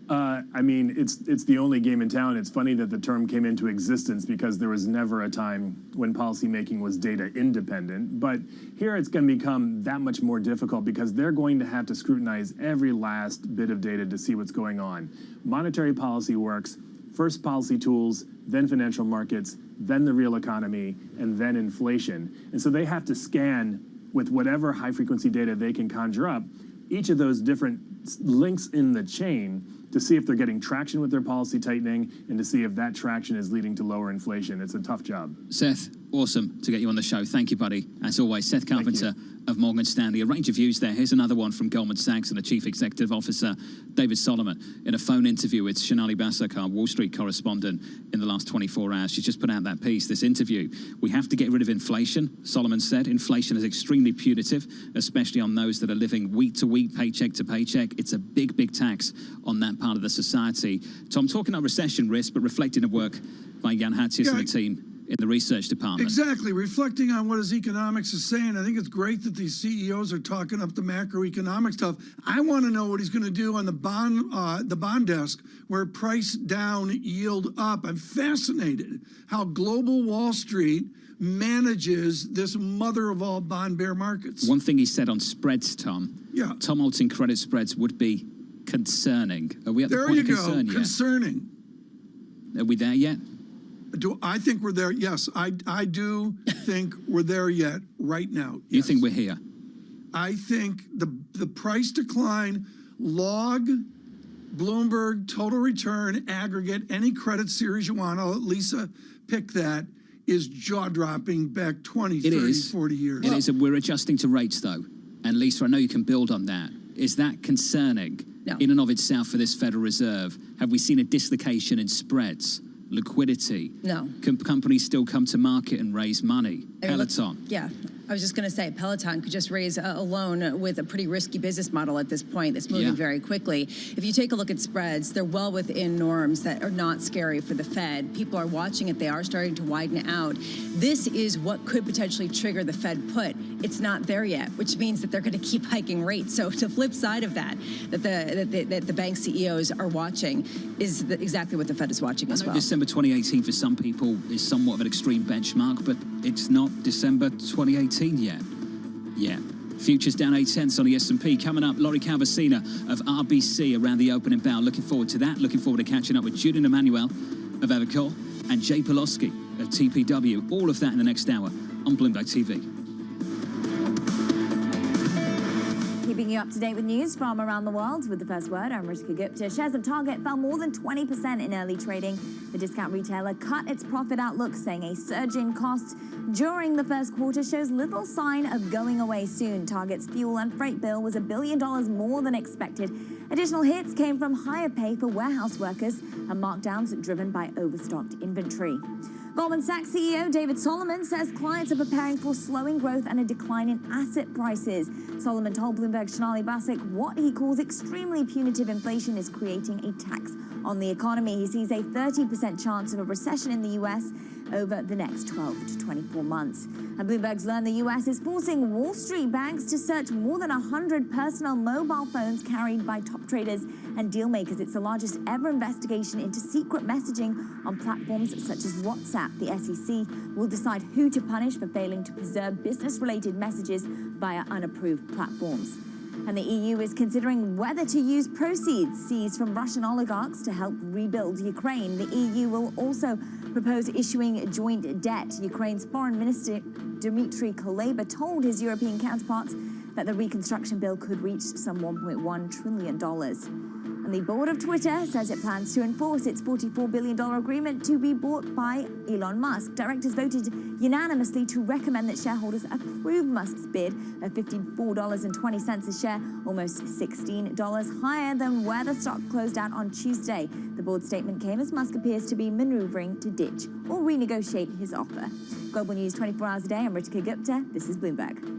Speaker 15: I mean, it's the only game in town. It's funny that the term came into existence because there was never a time when policymaking was data independent. But here it's going to become that much more difficult because they're going to have to scrutinize every last bit of data to see what's going on. Monetary policy works, first policy tools, then financial markets, then the real economy, and then inflation. And so they have to scan with whatever high-frequency data they can conjure up, each of those different links in the chain to see if they're getting traction with their policy tightening and to see if that traction is leading to lower inflation. It's a tough job.
Speaker 1: Seth, awesome to get you on the show. Thank you, buddy. As always, Seth Carpenter of Morgan Stanley. A range of views there. Here's another one from Goldman Sachs and the Chief Executive Officer, David Solomon, in a phone interview with Sonali Basak, our Wall Street correspondent, in the last 24 hours. She's just put out that piece, this interview. We have to get rid of inflation, Solomon said. Inflation is extremely punitive, especially on those that are living week to week, paycheck to paycheck. It's a big, big tax on that part of the society. Tom, talking about recession risk, but reflecting the work by Jan Hatzius and the team in the research department.
Speaker 3: Exactly. Reflecting on what his economics is saying, I think it's great that these CEOs are talking up the macroeconomic stuff. I want to know what he's going to do on the bond desk, where price down, yield up. I'm fascinated how global Wall Street manages this mother of all bond bear markets.
Speaker 1: One thing he said on spreads, Tom.
Speaker 3: Yeah.
Speaker 1: Tumult in credit spreads would be concerning. Are we at the point of concern yet?
Speaker 3: Concerning.
Speaker 1: Are we there yet?
Speaker 3: Do I think we're there? Yes, I do think we're there yet right now.
Speaker 1: You think we're here?
Speaker 3: I think the price decline, log, Bloomberg, total return, aggregate, any credit series you want, I'll let Lisa pick that, is jaw-dropping back 20, 30, 40 years.
Speaker 1: It is, and we're adjusting to rates, though. And Lisa, I know you can build on that. Is that concerning in and of itself for this Federal Reserve? Have we seen a dislocation in spreads? Liquidity?
Speaker 2: No.
Speaker 1: Can companies still come to market and raise money? Peloton?
Speaker 2: Yeah. I was just going to say, Peloton could just raise a loan with a pretty risky business model at this point that's moving very quickly. If you take a look at spreads, they're well within norms that are not scary for the Fed. People are watching it. They are starting to widen out. This is what could potentially trigger the Fed put. It's not there yet, which means that they're going to keep hiking rates. So the flip side of that the bank CEOs are watching is exactly what the Fed is watching as well.
Speaker 1: December 2018 for some people is somewhat of an extreme benchmark, but it's not December 2018 yet. Yeah. Futures down 8 cents on the S&P. Coming up, Laurie Calvasina of RBC around the opening bell. Looking forward to that. Looking forward to catching up with Julian Emmanuel of Evercore and Jay Poloski of TPW. All of that in the next hour on Bloomberg TV.
Speaker 8: Keeping you up to date with news from around the world. With the first word, I'm Rishika Gupta. Shares of Target fell more than 20% in early trading. The discount retailer cut its profit outlook, saying a surge in costs during the first quarter shows little sign of going away soon. Target's fuel and freight bill was $1 billion more than expected. Additional hits came from higher pay for warehouse workers and markdowns driven by overstocked inventory. Goldman Sachs CEO David Solomon says clients are preparing for slowing growth and a decline in asset prices. Solomon told Bloomberg's Sonali Basak what he calls extremely punitive inflation is creating a tax on the economy. He sees a 30% chance of a recession in the U.S. over the next 12 to 24 months. And Bloomberg's learned the U.S. is forcing Wall Street banks to search more than 100 personal mobile phones carried by top traders and deal makers. It's the largest ever investigation into secret messaging on platforms such as WhatsApp. The SEC will decide who to punish for failing to preserve business-related messages via unapproved platforms. And the EU is considering whether to use proceeds seized from Russian oligarchs to help rebuild Ukraine. The EU will also propose issuing joint debt. Ukraine's Foreign Minister Dmitry Kuleba told his European counterparts that the reconstruction bill could reach some $1.1 trillion. And the board of Twitter says it plans to enforce its $44 billion agreement to be bought by Elon Musk. Directors voted unanimously to recommend that shareholders approve Musk's bid of $54.20 a share, almost $16 higher than where the stock closed out on Tuesday. The board statement came as Musk appears to be maneuvering to ditch or renegotiate his offer. Global News 24 hours a day. I'm Ritika Gupta. This is Bloomberg.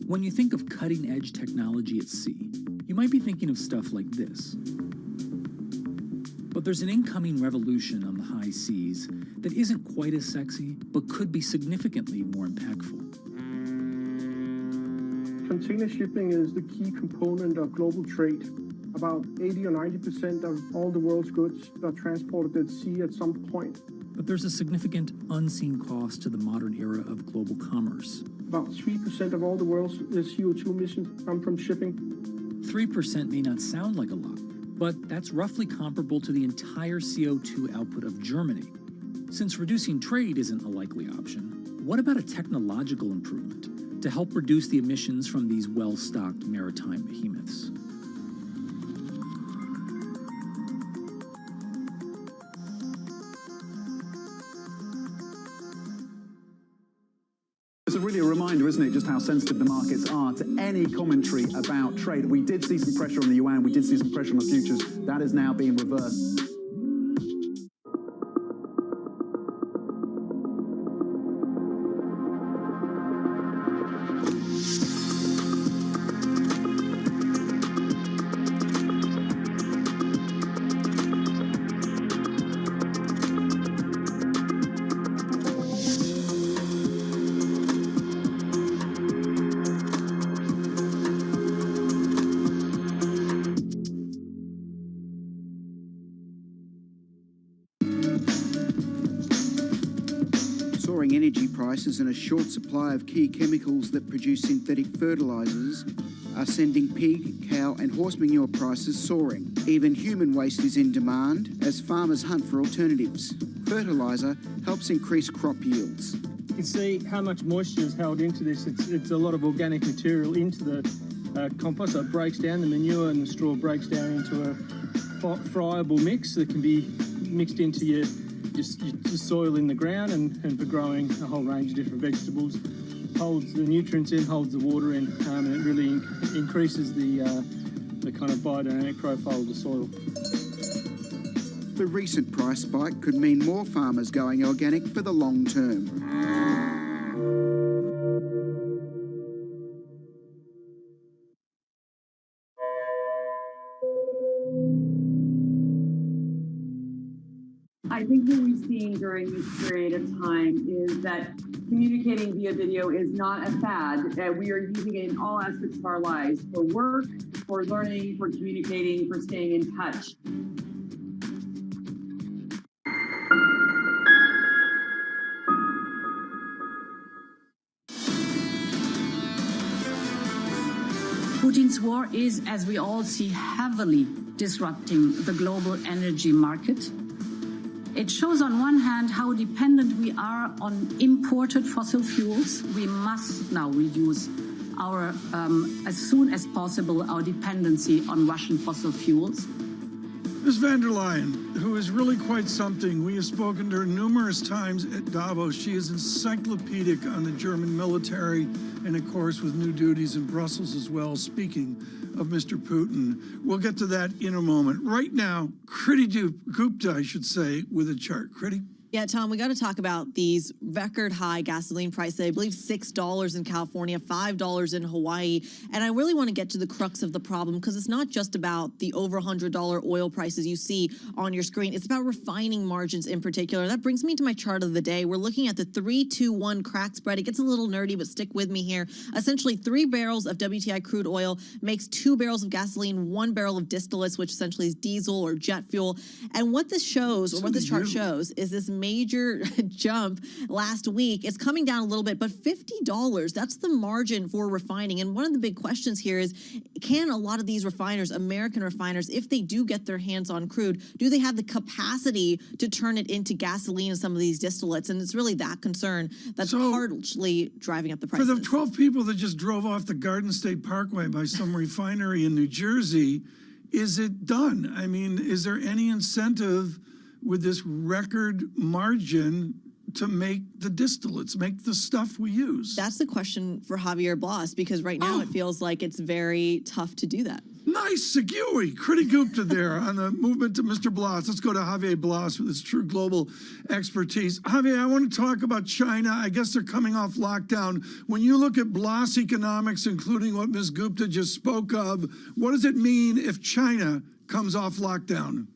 Speaker 16: When you think of cutting-edge technology at sea, you might be thinking of stuff like this. But there's an incoming revolution on the high seas that isn't quite as sexy, but could be significantly more impactful.
Speaker 17: Container shipping is the key component of global trade. About 80 or 90% of all the world's goods are transported at sea at some point.
Speaker 16: But there's a significant unseen cost to the modern era of global commerce.
Speaker 17: About 3% of all the world's CO2 emissions come from shipping.
Speaker 16: 3% may not sound like a lot, but that's roughly comparable to the entire CO2 output of Germany. Since reducing trade isn't a likely option, what about a technological improvement to help reduce the emissions from these well-stocked maritime behemoths?
Speaker 18: It's really a reminder, isn't it, just how sensitive the markets are to any commentary about trade. We did see some pressure on the yuan, we did see some pressure on the futures. That is now being reversed.
Speaker 19: Soaring energy prices and a short supply of key chemicals that produce synthetic fertilisers are sending pig, cow and horse manure prices soaring. Even human waste is in demand as farmers hunt for alternatives. Fertiliser helps increase crop yields.
Speaker 20: You can see how much moisture is held into this. It's a lot of organic material into the compost. So it breaks down, the manure and the straw breaks down into a friable mix that can be mixed into your soil in the ground and for growing a whole range of different vegetables. Holds the nutrients in, holds the water in, and it really increases the kind of biodynamic profile of the soil.
Speaker 19: The recent price spike could mean more farmers going organic for the long term.
Speaker 4: I think what we've seen during this period of time is that communicating via video is not a fad. We are using it in all aspects of our lives, for work, for learning, for communicating, for staying in touch.
Speaker 21: Putin's war is, as we all see, heavily disrupting the global energy market. It shows on one hand how dependent we are on imported fossil fuels. We must now reduce our, as soon as possible, our dependency on Russian fossil fuels.
Speaker 3: Ms. van der Leyen, who is really quite something. We have spoken to her numerous times at Davos. She is encyclopedic on the German military and, of course, with new duties in Brussels as well. Speaking of Mr. Putin, we'll get to that in a moment. Right now, Kriti Gupta, I should say, with a chart. Kriti?
Speaker 22: Yeah, Tom, we got to talk about these record high gasoline prices. I believe $6 in California, $5 in Hawaii. And I really want to get to the crux of the problem, because it's not just about the over $100 oil prices you see on your screen. It's about refining margins in particular. That brings me to my chart of the day. We're looking at the 3-2-1 crack spread. It gets a little nerdy, but stick with me here. Essentially, 3 barrels of WTI crude oil makes 2 barrels of gasoline, 1 barrel of distillates, which essentially is diesel or jet fuel. And what this shows, or what this chart shows, is this major jump last week. It's coming down a little bit, but $50, that's the margin for refining. And one of the big questions here is, can a lot of these refiners, American refiners, if they do get their hands on crude, do they have the capacity to turn it into gasoline and some of these distillates? And it's really that concern that's partly driving up the prices.
Speaker 3: For the 12 people that just drove off the Garden State Parkway by some refinery in New Jersey, is it done? I mean, is there any incentive with this record margin to make the distillates, make the stuff we use?
Speaker 22: That's the question for Javier Blas, because right now it feels like it's very tough to do that.
Speaker 3: Nice, Segui. Kriti Gupta there on the movement to Mr. Blas. Let's go to Javier Blas with his true global expertise. Javier, I want to talk about China. I guess they're coming off lockdown. When you look at Blas economics, including what Ms. Gupta just spoke of, what does it mean if China comes off lockdown?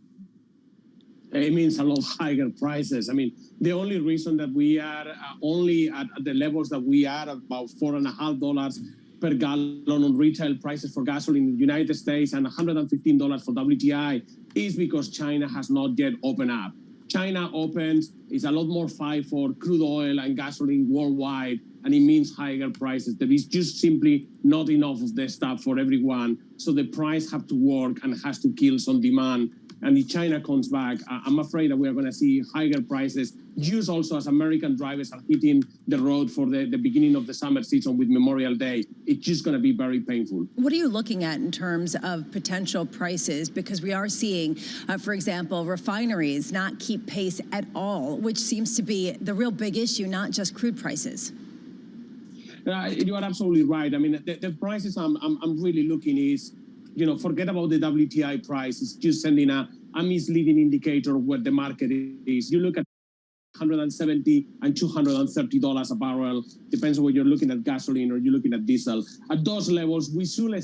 Speaker 23: It means a lot higher prices. I mean, the only reason that we are only at the levels that we are, about $4.50 per gallon on retail prices for gasoline in the United States and $115 for WTI, is because China has not yet opened up. China opens, it's a lot more fight for crude oil and gasoline worldwide, and it means higher prices. There is just simply not enough of the stuff for everyone, so the price have to work and has to kill some demand. And if China comes back, I'm afraid that we are going to see higher prices, just also as American drivers are hitting the road for the beginning of the summer season with Memorial Day. It's just going to be very painful.
Speaker 2: What are you looking at in terms of potential prices? Because we are seeing, for example, refineries not keep pace at all, which seems to be the real big issue, not just crude prices.
Speaker 23: You are absolutely right. I mean, the prices I'm really looking is, you know, forget about the WTI price. It's just sending a misleading indicator of what the market is. You look at $170 and $230 a barrel, depends on whether you're looking at gasoline or you're looking at diesel. At those levels, we should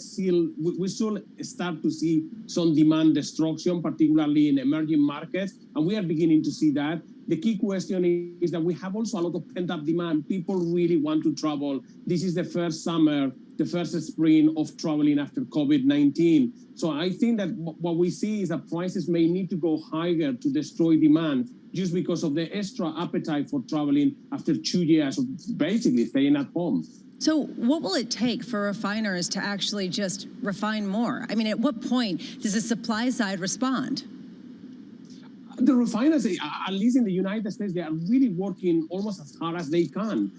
Speaker 23: start to see some demand destruction, particularly in emerging markets, and we are beginning to see that. The key question is that we have also a lot of pent-up demand. People really want to travel. This is the first summer, the first spring of traveling after COVID-19. So I think that what we see is that prices may need to go higher to destroy demand, just because of the extra appetite for traveling after 2 years of basically staying at home.
Speaker 2: So what will it take for refiners to actually just refine more? I mean, at what point does the supply side respond?
Speaker 23: The refiners, at least in the United States, they are really working almost as hard as they can.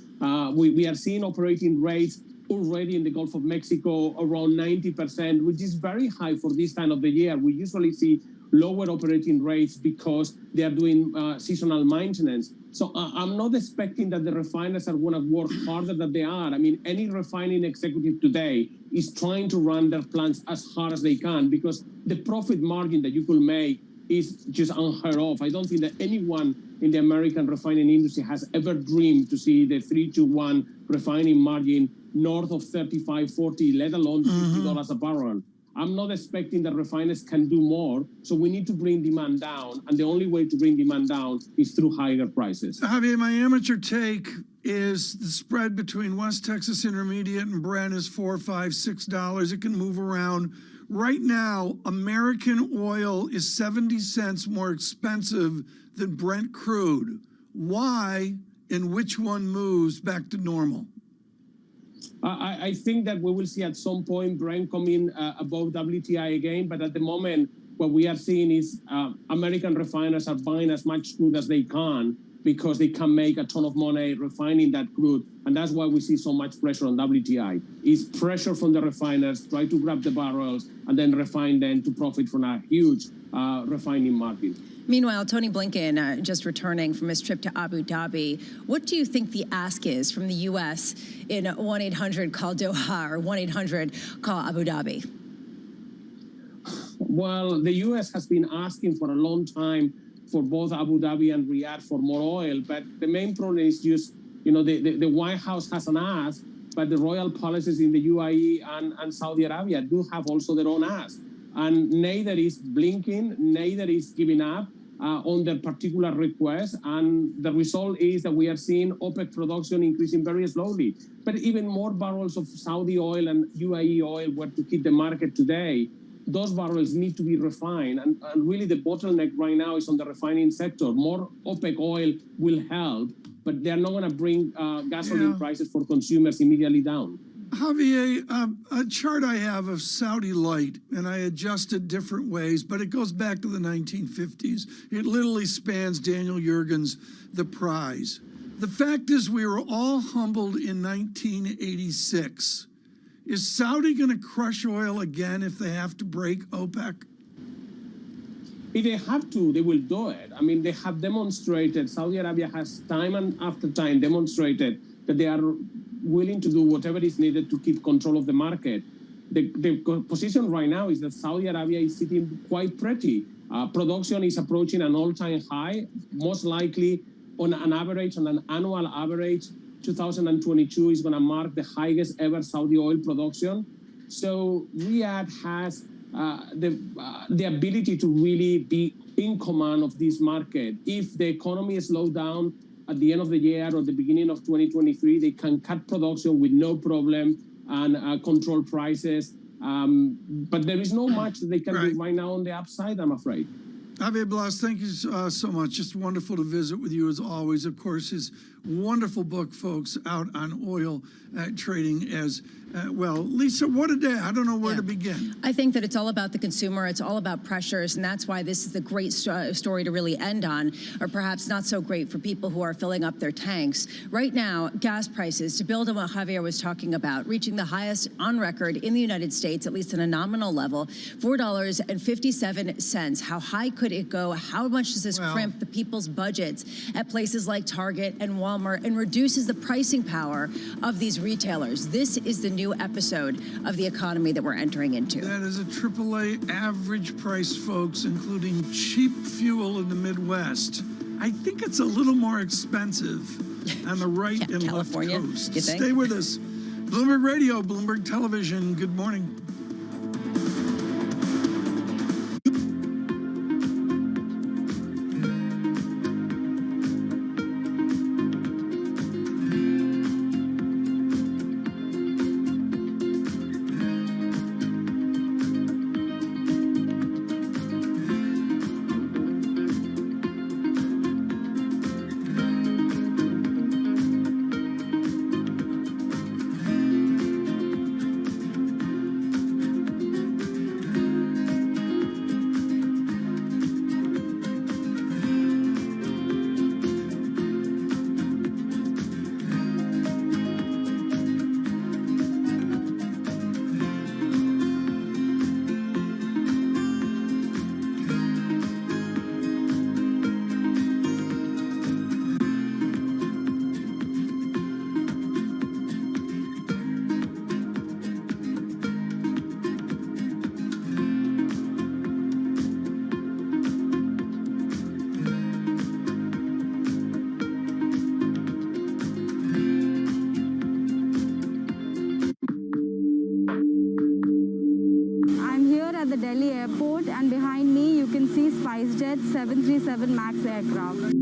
Speaker 23: We are seeing operating rates already in the Gulf of Mexico around 90%, which is very high for this time of the year. We usually see lower operating rates because they are doing seasonal maintenance. So I'm not expecting that the refiners are going to work harder than they are. I mean, any refining executive today is trying to run their plants as hard as they can, because the profit margin that you could make is just unheard of. I don't think that anyone in the American refining industry has ever dreamed to see the 3-1 refining margin north of 35, 40, let alone $50 a barrel. I'm not expecting that refiners can do more, so we need to bring demand down, and the only way to bring demand down is through higher prices.
Speaker 3: Javier, my amateur take is the spread between West Texas Intermediate and Brent is $4, $5, $6. It can move around. Right now, American oil is 70 cents more expensive than Brent crude. Why and which one moves back to normal?
Speaker 23: I think that we will see at some point Brent coming above WTI again, but at the moment, what we are seeing is American refiners are buying as much crude as they can because they can make a ton of money refining that crude, and that's why we see so much pressure on WTI. It's pressure from the refiners, try to grab the barrels, and then refine them to profit from a huge refining market.
Speaker 2: Meanwhile, Tony Blinken, just returning from his trip to Abu Dhabi, what do you think the ask is from the U.S. in 1-800-CALL Doha or 1-800-CALL Abu Dhabi?
Speaker 23: Well, the U.S. has been asking for a long time for both Abu Dhabi and Riyadh for more oil, but the main problem is just, the White House has an ask, but the royal palaces in the UAE and Saudi Arabia do have also their own ask. And neither is blinking, neither is giving up on their particular request. And the result is that we are seeing OPEC production increasing very slowly. But even more barrels of Saudi oil and UAE oil were to hit the market today. Those barrels need to be refined. And really the bottleneck right now is on the refining sector. More OPEC oil will help, but they're not going to bring gasoline prices for consumers immediately down.
Speaker 3: Javier, a chart I have of Saudi Light, and I adjust it different ways, but it goes back to the 1950s. It literally spans Daniel Yergin's The Prize. The fact is we were all humbled in 1986. Is Saudi going to crush oil again if they have to break OPEC?
Speaker 23: If they have to, they will do it. I mean, they have demonstrated, Saudi Arabia has time and after time demonstrated that they are willing to do whatever is needed to keep control of the market. The position right now is that Saudi Arabia is sitting quite pretty. Production is approaching an all-time high, most likely on an annual average, 2022 is going to mark the highest ever Saudi oil production. So Riyadh has the ability to really be in command of this market. If the economy slows down at the end of the year or the beginning of 2023, they can cut production with no problem and control prices. But there is no much that they can do right now on the upside, I'm afraid.
Speaker 3: Javier Blas, thank you so much. Just wonderful to visit with you as always. Of course, his wonderful book, folks, out on oil trading as well. Lisa, what a day. I don't know where to begin.
Speaker 2: I think that it's all about the consumer. It's all about pressures, and that's why this is the great story to really end on, or perhaps not so great for people who are filling up their tanks. Right now, gas prices, to build on what Javier was talking about, reaching the highest on record in the United States, at least on a nominal level, $4.57. How high could it go? How much does this crimp the people's budgets at places like Target and Walmart and reduces the pricing power of these retailers? This is the new episode of the economy that we're entering into.
Speaker 3: That is a AAA average price, folks, including cheap fuel in the Midwest. I think it's a little more expensive on the right and
Speaker 2: California,
Speaker 3: left coast.
Speaker 2: you think?
Speaker 3: Stay with us. Bloomberg Radio, Bloomberg Television. Good morning.
Speaker 5: SpiceJet 737 MAX aircraft.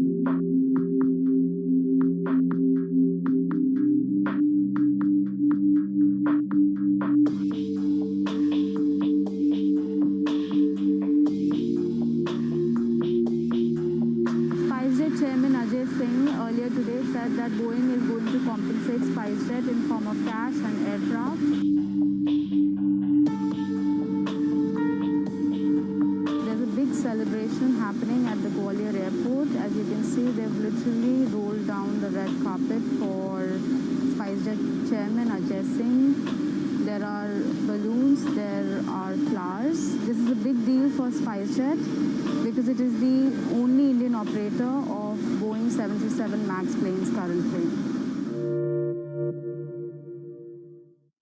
Speaker 5: Earlier today said that Boeing is going to compensate SpiceJet in form of cash and aircraft. There's a big celebration happening at the Gwalior airport. As you can see, they've literally rolled down the red carpet for SpiceJet chairman Ajay Singh. There are balloons, there are flowers. This is a big deal for SpiceJet because it is the only Indian operator of Boeing 737 MAX planes currently.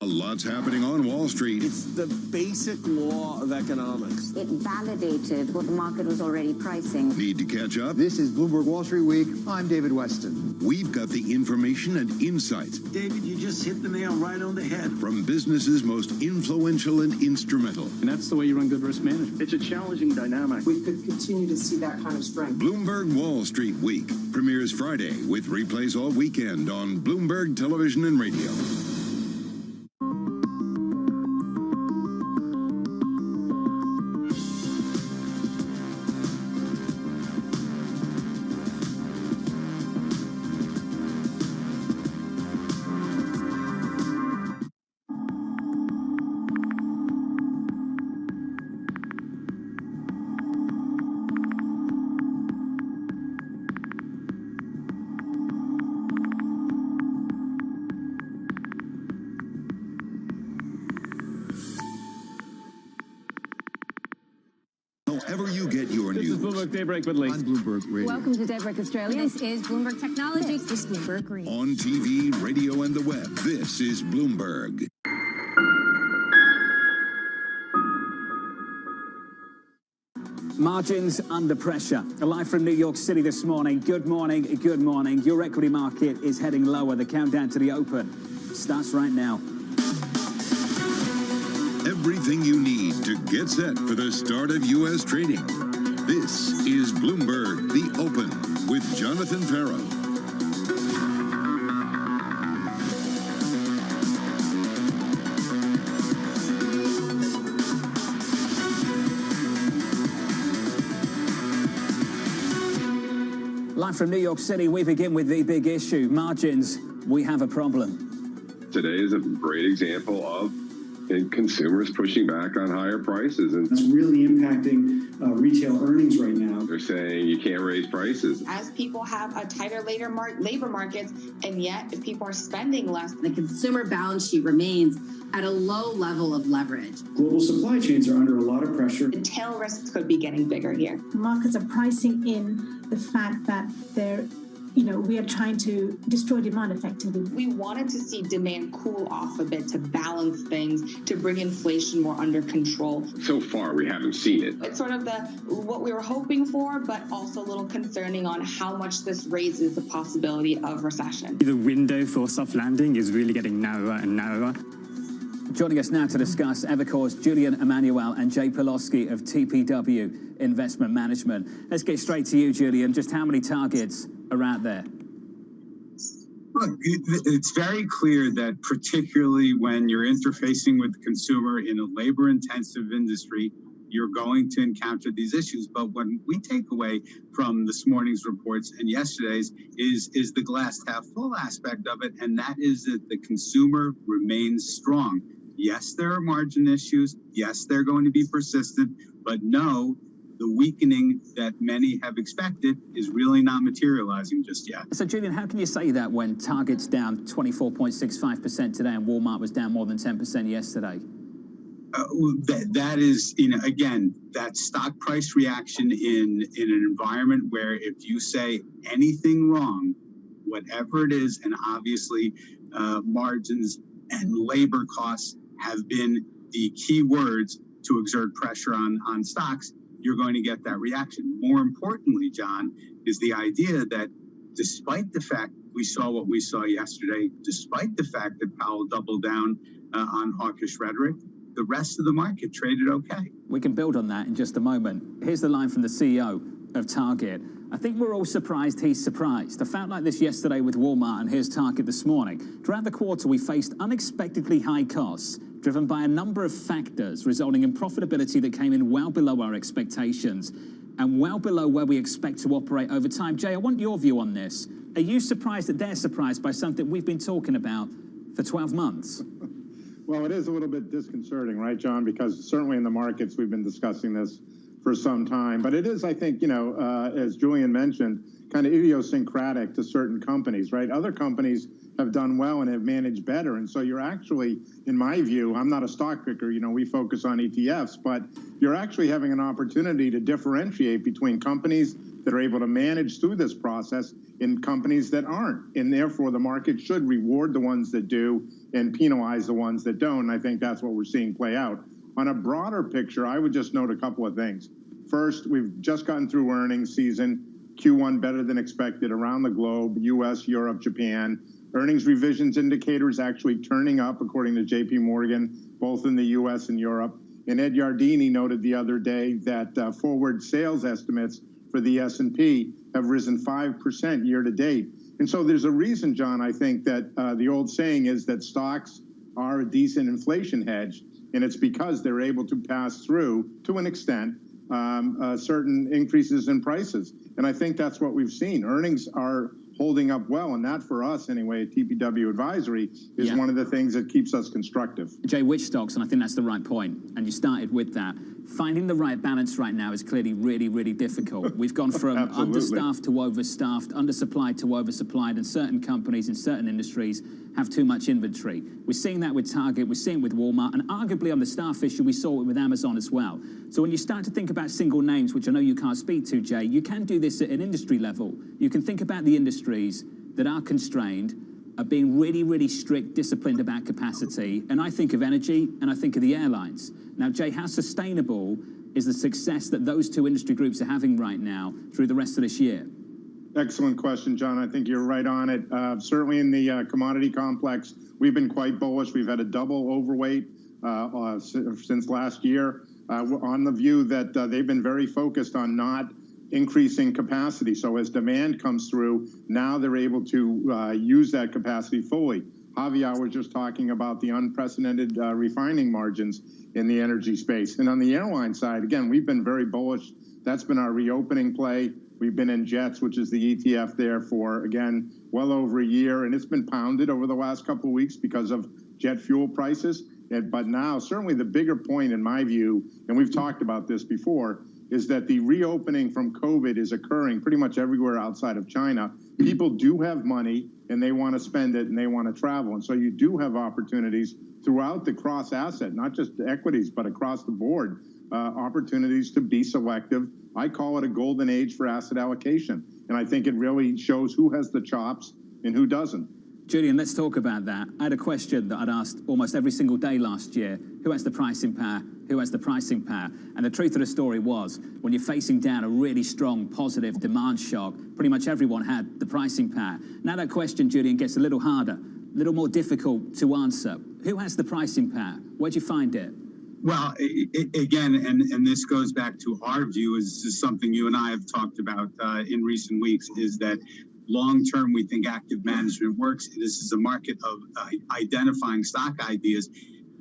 Speaker 10: A lot's happening on Wall Street.
Speaker 7: It's the basic law of economics.
Speaker 11: It validated what the market was already pricing.
Speaker 10: Need to catch up?
Speaker 24: This is Bloomberg Wall Street Week. I'm David Weston.
Speaker 10: We've got the information and insights.
Speaker 25: David, you just hit the nail right on the head.
Speaker 10: From businesses most influential and instrumental.
Speaker 26: And that's the way you run good risk management.
Speaker 27: It's a challenging dynamic.
Speaker 28: We could continue to see that kind of strength.
Speaker 10: Bloomberg Wall Street Week premieres Friday with replays all weekend on Bloomberg Television and Radio. However you get your news.
Speaker 26: This is Bloomberg Daybreak with Lee.
Speaker 10: On Bloomberg Radio.
Speaker 2: Welcome to Daybreak Australia. This is Bloomberg Technology.
Speaker 8: This is Bloomberg Green.
Speaker 10: On TV, radio, and the web, this is Bloomberg.
Speaker 29: Margins under pressure. Live from New York City this morning. Good morning, good morning. Your equity market is heading lower. The countdown to the open starts right now.
Speaker 10: Everything you need to get set for the start of U.S. trading. This is Bloomberg, The Open, with Jonathan Farrow.
Speaker 29: Live from New York City, we begin with the big issue. Margins, we have a problem.
Speaker 12: Today is a great example of consumers pushing back on higher prices. And
Speaker 30: it's really impacting retail earnings right now.
Speaker 12: They're saying you can't raise prices.
Speaker 31: As people have a tighter labor markets, and yet if people are spending less, the consumer balance sheet remains at a low level of leverage.
Speaker 30: Global supply chains are under a lot of pressure.
Speaker 31: The tail risks could be getting bigger here.
Speaker 32: Markets are pricing in the fact that we are trying to destroy demand effectively.
Speaker 31: We wanted to see demand cool off a bit to balance things, to bring inflation more under control.
Speaker 12: So far, we haven't seen it.
Speaker 31: It's sort of what we were hoping for, but also a little concerning on how much this raises the possibility of recession.
Speaker 33: The window for soft landing is really getting narrower and narrower.
Speaker 29: Joining us now to discuss Evercore's Julian Emanuel and Jay Pulowski of TPW Investment Management. Let's get straight to you, Julian. Just how many targets are out there?
Speaker 34: Look, it's very clear that particularly when you're interfacing with the consumer in a labor-intensive industry, you're going to encounter these issues. But what we take away from this morning's reports and yesterday's is the glass half full aspect of it, and that is that the consumer remains strong. Yes, there are margin issues. Yes, they're going to be persistent, but no, the weakening that many have expected is really not materializing just yet.
Speaker 29: So, Julian, how can you say that when Target's down 24.65% today and Walmart was down more than 10% yesterday?
Speaker 34: That is, again, that stock price reaction in an environment where if you say anything wrong, whatever it is, and obviously margins and labor costs have been the key words to exert pressure on stocks, you're going to get that reaction. More importantly, John, is the idea that despite the fact we saw what we saw yesterday, despite the fact that Powell doubled down on hawkish rhetoric, the rest of the market traded okay.
Speaker 29: We can build on that in just a moment. Here's the line from the CEO of Target. I think we're all surprised he's surprised. I felt like this yesterday with Walmart, and here's Target this morning. Throughout the quarter, we faced unexpectedly high costs, driven by a number of factors, resulting in profitability that came in well below our expectations and well below where we expect to operate over time. Jay, I want your view on this. Are you surprised that they're surprised by something we've been talking about for 12 months?
Speaker 1: Well, it is a little bit disconcerting, right, John? Because certainly in the markets, we've been discussing this for some time. But it is, I think, as Julian mentioned, kind of idiosyncratic to certain companies, right? Other companies have done well and have managed better. And so you're actually, in my view, I'm not a stock picker, we focus on ETFs, but you're actually having an opportunity to differentiate between companies that are able to manage through this process and companies that aren't. And therefore, the market should reward the ones that do and penalize the ones that don't. And I think that's what we're seeing play out. On a broader picture, I would just note a couple of things. First, we've just gotten through earnings season. Q1 better than expected around the globe, U.S., Europe, Japan. Earnings revisions indicators actually turning up, according to J.P. Morgan, both in the U.S. and Europe. And Ed Yardeni noted the other day that forward sales estimates for the S&P have risen 5% year to date. And so there's a reason, John, I think that the old saying is that stocks are a decent inflation hedge, and it's because they're able to pass through, to an extent, certain increases in prices. And I think that's what we've seen. Earnings are holding up well, and that for us anyway at TPW Advisory is one of the things that keeps us constructive.
Speaker 29: Jay, which stocks, and I think that's the right point, and you started with that. Finding the right balance right now is clearly really, really difficult. We've gone from understaffed to overstaffed, undersupplied to oversupplied, and certain companies in certain industries have too much inventory. We're seeing that with Target, we're seeing it with Walmart, and arguably on the staff issue, we saw it with Amazon as well. So when you start to think about single names, which I know you can't speak to, Jay, you can do this at an industry level. You can think about the industries that are constrained, are being really, really strict, disciplined about capacity. And I think of energy, and I think of the airlines. Now, Jay, how sustainable is the success that those two industry groups are having right now through the rest of this year?
Speaker 1: Excellent question, John. I think you're right on it. Certainly in the commodity complex, we've been quite bullish. We've had a double overweight since last year on the view that they've been very focused on not increasing capacity. So as demand comes through, now they're able to use that capacity fully. Javier was just talking about the unprecedented refining margins in the energy space. And on the airline side, again, we've been very bullish. That's been our reopening play. We've been in JETS, which is the ETF there for, again, well over a year. And it's been pounded over the last couple of weeks because of jet fuel prices. But now, certainly the bigger point in my view, and we've talked about this before, is that the reopening from COVID is occurring pretty much everywhere outside of China. People do have money, and they want to spend it, and they want to travel. And so you do have opportunities throughout the cross-asset, not just equities, but across the board, opportunities to be selective. I call it a golden age for asset allocation. And I think it really shows who has the chops and who doesn't.
Speaker 29: Julian, let's talk about that. I had a question that I'd asked almost every single day last year. Who has the pricing power? Who has the pricing power? And the truth of the story was, when you're facing down a really strong, positive demand shock, pretty much everyone had the pricing power. Now that question, Julian, gets a little harder, a little more difficult to answer. Who has the pricing power? Where'd you find it?
Speaker 34: Well, again, and this goes back to our view, is something you and I have talked about in recent weeks, is that long-term, we think active management works. This is a market of identifying stock ideas.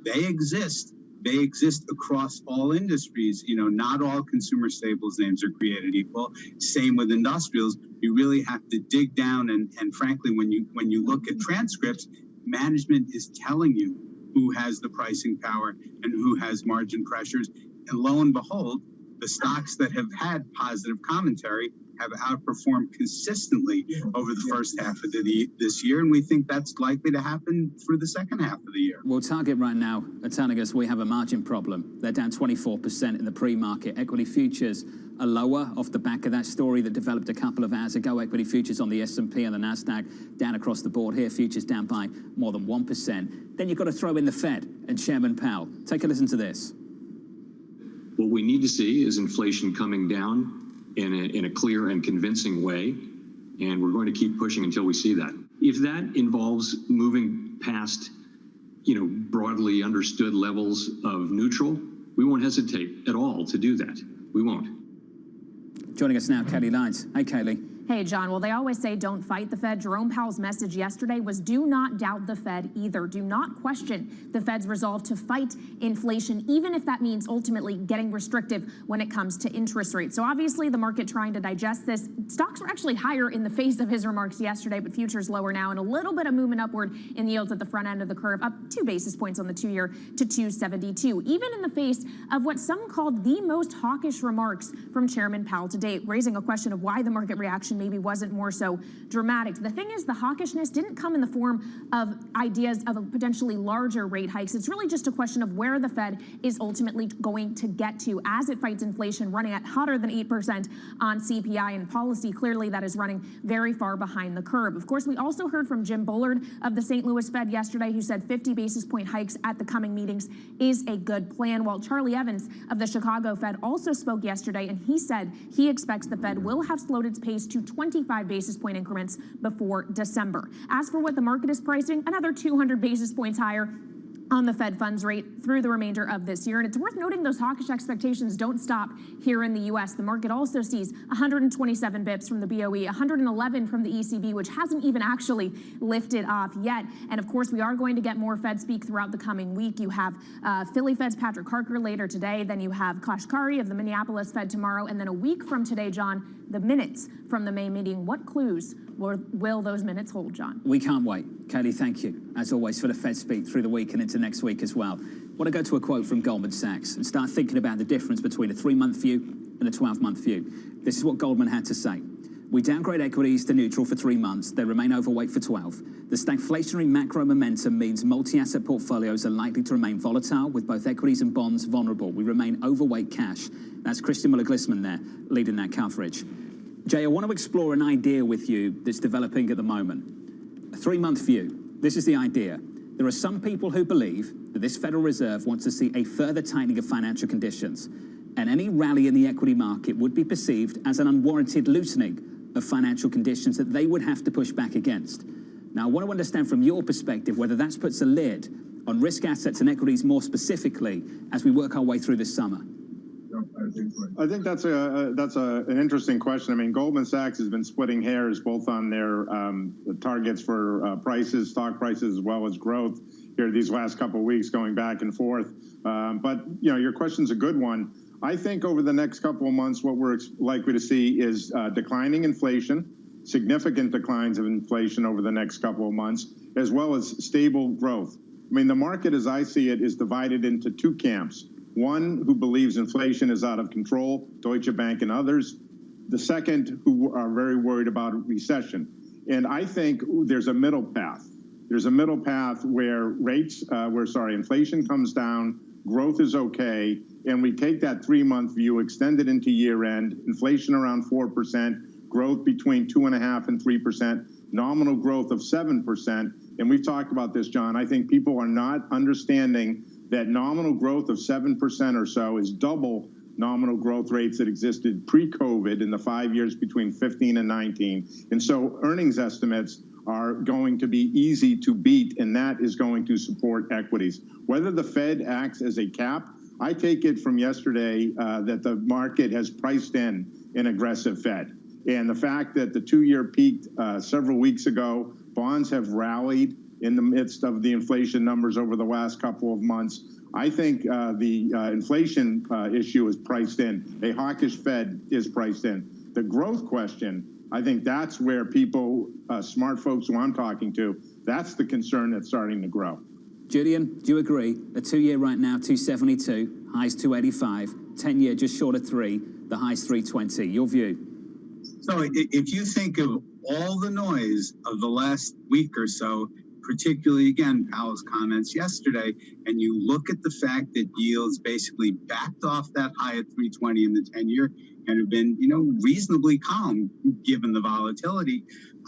Speaker 34: They exist. They exist across all industries. Not all consumer staples names are created equal. Same with industrials. You really have to dig down, and frankly, when you look at transcripts, management is telling you who has the pricing power and who has margin pressures. And lo and behold, the stocks that have had positive commentary have outperformed consistently over the first half of this year, and we think that's likely to happen for the second half of the year.
Speaker 29: Well, Target right now are telling us we have a margin problem. They're down 24% in the pre-market. Equity futures are lower off the back of that story that developed a couple of hours ago. Equity futures on the S&P and the NASDAQ down across the board here. Futures down by more than 1%. Then you've got to throw in the Fed and Chairman Powell. Take a listen to this.
Speaker 4: What we need to see is inflation coming down in a clear and convincing way, and we're going to keep pushing until we see that. If that involves moving past broadly understood levels of neutral, we won't hesitate at all to do that. We won't.
Speaker 29: Joining us now, Kelly Lyons. Hey, Kelly.
Speaker 6: Hey, John. Well, they always say don't fight the Fed. Jerome Powell's message yesterday was do not doubt the Fed either. Do not question the Fed's resolve to fight inflation, even if that means ultimately getting restrictive when it comes to interest rates. So obviously the market trying to digest this. Stocks were actually higher in the face of his remarks yesterday, but futures lower now, and a little bit of movement upward in yields at the front end of the curve, up 2 basis points on the 2-year to 272, even in the face of what some called the most hawkish remarks from Chairman Powell to date, raising a question of why the market reaction maybe wasn't more so dramatic. The thing is, the hawkishness didn't come in the form of ideas of a potentially larger rate hikes. It's really just a question of where the Fed is ultimately going to get to as it fights inflation, running at hotter than 8% on CPI, and policy clearly that is running very far behind the curve. Of course, we also heard from Jim Bullard of the St. Louis Fed yesterday, who said 50 basis point hikes at the coming meetings is a good plan, while Charlie Evans of the Chicago Fed also spoke yesterday, and he said he expects the Fed will have slowed its pace to 25 basis point increments before December. As for what the market is pricing, another 200 basis points higher on the Fed funds rate through the remainder of this year. And it's worth noting those hawkish expectations don't stop here in the U.S. The market also sees 127 bips from the BOE, 111 from the ECB, which hasn't even actually lifted off yet. And of course, we are going to get more Fed speak throughout the coming week. You have Philly Fed's Patrick Harker later today. Then you have Kashkari of the Minneapolis Fed tomorrow. And then a week from today, John, the minutes from the May meeting. What clues will those minutes hold, John?
Speaker 29: We can't wait. Kelly, thank you, as always, for the Fed speak through the week and into next week as well. I want to go to a quote from Goldman Sachs and start thinking about the difference between a 3-month view and a 12-month view. This is what Goldman had to say. We downgrade equities to neutral for 3 months. They remain overweight for 12. The stagflationary macro momentum means multi-asset portfolios are likely to remain volatile, with both equities and bonds vulnerable. We remain overweight cash. That's Christian Muller-Glissman there, leading that coverage. Jay, I want to explore an idea with you that's developing at the moment. A 3-month view. This is the idea. There are some people who believe that this Federal Reserve wants to see a further tightening of financial conditions, and any rally in the equity market would be perceived as an unwarranted loosening of financial conditions that they would have to push back against. Now, I want to understand from your perspective whether that puts a lid on risk assets and equities more specifically as we work our way through this summer.
Speaker 1: I think that's an interesting question. I mean, Goldman Sachs has been splitting hairs both on their targets for prices, stock prices, as well as growth here these last couple of weeks, going back and forth. But your question's a good one. I think over the next couple of months, what we're likely to see is declining inflation, significant declines of inflation over the next couple of months, as well as stable growth. I mean, the market, as I see it, is divided into two camps. One who believes inflation is out of control, Deutsche Bank and others. The second who are very worried about recession. And I think there's a middle path. There's a middle path where inflation comes down, growth is okay, and we take that 3-month view, extend it into year end, inflation around 4%, growth between 2.5% and 3%, nominal growth of 7%. And we've talked about this, John. I think people are not understanding that nominal growth of 7% or so is double nominal growth rates that existed pre-COVID in the 5 years between 15 and 19. And so earnings estimates are going to be easy to beat, and that is going to support equities. Whether the Fed acts as a cap, I take it from yesterday that the market has priced in an aggressive Fed. And the fact that the 2-year peaked several weeks ago, bonds have rallied in the midst of the inflation numbers over the last couple of months. I think the inflation issue is priced in. A hawkish Fed is priced in. The growth question, I think that's where people, smart folks who I'm talking to, that's the concern that's starting to grow.
Speaker 29: Julian, do you agree? The 2-year right now, 272, highs 285, 10-year just short of 3, the highs 320. Your view?
Speaker 34: So if you think of all the noise of the last week or so, particularly, again, Powell's comments yesterday, and you look at the fact that yields basically backed off that high at 320 in the 10-year and have been, reasonably calm given the volatility,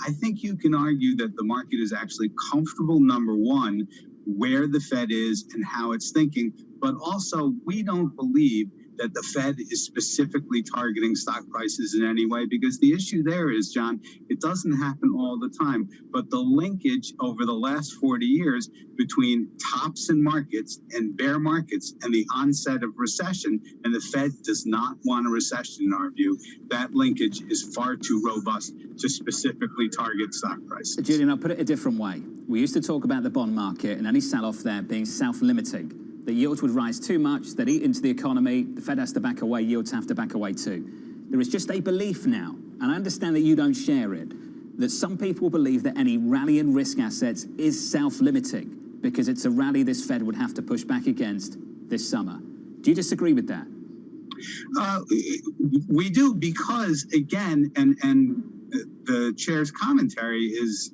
Speaker 34: I think you can argue that the market is actually comfortable, number one, where the Fed is and how it's thinking. But also, we don't believe that the Fed is specifically targeting stock prices in any way, because the issue there is, John, it doesn't happen all the time, but the linkage over the last 40 years between tops in markets and bear markets and the onset of recession, and the Fed does not want a recession in our view, that linkage is far too robust to specifically target stock prices.
Speaker 29: Julian, I'll put it a different way. We used to talk about the bond market and any sell-off there being self-limiting. The yields would rise too much, they'd eat into the economy, the Fed has to back away, yields have to back away too. There is just a belief now, and I understand that you don't share it, that some people believe that any rally in risk assets is self-limiting because it's a rally this Fed would have to push back against this summer. Do you disagree with that?
Speaker 34: We do, because again, and the chair's commentary is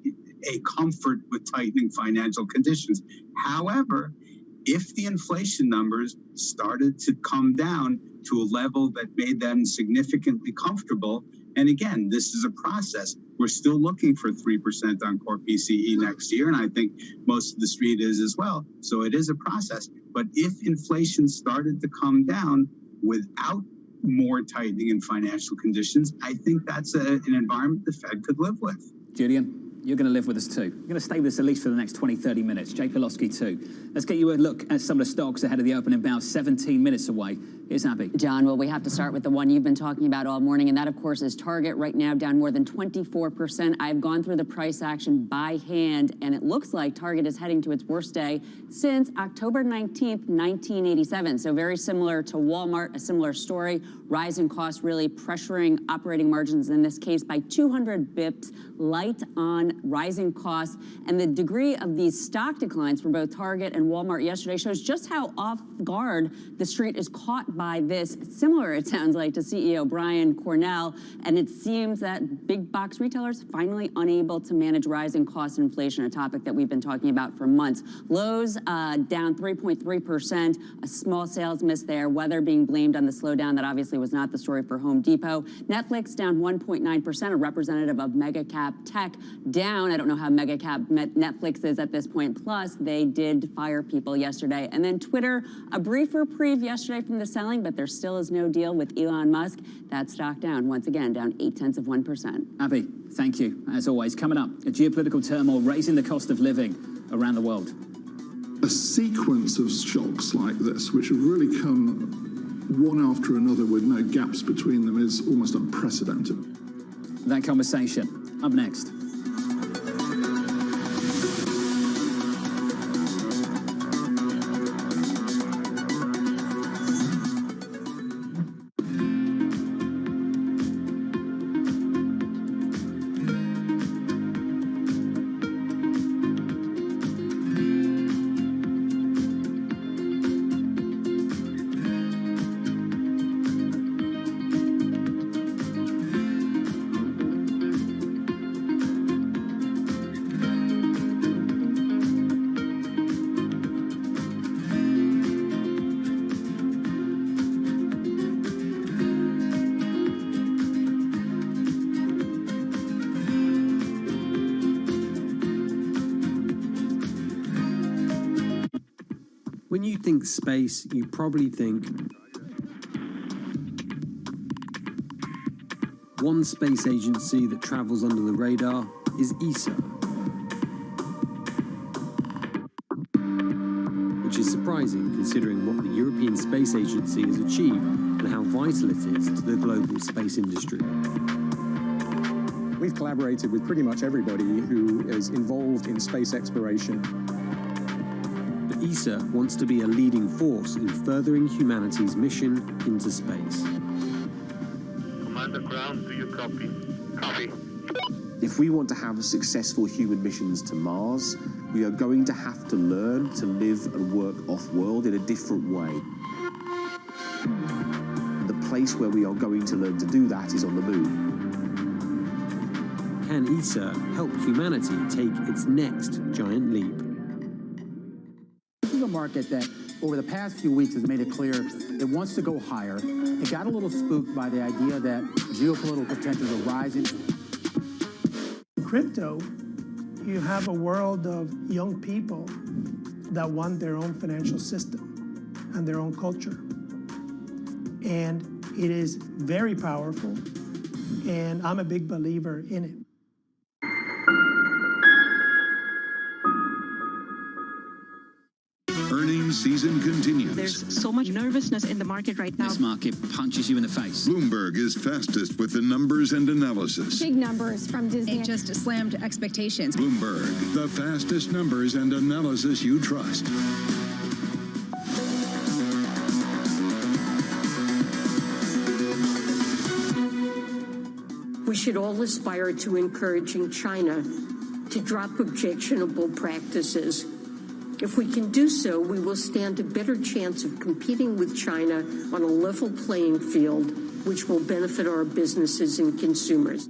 Speaker 34: a comfort with tightening financial conditions. However, if the inflation numbers started to come down to a level that made them significantly comfortable, and again, this is a process. We're still looking for 3% on core PCE next year, and I think most of the street is as well. So it is a process. But if inflation started to come down without more tightening in financial conditions, I think that's an environment the Fed could live with.
Speaker 29: Julian, you're going to live with us too. You're going to stay with us at least for the next 20, 30 minutes. Jay Pawlowski too. Let's get you a look at some of the stocks ahead of the opening bell, 17 minutes away. Here's Abby.
Speaker 3: John, well, we have to start with the one you've been talking about all morning, and that, of course, is Target, right now down more than 24%. I've gone through the price action by hand, and it looks like Target is heading to its worst day since October 19th, 1987. So very similar to Walmart, a similar story. Rising costs really pressuring operating margins, in this case, by 200 bips, light on rising costs. And the degree of these stock declines for both Target and Walmart yesterday shows just how off guard the street is caught by this. Similar, it sounds like, to CEO Brian Cornell. And it seems that big box retailers finally unable to manage rising costs and inflation, a topic that we've been talking about for months. Lowe's down 3.3%, a small sales miss there, weather being blamed on the slowdown. That obviously was not the story for Home Depot. Netflix down 1.9%, a representative of mega cap tech down. I don't know how mega cap Netflix is at this point. Plus, they did fire people yesterday. And then Twitter, a brief reprieve yesterday from the selling, but there still is no deal with Elon Musk. That stock down, once again, down 0.8%.
Speaker 29: Abby, thank you. As always, coming up, a geopolitical turmoil raising the cost of living around the world.
Speaker 9: A sequence of shocks like this, which have really come one after another with no gaps between them, is almost unprecedented.
Speaker 29: That conversation up next.
Speaker 13: When you think space, you probably think one space agency that travels under the radar is ESA, which is surprising considering what the European Space Agency has achieved and how vital it is to the global space industry.
Speaker 14: We've collaborated with pretty much everybody who is involved in space exploration.
Speaker 13: ESA wants to be a leading force in furthering humanity's mission into space.
Speaker 15: Commander Ground, do you copy? Copy.
Speaker 16: If we want to have successful human missions to Mars, we are going to have to learn to live and work off-world in a different way. The place where we are going to learn to do that is on the moon.
Speaker 13: Can ESA help humanity take its next giant leap?
Speaker 17: This is a market that, over the past few weeks, has made it clear it wants to go higher. It got a little spooked by the idea that geopolitical tensions are rising.
Speaker 18: In crypto, you have a world of young people that want their own financial system and their own culture. and it is very powerful, and I'm a big believer in it.
Speaker 10: Earnings season continues.
Speaker 2: There's so much nervousness in the market right now.
Speaker 29: This market punches you in the face.
Speaker 10: Bloomberg is fastest with the numbers and analysis.
Speaker 5: Big numbers from Disney.
Speaker 7: It just slammed expectations.
Speaker 10: Bloomberg, the fastest numbers and analysis you trust.
Speaker 11: We should all aspire to encouraging China to drop objectionable practices. If we can do so, we will stand a better chance of competing with China on a level playing field, which will benefit our businesses and consumers.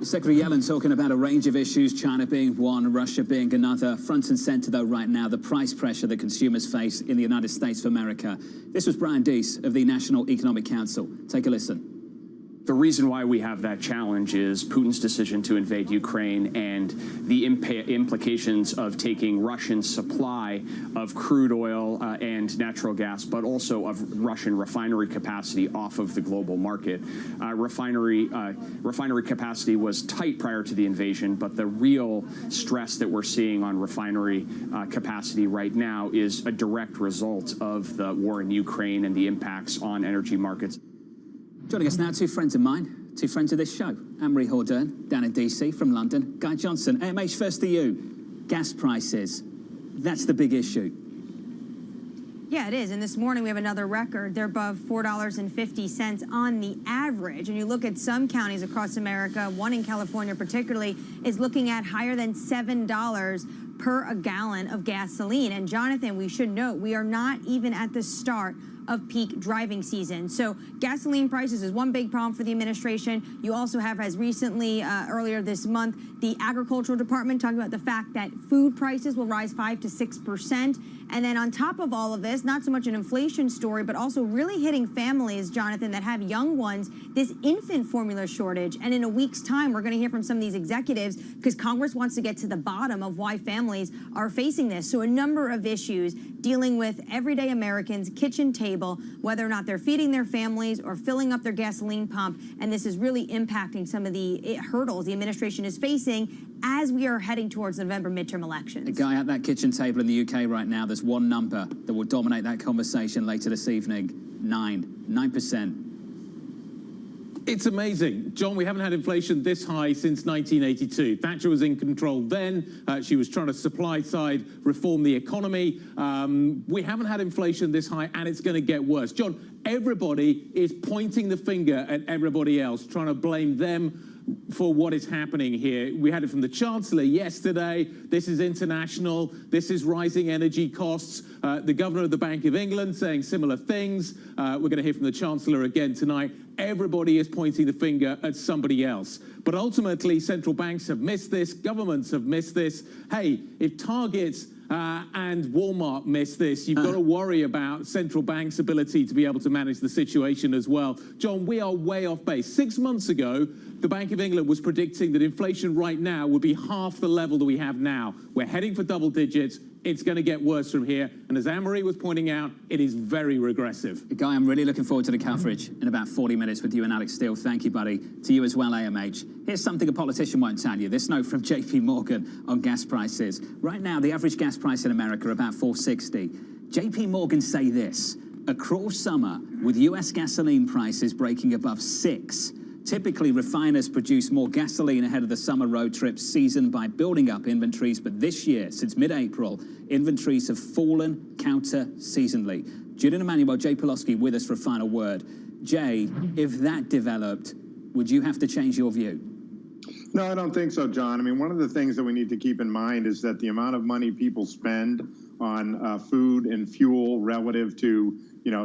Speaker 29: Secretary Yellen talking about a range of issues, China being one, Russia being another. Front and center, though, right now, the price pressure that consumers face in the United States of America. This was Brian Deese of the National Economic Council. Take a listen.
Speaker 19: The reason why we have that challenge is Putin's decision to invade Ukraine and the implications of taking Russian supply of crude oil and natural gas, but also of Russian refinery capacity off of the global market. Refinery capacity was tight prior to the invasion, but the real stress that we're seeing on refinery capacity right now is a direct result of the war in Ukraine and the impacts on energy markets.
Speaker 29: Joining us now, two friends of mine, two friends of this show. Anne-Marie Hordern, down in DC from London. Guy Johnson, AMH, first to you. Gas prices, that's the big issue.
Speaker 20: Yeah, it is. And this morning we have another record. They're above $4.50 on the average. And you look at some counties across America, one in California particularly, is looking at higher than $7 per a gallon of gasoline. And Jonathan, we should note, we are not even at the start of peak driving season. So gasoline prices is one big problem for the administration. You also have, as recently, earlier this month, the agricultural department talking about the fact that food prices will rise 5 to 6%. And then on top of all of this, not so much an inflation story, but also really hitting families, Jonathan, that have young ones, this infant formula shortage. And in a week's time, we're going to hear from some of these executives because Congress wants to get to the bottom of why families are facing this. So a number of issues dealing with everyday Americans, kitchen table, whether or not they're feeding their families or filling up their gasoline pump. And this is really impacting some of the hurdles the administration is facing as we are heading towards the November midterm elections.
Speaker 29: The guy at that kitchen table in the UK right now, there's one number that will dominate that conversation later this evening. 9%.
Speaker 21: It's amazing. John, we haven't had inflation this high since 1982. Thatcher was in control then. She was trying to supply side reform the economy. We haven't had inflation this high, and it's going to get worse. John, everybody is pointing the finger at everybody else, trying to blame them for what is happening here. We had it from the Chancellor yesterday. This is international. This is rising energy costs. The Governor of the Bank of England saying similar things. We're going to hear from the Chancellor again tonight. Everybody is pointing the finger at somebody else. But ultimately, central banks have missed this. Governments have missed this. Hey, if Target and Walmart miss this, you've got to worry about central banks' ability to be able to manage the situation as well. John, we are way off base. 6 months ago, the Bank of England was predicting that inflation right now would be half the level that we have now. We're heading for double digits. It's going to get worse from here. And as Anne-Marie was pointing out, it is very regressive.
Speaker 29: Guy, I'm really looking forward to the coverage in about 40 minutes with you and Alex Steele. Thank you, buddy. To you as well, AMH. Here's something a politician won't tell you. This note from JP Morgan on gas prices. Right now, the average gas price in America about $4.60. JP Morgan say this: a cruel summer with US gasoline prices breaking above $6. Typically, refiners produce more gasoline ahead of the summer road trip season by building up inventories, but this year, since mid-April, inventories have fallen counter-seasonally. Julian Emanuel, Jay Pawlowski with us for a final word. Jay, if that developed, would you have to change your view?
Speaker 1: No, I don't think so, John. I mean, one of the things that we need to keep in mind is that the amount of money people spend on food and fuel relative to,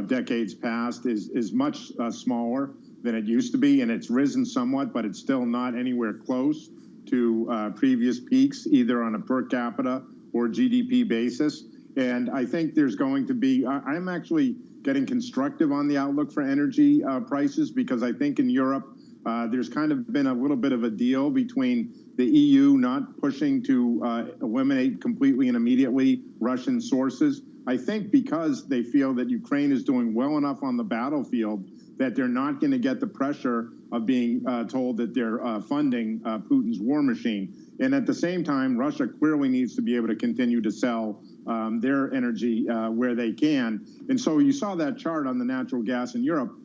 Speaker 1: decades past is much smaller than it used to be, and it's risen somewhat, but it's still not anywhere close to previous peaks, either on a per capita or GDP basis. And I think there's going to be, I'm actually getting constructive on the outlook for energy prices, because I think in Europe, there's kind of been a little bit of a deal between the EU not pushing to eliminate completely and immediately Russian sources, I think because they feel that Ukraine is doing well enough on the battlefield that they're not going to get the pressure of being told that they're funding Putin's war machine. And at the same time, Russia clearly needs to be able to continue to sell their energy where they can. And so you saw that chart on the natural gas in Europe.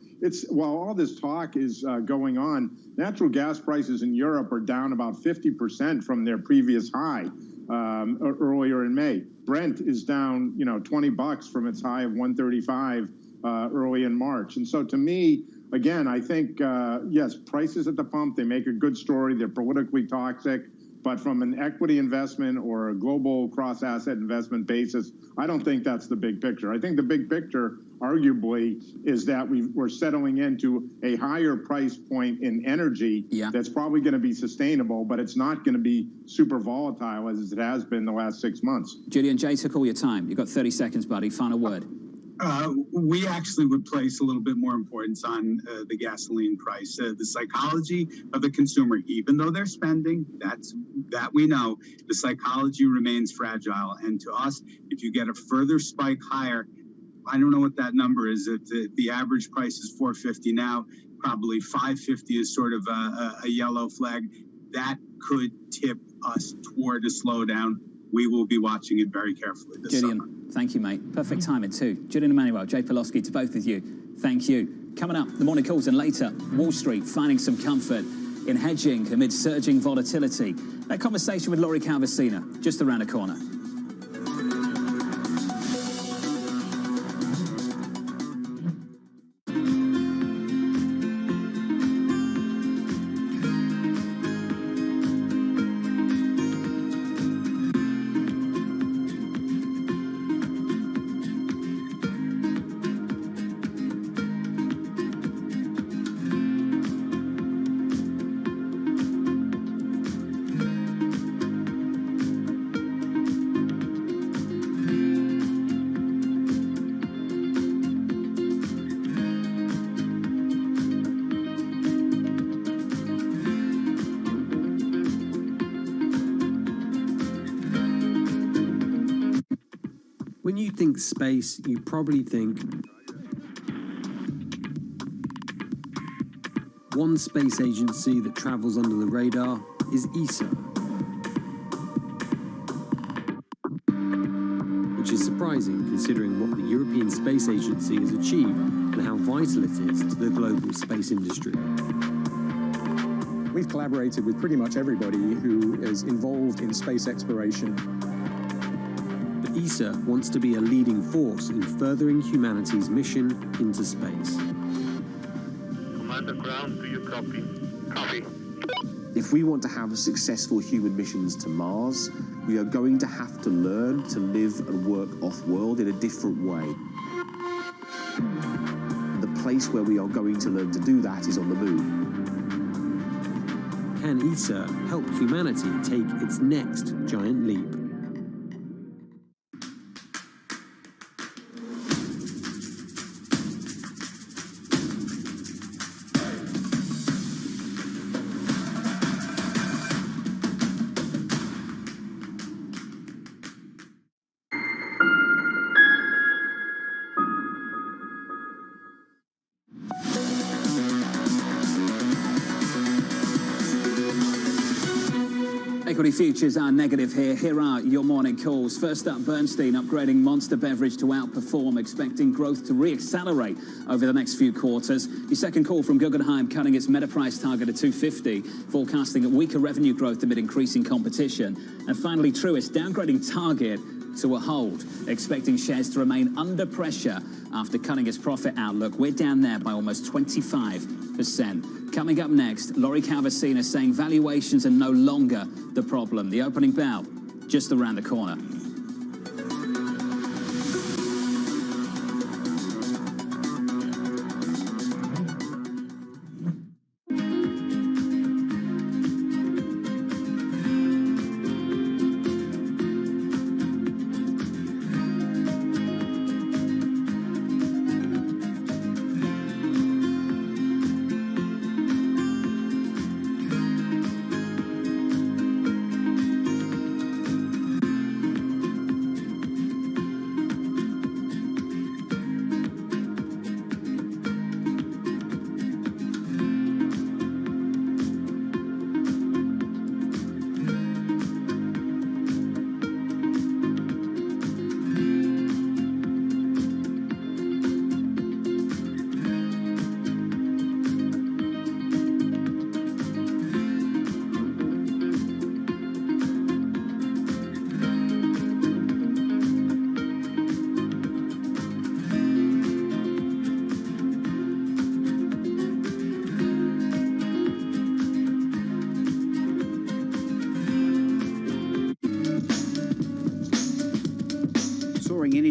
Speaker 1: While all this talk is going on, natural gas prices in Europe are down about 50% from their previous high earlier in May. Brent is down, $20 from its high of 135 early in March. And so to me, again, I think, yes, prices at the pump, they make a good story. They're politically toxic. But from an equity investment or a global cross-asset investment basis, I don't think that's the big picture. I think the big picture, arguably, is that we're settling into a higher price point in energy that's probably going to be sustainable, but it's not going to be super volatile as it has been the last 6 months.
Speaker 29: Julian, Jay took all your time. You've got 30 seconds, buddy. Final word.
Speaker 34: We actually would place a little bit more importance on the gasoline price. The psychology of the consumer, even though they're spending, that we know, the psychology remains fragile. And to us, if you get a further spike higher, I don't know what that number is. The average price is $4.50 now. Probably $5.50 is sort of a yellow flag. That could tip us toward a slowdown. We will be watching it very carefully this summer.
Speaker 29: Thank you, mate. Perfect timing, too. Julian Emanuel, Jay Pawlowski, to both of you, thank you. Coming up, the morning calls, and later, Wall Street finding some comfort in hedging amid surging volatility. That conversation with Lori Calvasina, just around the corner.
Speaker 13: When you think space, you probably think one space agency that travels under the radar is ESA, which is surprising considering what the European Space Agency has achieved and how vital it is to the global space industry.
Speaker 14: We've collaborated with pretty much everybody who is involved in space exploration.
Speaker 13: ESA wants to be a leading force in furthering humanity's mission into space.
Speaker 15: Commander Ground, do you copy? Copy.
Speaker 16: If we want to have successful human missions to Mars, we are going to have to learn to live and work off-world in a different way. The place where we are going to learn to do that is on the moon.
Speaker 13: Can ESA help humanity take its next giant leap?
Speaker 29: Equity futures are negative here. Here are your morning calls. First up, Bernstein upgrading Monster Beverage to outperform, expecting growth to re-accelerate over the next few quarters. Your second call from Guggenheim cutting its meta price target to 250, forecasting weaker revenue growth amid increasing competition. And finally, Truist downgrading Target to a hold, expecting shares to remain under pressure after cutting its profit outlook. We're down there by almost 25%. Coming up next, Lori Calvasina saying valuations are no longer the problem. The opening bell just around the corner.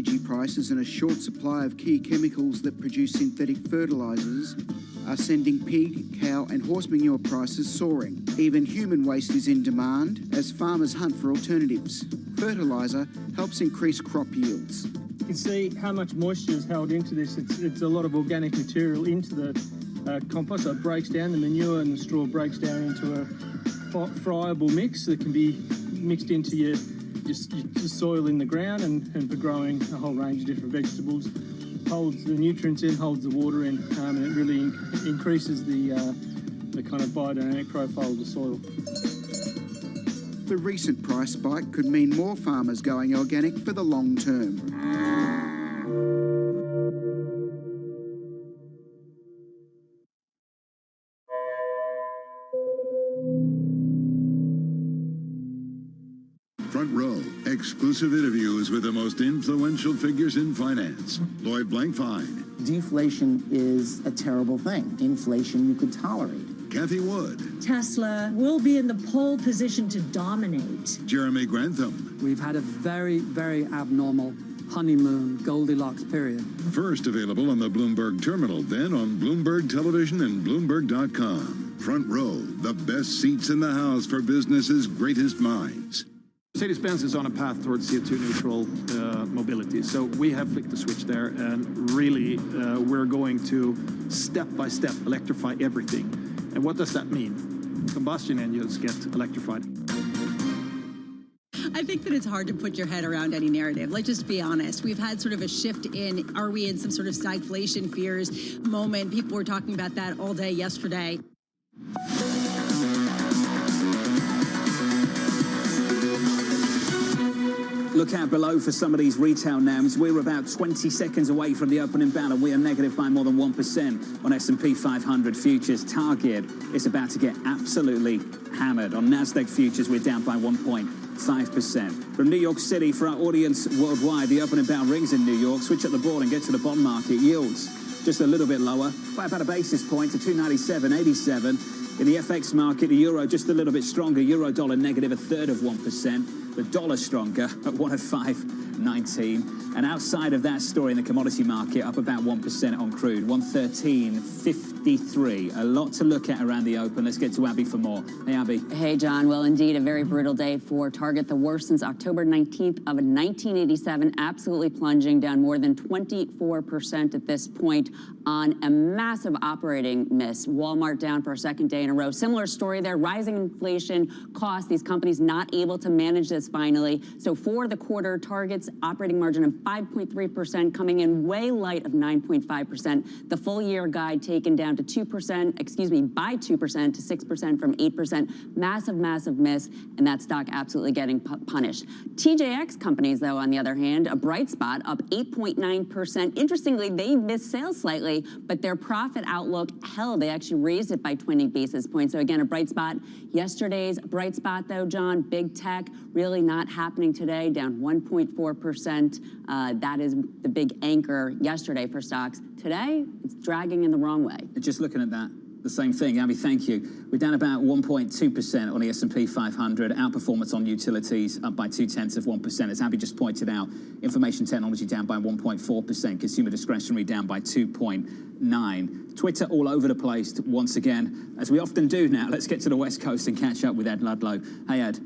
Speaker 5: energy prices and a short supply of key chemicals that produce synthetic fertilisers are sending pig, cow and horse manure prices soaring. Even human waste is in demand as farmers hunt for alternatives. Fertiliser helps increase crop yields.
Speaker 8: You can see how much moisture is held into this. It's a lot of organic material into the compost, so it breaks down. The manure and the straw breaks down into a friable mix that can be mixed into your soil in the ground and for growing a whole range of different vegetables. Holds the nutrients in, holds the water in, and it really increases the kind of biodynamic profile of the soil.
Speaker 5: The recent price spike could mean more farmers going organic for the long term.
Speaker 10: Front Row, exclusive interviews with the most influential figures in finance. Lloyd Blankfein.
Speaker 12: Deflation is a terrible thing. Inflation you could tolerate.
Speaker 10: Kathy Wood.
Speaker 22: Tesla will be in the pole position to dominate.
Speaker 10: Jeremy Grantham.
Speaker 23: We've had a very, very abnormal honeymoon Goldilocks period.
Speaker 10: First available on the Bloomberg Terminal, then on Bloomberg Television and Bloomberg.com. Front Row, the best seats in the house for business's greatest minds.
Speaker 24: Mercedes-Benz is on a path towards CO2 neutral mobility. So we have flicked the switch there, and really we're going to step by step electrify everything. And what does that mean? Combustion engines get electrified.
Speaker 7: I think that it's hard to put your head around any narrative. Let's just be honest. We've had sort of a shift in, are we in some sort of stagflation fears moment? People were talking about that all day yesterday.
Speaker 29: Look out below for some of these retail names. We're about 20 seconds away from the opening bell, and we are negative by more than 1% on S&P 500 futures. Target is about to get absolutely hammered. On NASDAQ futures, we're down by 1.5%. From New York City, for our audience worldwide, the opening bell rings in New York. Switch up the board and get to the bond market. Yields just a little bit lower, by about a basis point to 297.87. In the FX market, the euro just a little bit stronger. Euro dollar negative 1/3 of 1%. The dollar stronger at 105.19. And outside of that story in the commodity market, up about 1% on crude, 113.53. A lot to look at around the open. Let's get to Abby for more. Hey, Abby.
Speaker 3: Hey, John. Well, indeed, a very brutal day for Target, the worst since October 19th of 1987, absolutely plunging down more than 24% at this point on a massive operating miss. Walmart down for a second day in a row. Similar story there, rising inflation costs, these companies not able to manage this finally. So for the quarter, Target's operating margin of 5.3% coming in way light of 9.5%. The full year guide taken down to 2%, by 2% to 6% from 8%. Massive, massive miss, and that stock absolutely getting punished. TJX companies, though, on the other hand, a bright spot, up 8.9%. Interestingly, they missed sales slightly, but their profit outlook held. They actually raised it by 20 basis points. So again, a bright spot. Yesterday's bright spot, though, John, big tech, really not happening today, down 1.4%. That is the big anchor yesterday for stocks. Today, it's dragging in the wrong way.
Speaker 29: Just looking at that, the same thing. Abby, thank you. We're down about 1.2% on the S&P 500. Outperformance on utilities up by 0.2%. As Abby just pointed out, information technology down by 1.4%. Consumer discretionary down by 2.9%. Twitter all over the place once again, as we often do now. Let's get to the West Coast and catch up with Ed Ludlow. Hey, Ed.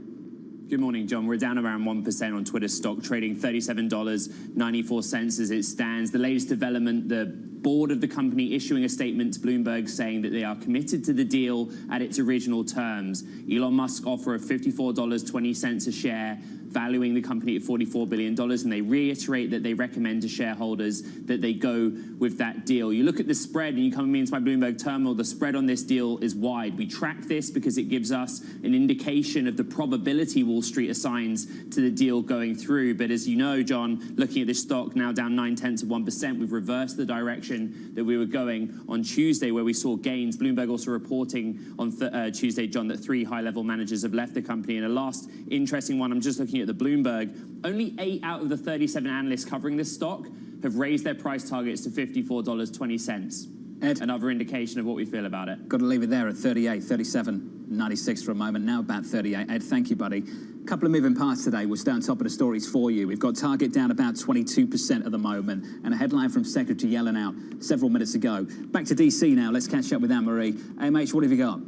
Speaker 25: Good morning, John. We're down around 1% on Twitter stock, trading $37.94 as it stands. The latest development, the board of the company issuing a statement to Bloomberg saying that they are committed to the deal at its original terms. Elon Musk offer of $54.20 a share, valuing the company at $44 billion, and they reiterate that they recommend to shareholders that they go with that deal. You look at the spread, and you come into my Bloomberg terminal, the spread on this deal is wide. We track this because it gives us an indication of the probability Wall Street assigns to the deal going through. But as you know, John, looking at this stock now down 0.9%, we've reversed the direction that we were going on Tuesday, where we saw gains. Bloomberg also reporting on Tuesday, John, that 3 high-level managers have left the company. And a last interesting one, I'm just looking at the Bloomberg, only 8 out of the 37 analysts covering this stock have raised their price targets to $54.20.
Speaker 29: Ed,
Speaker 25: another indication of what we feel about it.
Speaker 29: Got to leave it there at 38, 37, 96 for a moment, now about 38. Ed, thank you, buddy. Couple of moving parts today. We'll stay on top of the stories for you. We've got Target down about 22% at the moment, and a headline from Secretary Yellen out several minutes ago. Back to DC now. Let's catch up with Anne-Marie. AMH, what have you got?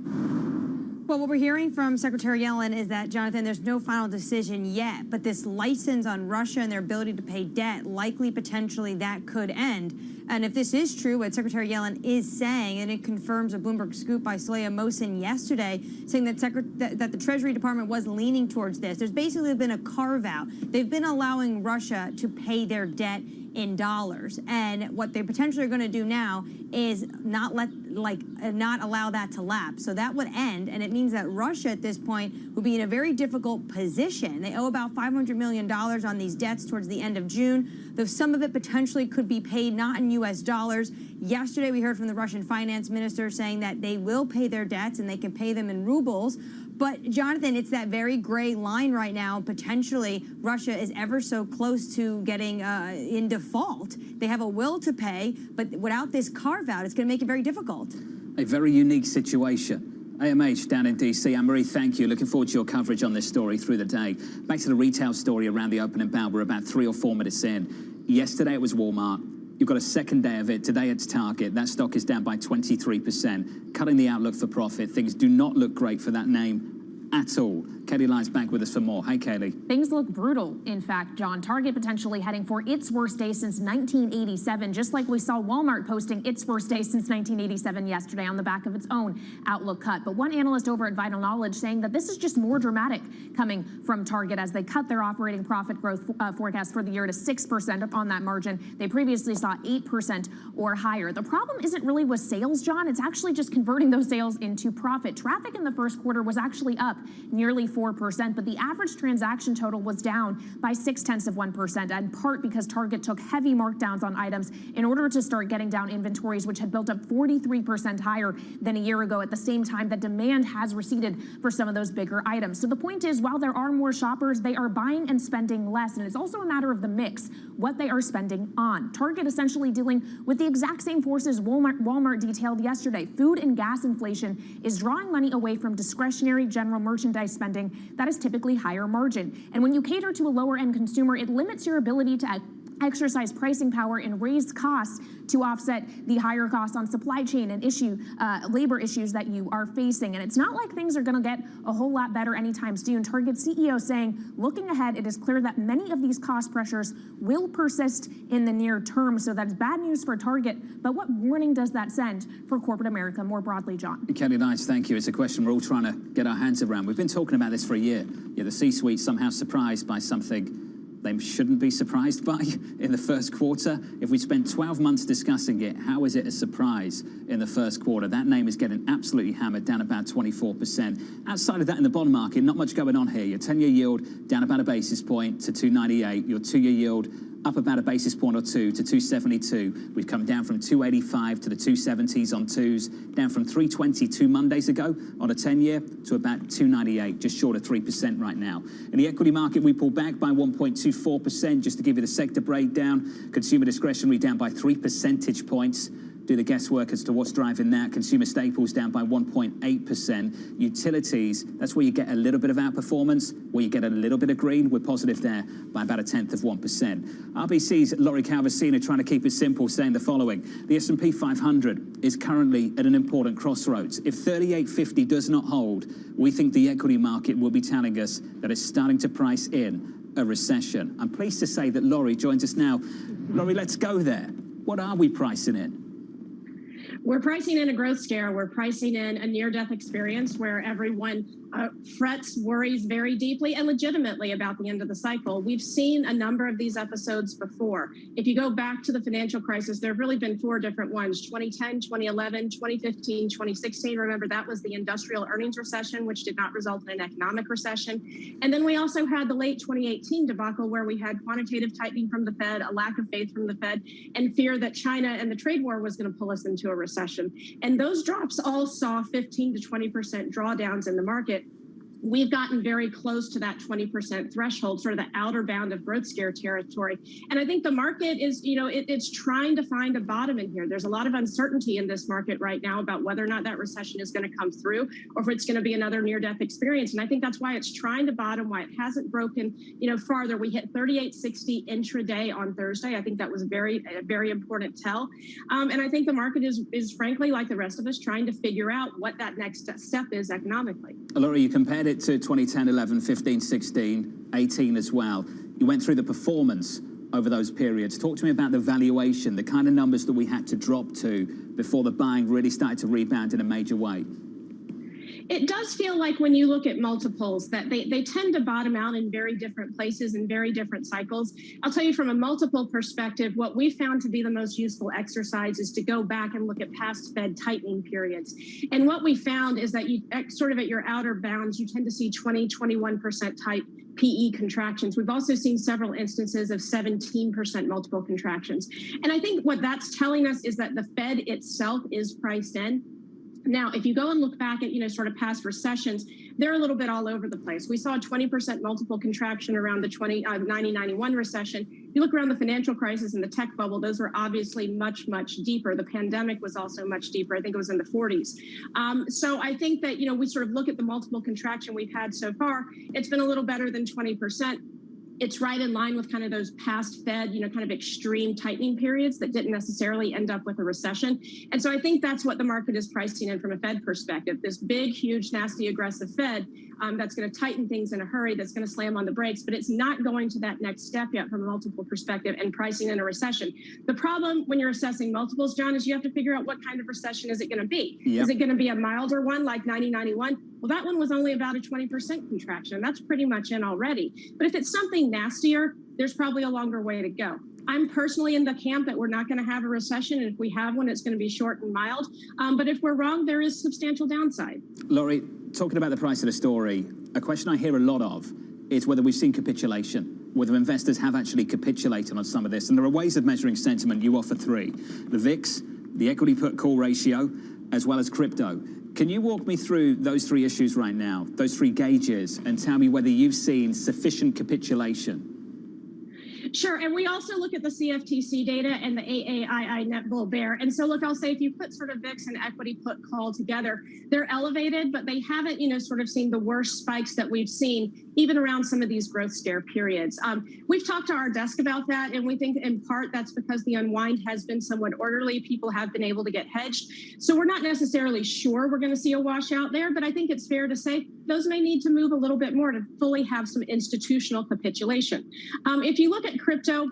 Speaker 20: Well, what we're hearing from Secretary Yellen is that, Jonathan, there's no final decision yet, but this license on Russia and their ability to pay debt, likely potentially that could end. And if this is true, what Secretary Yellen is saying, and it confirms a Bloomberg scoop by Saleha Mohsen yesterday, saying that the Treasury Department was leaning towards this. There's basically been a carve-out. They've been allowing Russia to pay their debt in dollars, and what they potentially are going to do now is not allow that to lapse. So that would end, and it means that Russia at this point would be in a very difficult position. They owe about $500 million on these debts towards the end of June, though some of it potentially could be paid not in U.S. dollars. Yesterday, we heard from the Russian finance minister saying that they will pay their debts and they can pay them in rubles. But, Jonathan, it's that very gray line right now. Potentially, Russia is ever so close to getting in default. They have a will to pay, but without this carve-out, it's going to make it very difficult.
Speaker 29: A very unique situation. AMH down in DC. Anne-Marie, thank you. Looking forward to your coverage on this story through the day. Back to the retail story around the opening bell. We're about 3 or 4 minutes in. Yesterday it was Walmart. You've got a second day of it. Today it's Target. That stock is down by 23%, cutting the outlook for profit. Things do not look great for that name at all. Katie Lyle's back with us for more. Hey, Kaylee.
Speaker 2: Things look brutal, in fact, John. Target potentially heading for its worst day since 1987, just like we saw Walmart posting its worst day since 1987 yesterday on the back of its own outlook cut. But one analyst over at Vital Knowledge saying that this is just more dramatic coming from Target as they cut their operating profit growth forecast for the year to 6% up on that margin. They previously saw 8% or higher. The problem isn't really with sales, John. It's actually just converting those sales into profit. Traffic in the first quarter was actually up nearly 4%, but the average transaction total was down by 0.6%, in part because Target took heavy markdowns on items in order to start getting down inventories, which had built up 43% higher than a year ago at the same time that demand has receded for some of those bigger items. So the point is, while there are more shoppers, they are buying and spending less, and it's also a matter of the mix, what they are spending on. Target essentially dealing with the exact same forces Walmart detailed yesterday. Food and gas inflation is drawing money away from discretionary general merchandise spending that is typically higher margin. And when you cater to a lower end consumer, it limits your ability to exercise pricing power and raise costs to offset the higher costs on supply chain and labor issues that you are facing. And it's not like things are going to get a whole lot better anytime soon. Target CEO saying, looking ahead, it is clear that many of these cost pressures will persist in the near term. So that's bad news for Target. But what warning does that send for corporate America more broadly, John?
Speaker 29: Kelly Knights, thank you. It's a question we're all trying to get our hands around. We've been talking about this for a year. Yeah, the C-suite somehow surprised by something they shouldn't be surprised by in the first quarter. If we spent 12 months discussing it, how is it a surprise in the first quarter? That name is getting absolutely hammered, down about 24%. Outside of that, in the bond market, not much going on here. Your 10-year yield down about a basis point to 298. Your 2-year yield up about a basis point or two to 272. We've come down from 285 to the 270s on twos, down from 320 2 Mondays ago on a 10-year to about 298, just short of 3% right now. In the equity market, we pulled back by 1.24%, just to give you the sector breakdown. Consumer discretionary down by 3 percentage points. Do the guesswork as to what's driving that. Consumer staples down by 1.8%. Utilities, that's where you get a little bit of outperformance, where you get a little bit of green. We're positive there by about 0.1%. RBC's Laurie Calvasina trying to keep it simple, saying the following. The S&P 500 is currently at an important crossroads. If 3850 does not hold, we think the equity market will be telling us that it's starting to price in a recession. I'm pleased to say that Laurie joins us now. Laurie, let's go there. What are we pricing in?
Speaker 4: We're pricing in a growth scare. We're pricing in a near-death experience where everyone frets, worries very deeply and legitimately about the end of the cycle. We've seen a number of these episodes before. If you go back to the financial crisis, there have really been 4 different ones: 2010, 2011, 2015, 2016. Remember, that was the industrial earnings recession, which did not result in an economic recession. And then we also had the late 2018 debacle where we had quantitative tightening from the Fed, a lack of faith from the Fed, and fear that China and the trade war was going to pull us into a recession. And those drops all saw 15 to 20% drawdowns in the market. we've gotten very close to that 20% threshold, sort of the outer bound of growth scare territory. And I think the market is, it's trying to find a bottom in here. There's a lot of uncertainty in this market right now about whether or not that recession is going to come through or if it's going to be another near-death experience. And I think that's why it's trying to bottom, why it hasn't broken, farther. We hit 38.60 intraday on Thursday. I think that was a very important tell. And I think the market is frankly, like the rest of us, trying to figure out what that next step is economically.
Speaker 29: Laurie, you compared it to 2010, 11, 15, 16, 18 as well. You went through the performance over those periods. Talk to me about the valuation, the kind of numbers that we had to drop to before the buying really started to rebound in a major way.
Speaker 4: It does feel like when you look at multiples that they tend to bottom out in very different places in very different cycles. I'll tell you from a multiple perspective, what we found to be the most useful exercise is to go back and look at past Fed tightening periods. And what we found is that you sort of at your outer bounds, you tend to see 20, 21% type PE contractions. We've also seen several instances of 17% multiple contractions. And I think what that's telling us is that the Fed itself is priced in. Now, if you go and look back at, sort of past recessions, they're a little bit all over the place. We saw a 20% multiple contraction around the 90-91 recession. You look around the financial crisis and the tech bubble, those were obviously much, much deeper. The pandemic was also much deeper. I think it was in the 40s. So I think that, we sort of look at the multiple contraction we've had so far. It's been a little better than 20%. It's right in line with kind of those past Fed, kind of extreme tightening periods that didn't necessarily end up with a recession. And so I think that's what the market is pricing in from a Fed perspective, this big, huge, nasty, aggressive Fed that's going to tighten things in a hurry, that's going to slam on the brakes, but it's not going to that next step yet from a multiple perspective and pricing in a recession. The problem when you're assessing multiples, John, is you have to figure out what kind of recession is it going to be? Yep. Is it going to be a milder one like 90-91? Well, that one was only about a 20% contraction. That's pretty much in already. But if it's something nastier, there's probably a longer way to go. I'm personally in the camp that we're not going to have a recession, and if we have one, it's going to be short and mild. But if we're wrong, there is substantial downside.
Speaker 29: Laurie, talking about the price of the story, a question I hear a lot of is whether we've seen capitulation, whether investors have actually capitulated on some of this. And there are ways of measuring sentiment. You offer three: the VIX, the equity put call ratio, as well as crypto. Can you walk me through those three issues right now, those three gauges, and tell me whether you've seen sufficient capitulation?
Speaker 4: Sure, and we also look at the CFTC data and the AAII net bull bear. And so, look, I'll say if you put sort of VIX and equity put call together, they're elevated, but they haven't, sort of seen the worst spikes that we've seen, even around some of these growth scare periods. We've talked to our desk about that, and we think in part that's because the unwind has been somewhat orderly. People have been able to get hedged. So we're not necessarily sure we're going to see a washout there, but I think it's fair to say those may need to move a little bit more to fully have some institutional capitulation. If you look at crypto,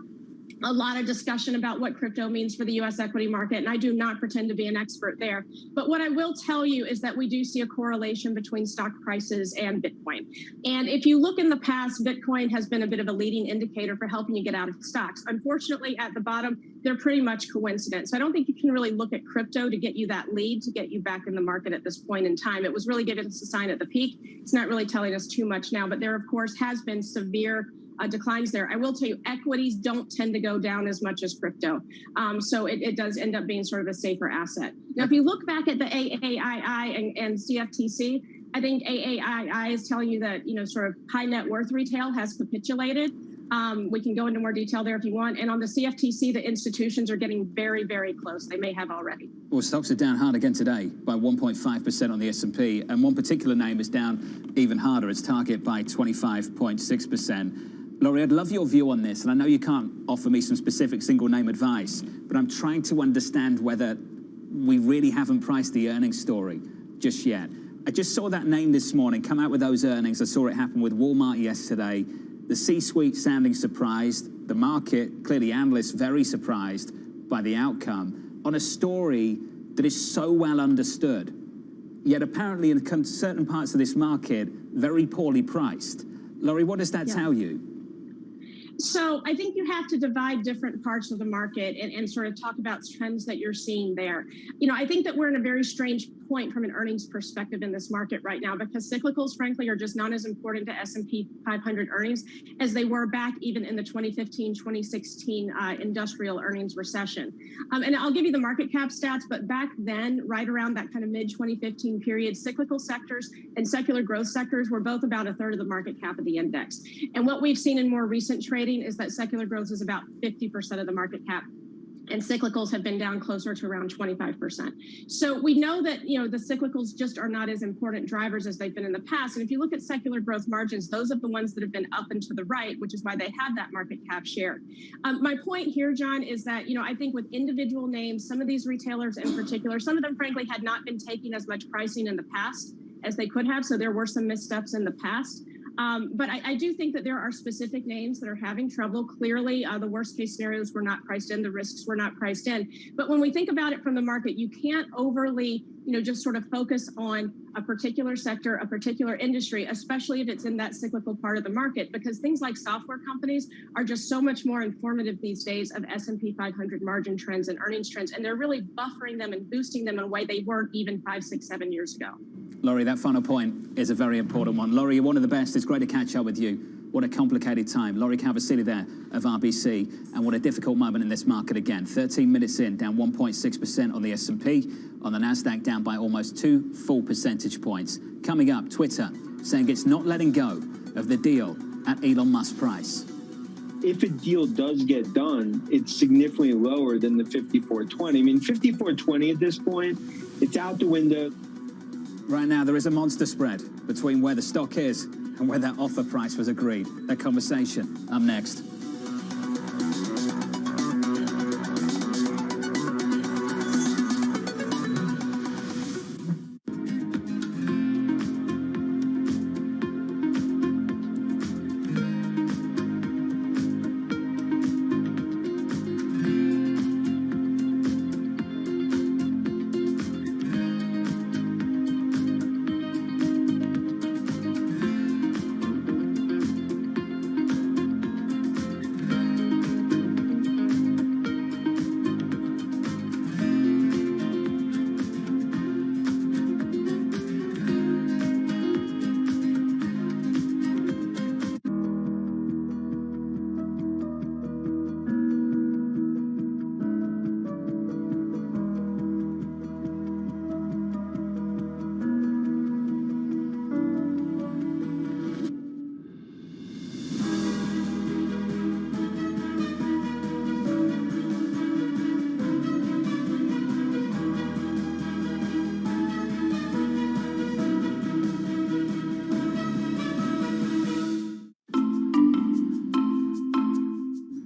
Speaker 4: a lot of discussion about what crypto means for the U.S. equity market, and I do not pretend to be an expert there. But what I will tell you is that we do see a correlation between stock prices and Bitcoin. And if you look in the past, Bitcoin has been a bit of a leading indicator for helping you get out of stocks. Unfortunately, at the bottom, they're pretty much coincident. So I don't think you can really look at crypto to get you that lead, to get you back in the market at this point in time. It was really giving us a sign at the peak. It's not really telling us too much now, but there, of course, has been severe declines there. I will tell you, equities don't tend to go down as much as crypto. So it does end up being sort of a safer asset. Now, if you look back at the AAII and CFTC, I think AAII is telling you that, sort of high net worth retail has capitulated. We can go into more detail there if you want. And on the CFTC, the institutions are getting very, very close. They may have already.
Speaker 29: Well, stocks are down hard again today by 1.5% on the S&P. And one particular name is down even harder. It's Target by 25.6%. Laurie, I'd love your view on this, and I know you can't offer me some specific single name advice, but I'm trying to understand whether we really haven't priced the earnings story just yet. I just saw that name this morning come out with those earnings. I saw it happen with Walmart yesterday. The C-suite sounding surprised, the market, clearly analysts, very surprised by the outcome on a story that is so well understood, yet apparently in certain parts of this market, very poorly priced. Laurie, what does that tell you?
Speaker 4: So I think you have to divide different parts of the market and sort of talk about trends that you're seeing there. You know, I think that we're in a very strange point from an earnings perspective in this market right now, because cyclicals, frankly, are just not as important to S&P 500 earnings as they were back even in the 2015-2016 industrial earnings recession. And I'll give you the market cap stats, but back then, right around that kind of mid-2015 period, cyclical sectors and secular growth sectors were both about a third of the market cap of the index. And what we've seen in more recent trading is that secular growth is about 50% of the market cap, and cyclicals have been down closer to around 25%. So we know that, you know, the cyclicals just are not as important drivers as they've been in the past. And if you look at secular growth margins, those are the ones that have been up and to the right, which is why they have that market cap share. My point here, John, is that, you know, I think with individual names, some of these retailers in particular, some of them, frankly, had not been taking as much pricing in the past as they could have. So there were some missteps in the past. But I do think that there are specific names that are having trouble. Clearly, the worst case scenarios were not priced in, the risks were not priced in. But when we think about it from the market, you can't overly, you know, just sort of focus on a particular sector, a particular industry, especially if it's in that cyclical part of the market, because things like software companies are just so much more informative these days of S&P 500 margin trends and earnings trends, and they're really buffering them and boosting them in a way they weren't even 5, 6, 7 years ago.
Speaker 29: Laurie, that final point is a very important one. Laurie, you're one of the best. It's great to catch up with you. What a complicated time. Laurie Calvasili there of RBC, and what a difficult moment in this market again. 13 minutes in, down 1.6% on the S&P, on the NASDAQ down by almost 2 full percentage points. Coming up, Twitter saying it's not letting go of the deal at Elon Musk's price.
Speaker 6: If a deal does get done, it's significantly lower than the 54.20. I mean, 54.20 at this point, it's out the window.
Speaker 29: Right now, there is a monster spread between where the stock is and where that offer price was agreed. That conversation up next.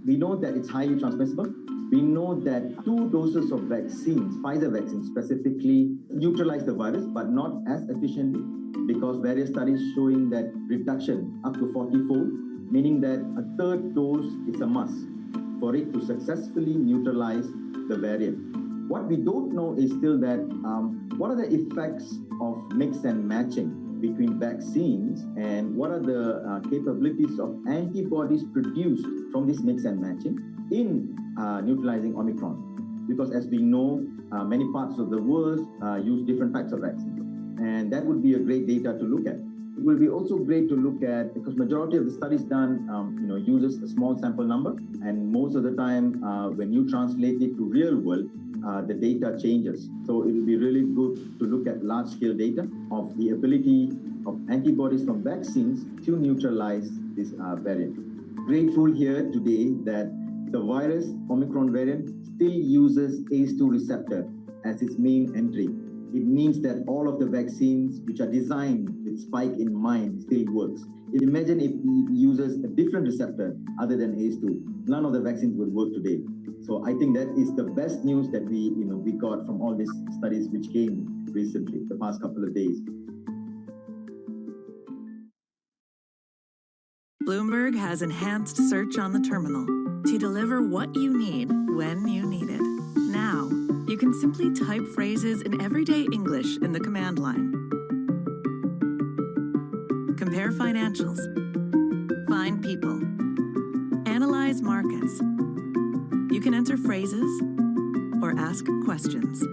Speaker 9: We know that it's highly transmissible. We know that 2 doses of vaccines, Pfizer vaccine specifically, neutralize the virus, but not as efficiently, because various studies showing that reduction up to 40-fold, meaning that a 3rd dose is a must for it to successfully neutralize the variant. What we don't know is still that what are the effects of mix and matching between vaccines, and what are the capabilities of antibodies produced from this mix and matching in neutralizing Omicron. Because as we know, many parts of the world use different types of vaccines. And that would be a great data to look at. It will be also great to look at, because majority of the studies done uses a small sample number, and most of the time when you translate it to real world, the data changes. So it will be really good to look at large-scale data of the ability of antibodies from vaccines to neutralize this variant. Grateful here today that the virus, Omicron variant, still uses ACE2 receptor as its main entry. It means that all of the vaccines which are designed with spike in mind still works. Imagine if it uses a different receptor other than ACE2. None of the vaccines would work today. So I think that is the best news that we got from all these studies which came recently, the past couple of days.
Speaker 11: Bloomberg has enhanced search on the terminal to deliver what you need when you need it. Now, you can simply type phrases in everyday English in the command line. Compare financials, find people, analyze analyze markets. You can enter phrases or ask questions.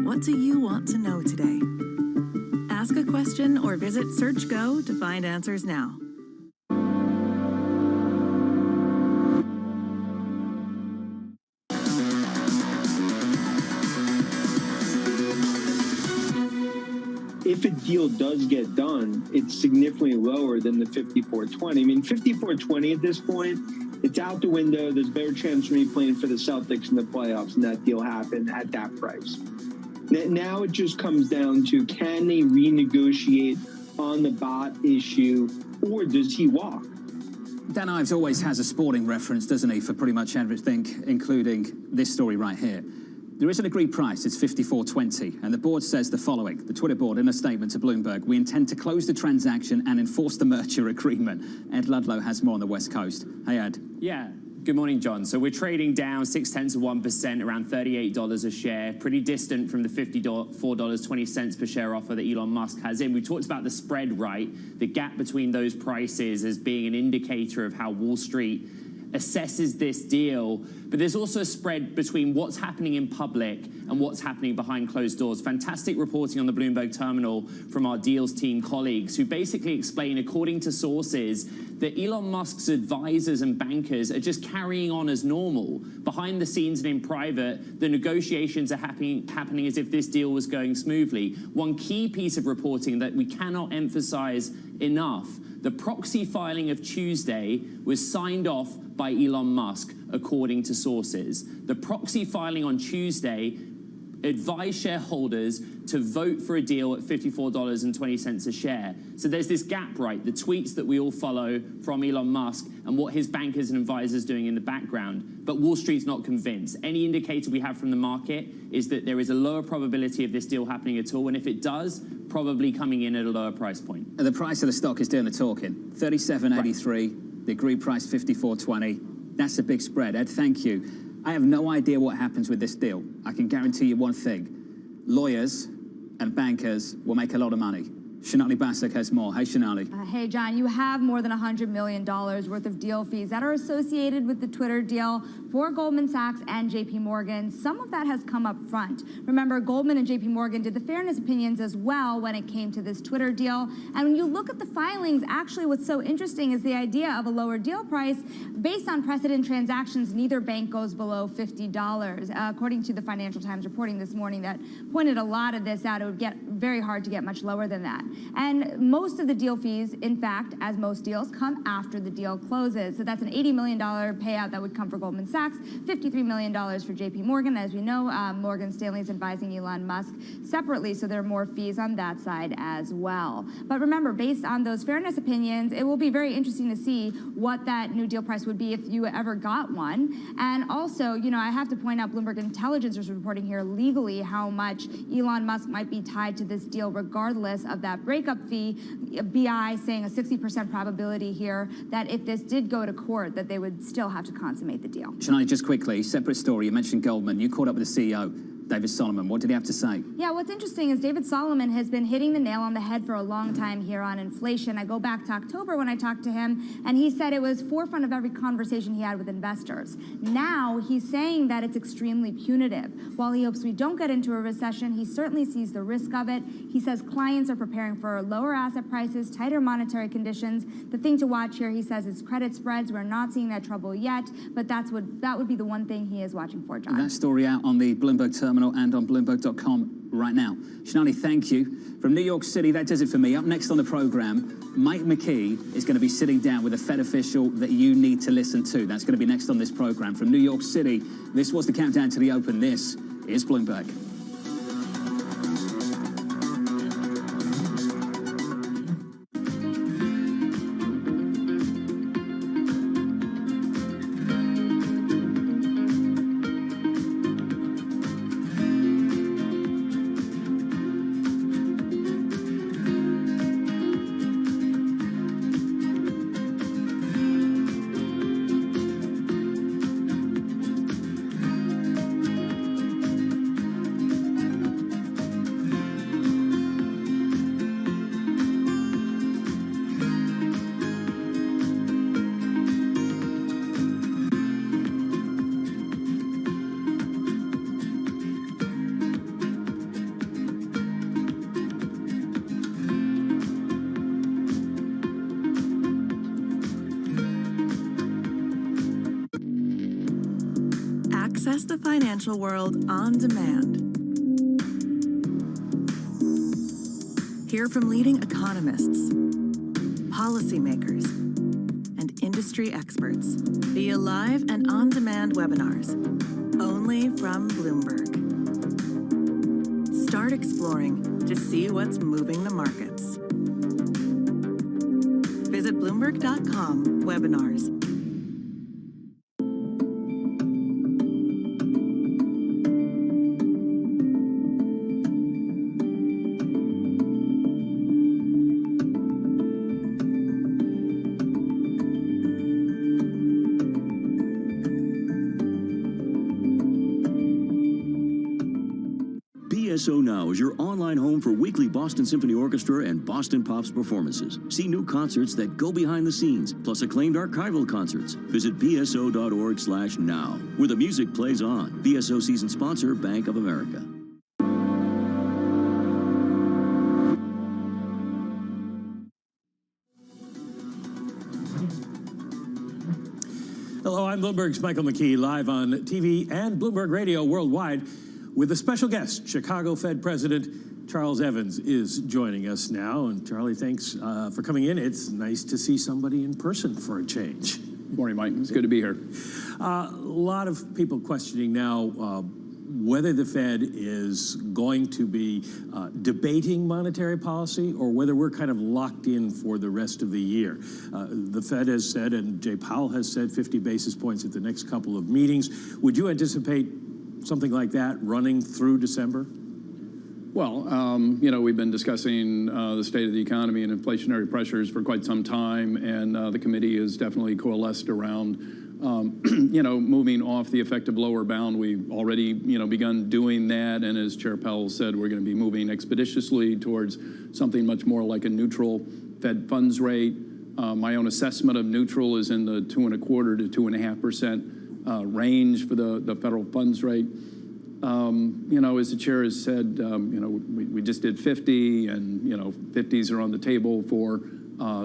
Speaker 11: What do you want to know today? Ask a question or visit SearchGo to find answers now.
Speaker 6: If a deal does get done, it's significantly lower than the 54.20. I mean, 54.20 at this point, it's out the window. There's a better chance of me playing for the Celtics in the playoffs, and that deal happened at that price. Now it just comes down to, can they renegotiate on the bot issue, or does he walk?
Speaker 29: Dan Ives always has a sporting reference, doesn't he, for pretty much everything, including this story right here. There is an agreed price, it's 54.20, and the board says the following. The Twitter board, in a statement to Bloomberg, we intend to close the transaction and enforce the merger agreement. Ed Ludlow has more on the West Coast. Hey, Ed.
Speaker 25: Yeah. Good morning, John. So we're trading down 0.6%, around $38 a share, pretty distant from the $54.20 per share offer that Elon Musk has in. We talked about the spread, right? The gap between those prices as being an indicator of how Wall Street assesses this deal, but there's also a spread between what's happening in public and what's happening behind closed doors. Fantastic reporting on the Bloomberg terminal from our deals team colleagues, who basically explain, according to sources, that Elon Musk's advisors and bankers are just carrying on as normal. Behind the scenes and in private, the negotiations are happening as if this deal was going smoothly. One key piece of reporting that we cannot emphasize enough: the proxy filing of Tuesday was signed off by Elon Musk, according to sources. The proxy filing on Tuesday advised shareholders to vote for a deal at $54.20 a share. So there's this gap, right? The tweets that we all follow from Elon Musk and what his bankers and advisors are doing in the background. But Wall Street's not convinced. Any indicator we have from the market is that there is a lower probability of this deal happening at all. And if it does, probably coming in at a lower price point.
Speaker 29: The price of the stock is doing the talking. 37.83, right. The agreed price 54.20. That's a big spread. Ed, thank you. I have no idea what happens with this deal. I can guarantee you one thing. Lawyers and bankers will make a lot of money. Shonali Basak has more. Hey, Shonali.
Speaker 1: Hey, John, you have more than $100 million worth of deal fees that are associated with the Twitter deal for Goldman Sachs and JP Morgan. Some of that has come up front. Remember, Goldman and JP Morgan did the fairness opinions as well when it came to this Twitter deal. And when you look at the filings, actually what's so interesting is the idea of a lower deal price. Based on precedent transactions, neither bank goes below $50. According to the Financial Times reporting this morning that pointed a lot of this out, it would get very hard to get much lower than that. And most of the deal fees, in fact, as most deals, come after the deal closes. So that's an $80 million payout that would come for Goldman Sachs, $53 million for JP Morgan. As we know, Morgan Stanley is advising Elon Musk separately, so there are more fees on that side as well. But remember, based on those fairness opinions, it will be very interesting to see what that new deal price would be if you ever got one. And also, you know, I have to point out Bloomberg Intelligence is reporting here legally how much Elon Musk might be tied to this deal regardless of that breakup fee. BI saying a 60% probability here that if this did go to court, that they would still have to consummate the deal.
Speaker 29: Shonali, just quickly, separate story. You mentioned Goldman. You caught up with the CEO, David Solomon. What did he have to say?
Speaker 1: Yeah, what's interesting is David Solomon has been hitting the nail on the head for a long time here on inflation. I go back to October when I talked to him, and he said it was forefront of every conversation he had with investors. Now he's saying that it's extremely punitive. While he hopes we don't get into a recession, he certainly sees the risk of it. He says clients are preparing for lower asset prices, tighter monetary conditions. The thing to watch here, he says, is credit spreads. We're not seeing that trouble yet, but that would be the one thing he is watching for, John.
Speaker 29: That story out on the Bloomberg terminal and on Bloomberg.com right now. Shonali, thank you. From New York City, that does it for me. Up next on the program, Mike McKee is going to be sitting down with a Fed official that you need to listen to. That's going to be next on this program. From New York City, this was the Countdown to the Open. This is Bloomberg.
Speaker 11: Access the financial world on demand. Hear from leading economists, policymakers, and industry experts via live and on-demand webinars, only from Bloomberg. Start exploring to see what's moving the markets. Visit Bloomberg.com/webinars.
Speaker 14: BSO Now is your online home for weekly Boston Symphony Orchestra and Boston Pops performances. See new concerts that go behind the scenes, plus acclaimed archival concerts. Visit bso.org/now, where the music plays on. BSO season sponsor, Bank of America.
Speaker 15: Hello, I'm Bloomberg's Michael McKee, live on TV and Bloomberg Radio worldwide. With a special guest, Chicago Fed President Charles Evans is joining us now. And Charlie, thanks for coming in. It's nice to see somebody in person for a change.
Speaker 17: Good morning, Mike. It's good to be here.
Speaker 15: A lot of people questioning now whether the Fed is going to be debating monetary policy or whether we're kind of locked in for the rest of the year. The Fed has said, and Jay Powell has said, 50 basis points at the next couple of meetings. Would you anticipate something like that running through December?
Speaker 17: Well, you know, we've been discussing the state of the economy and inflationary pressures for quite some time, and the committee has definitely coalesced around, you know, moving off the effective lower bound. We've already, you know, begun doing that, and as Chair Powell said, we're going to be moving expeditiously towards something much more like a neutral Fed funds rate. My own assessment of neutral is in the 2.25% to 2.5% range for the federal funds rate. You know, as the chair has said, you know, we just did 50, and, you know, 50s are on the table for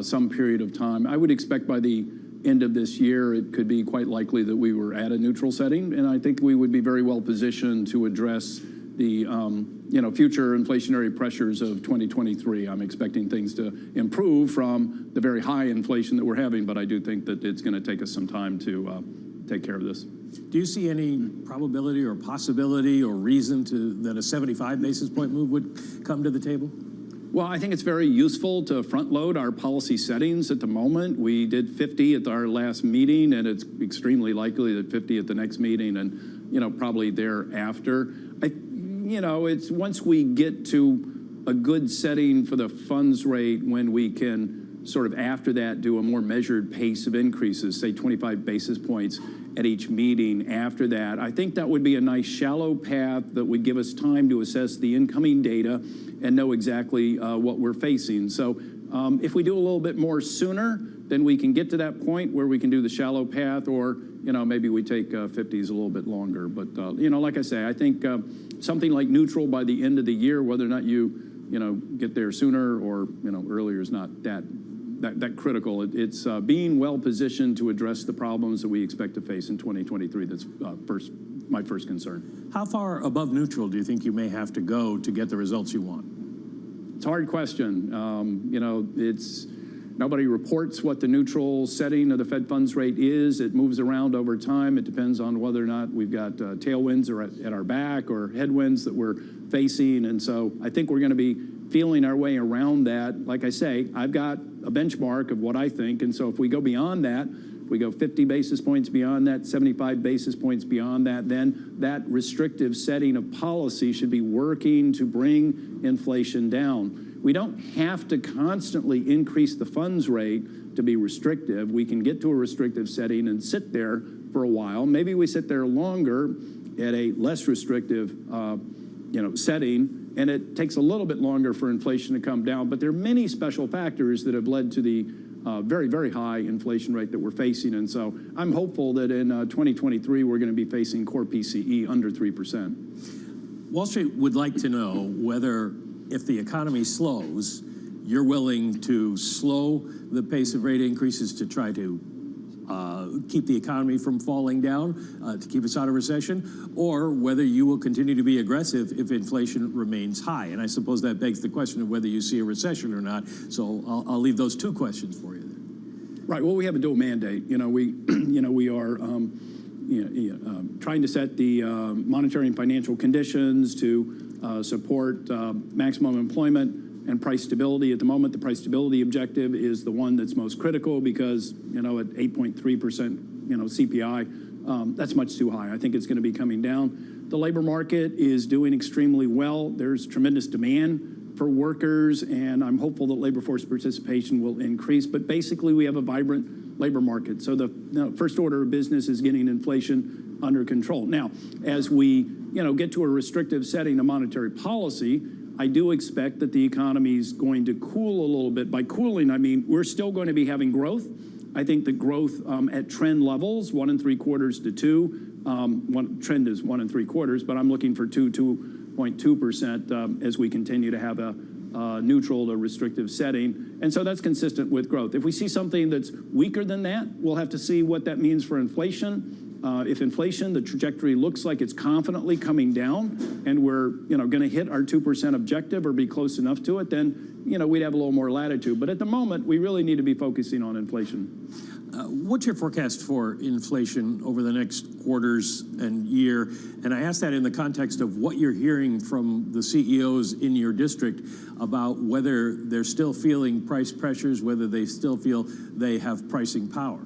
Speaker 17: some period of time. I would expect by the end of this year, it could be quite likely that we were at a neutral setting, and I think we would be very well positioned to address the you know, future inflationary pressures of 2023. I'm expecting things to improve from the very high inflation that we're having, but I do think that it's going to take us some time to take care of this.
Speaker 15: Do you see any probability or possibility or reason that a 75 basis point move would come to the table?
Speaker 17: Well, I think it's very useful to front load our policy settings at the moment. We did 50 at our last meeting, and it's extremely likely that 50 at the next meeting, and, you know, probably thereafter. You know, it's once we get to a good setting for the funds rate, when we can sort of after that do a more measured pace of increases, say 25 basis points at each meeting after that. I think that would be a nice shallow path that would give us time to assess the incoming data and know exactly what we're facing. So if we do a little bit more sooner, then we can get to that point where we can do the shallow path, or, you know, maybe we take 50s a little bit longer. But, you know, like I say, I think something like neutral by the end of the year, whether or not you know, get there sooner or, you know, earlier is not that critical. It's being well positioned to address the problems that we expect to face in 2023. That's my first concern.
Speaker 15: How far above neutral do you think you may have to go to get the results you want?
Speaker 17: It's a hard question. You know, nobody reports what the neutral setting of the Fed funds rate is. It moves around over time. It depends on whether or not we've got tailwinds or at our back, or headwinds that we're facing. And so I think we're going to be feeling our way around that. Like I say, I've got a benchmark of what I think. And so if we go beyond that, if we go 50 basis points beyond that, 75 basis points beyond that, then that restrictive setting of policy should be working to bring inflation down. We don't have to constantly increase the funds rate to be restrictive. We can get to a restrictive setting and sit there for a while. Maybe we sit there longer at a less restrictive you know, setting, and it takes a little bit longer for inflation to come down. But there are many special factors that have led to the very, very high inflation rate that we're facing. And so I'm hopeful that in 2023, we're going to be facing core PCE under 3%.
Speaker 15: Wall Street would like to know whether, if the economy slows, you're willing to slow the pace of rate increases to try to keep the economy from falling down, to keep us out of recession, or whether you will continue to be aggressive if inflation remains high. And I suppose that begs the question of whether you see a recession or not. So I'll leave those two questions for you.
Speaker 17: Right. Well, we have a dual mandate. We are trying to set the monetary and financial conditions to support maximum employment and price stability. At the moment, the price stability objective is the one that's most critical because, at 8.3%, CPI, that's much too high. I think it's going to be coming down. The labor market is doing extremely well. There's tremendous demand for workers, and I'm hopeful that labor force participation will increase. But basically, we have a vibrant labor market. So the first order of business is getting inflation under control. Now, as we, get to a restrictive setting of monetary policy, I do expect that the economy is going to cool a little bit. By cooling, I mean we're still going to be having growth. I think the growth at trend levels, 1 3/4 to 2. One trend is 1 3/4, but I'm looking for 2.2% as we continue to have a neutral to restrictive setting. And so that's consistent with growth. If we see something that's weaker than that, we'll have to see what that means for inflation. If inflation, the trajectory looks like it's confidently coming down and we're, going to hit our 2% objective or be close enough to it, then, we'd have a little more latitude. But at the moment, we really need to be focusing on inflation.
Speaker 15: What's your forecast for inflation over the next quarters and year? And I ask that in the context of what you're hearing from the CEOs in your district about whether they're still feeling price pressures, whether they still feel they have pricing power.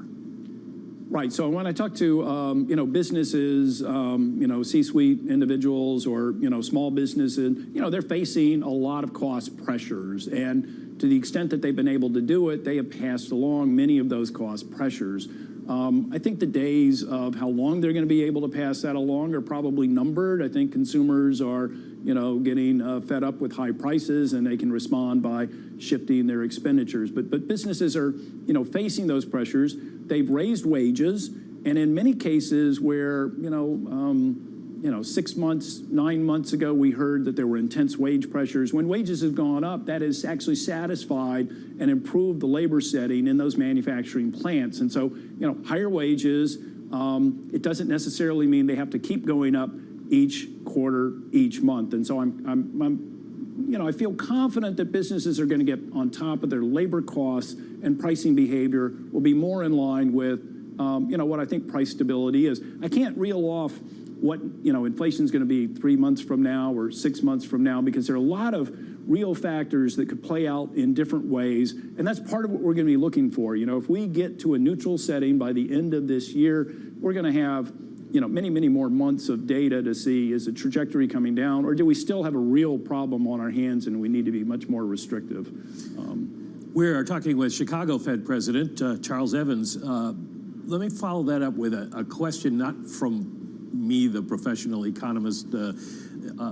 Speaker 17: Right. So when I talk to, businesses, C-suite individuals or, small businesses, they're facing a lot of cost pressures. And to the extent that they've been able to do it, they have passed along many of those cost pressures. I think the days of how long they're going to be able to pass that along are probably numbered. I think consumers are, getting fed up with high prices and they can respond by shifting their expenditures. But businesses are, facing those pressures. They've raised wages, and in many cases where, 6 months, 9 months ago, we heard that there were intense wage pressures. When wages have gone up, that has actually satisfied and improved the labor setting in those manufacturing plants. And so, higher wages, it doesn't necessarily mean they have to keep going up each quarter, each month. And so I feel confident that businesses are going to get on top of their labor costs and pricing behavior will be more in line with, what I think price stability is. I can't reel off what, inflation is going to be 3 months from now or 6 months from now because there are a lot of real factors that could play out in different ways. And that's part of what we're going to be looking for. If we get to a neutral setting by the end of this year, we're going to have many, many more months of data to see is the trajectory coming down, or do we still have a real problem on our hands and we need to be much more restrictive?
Speaker 15: We are talking with Chicago Fed President Charles Evans. Let me follow that up with a question not from me, the professional economist,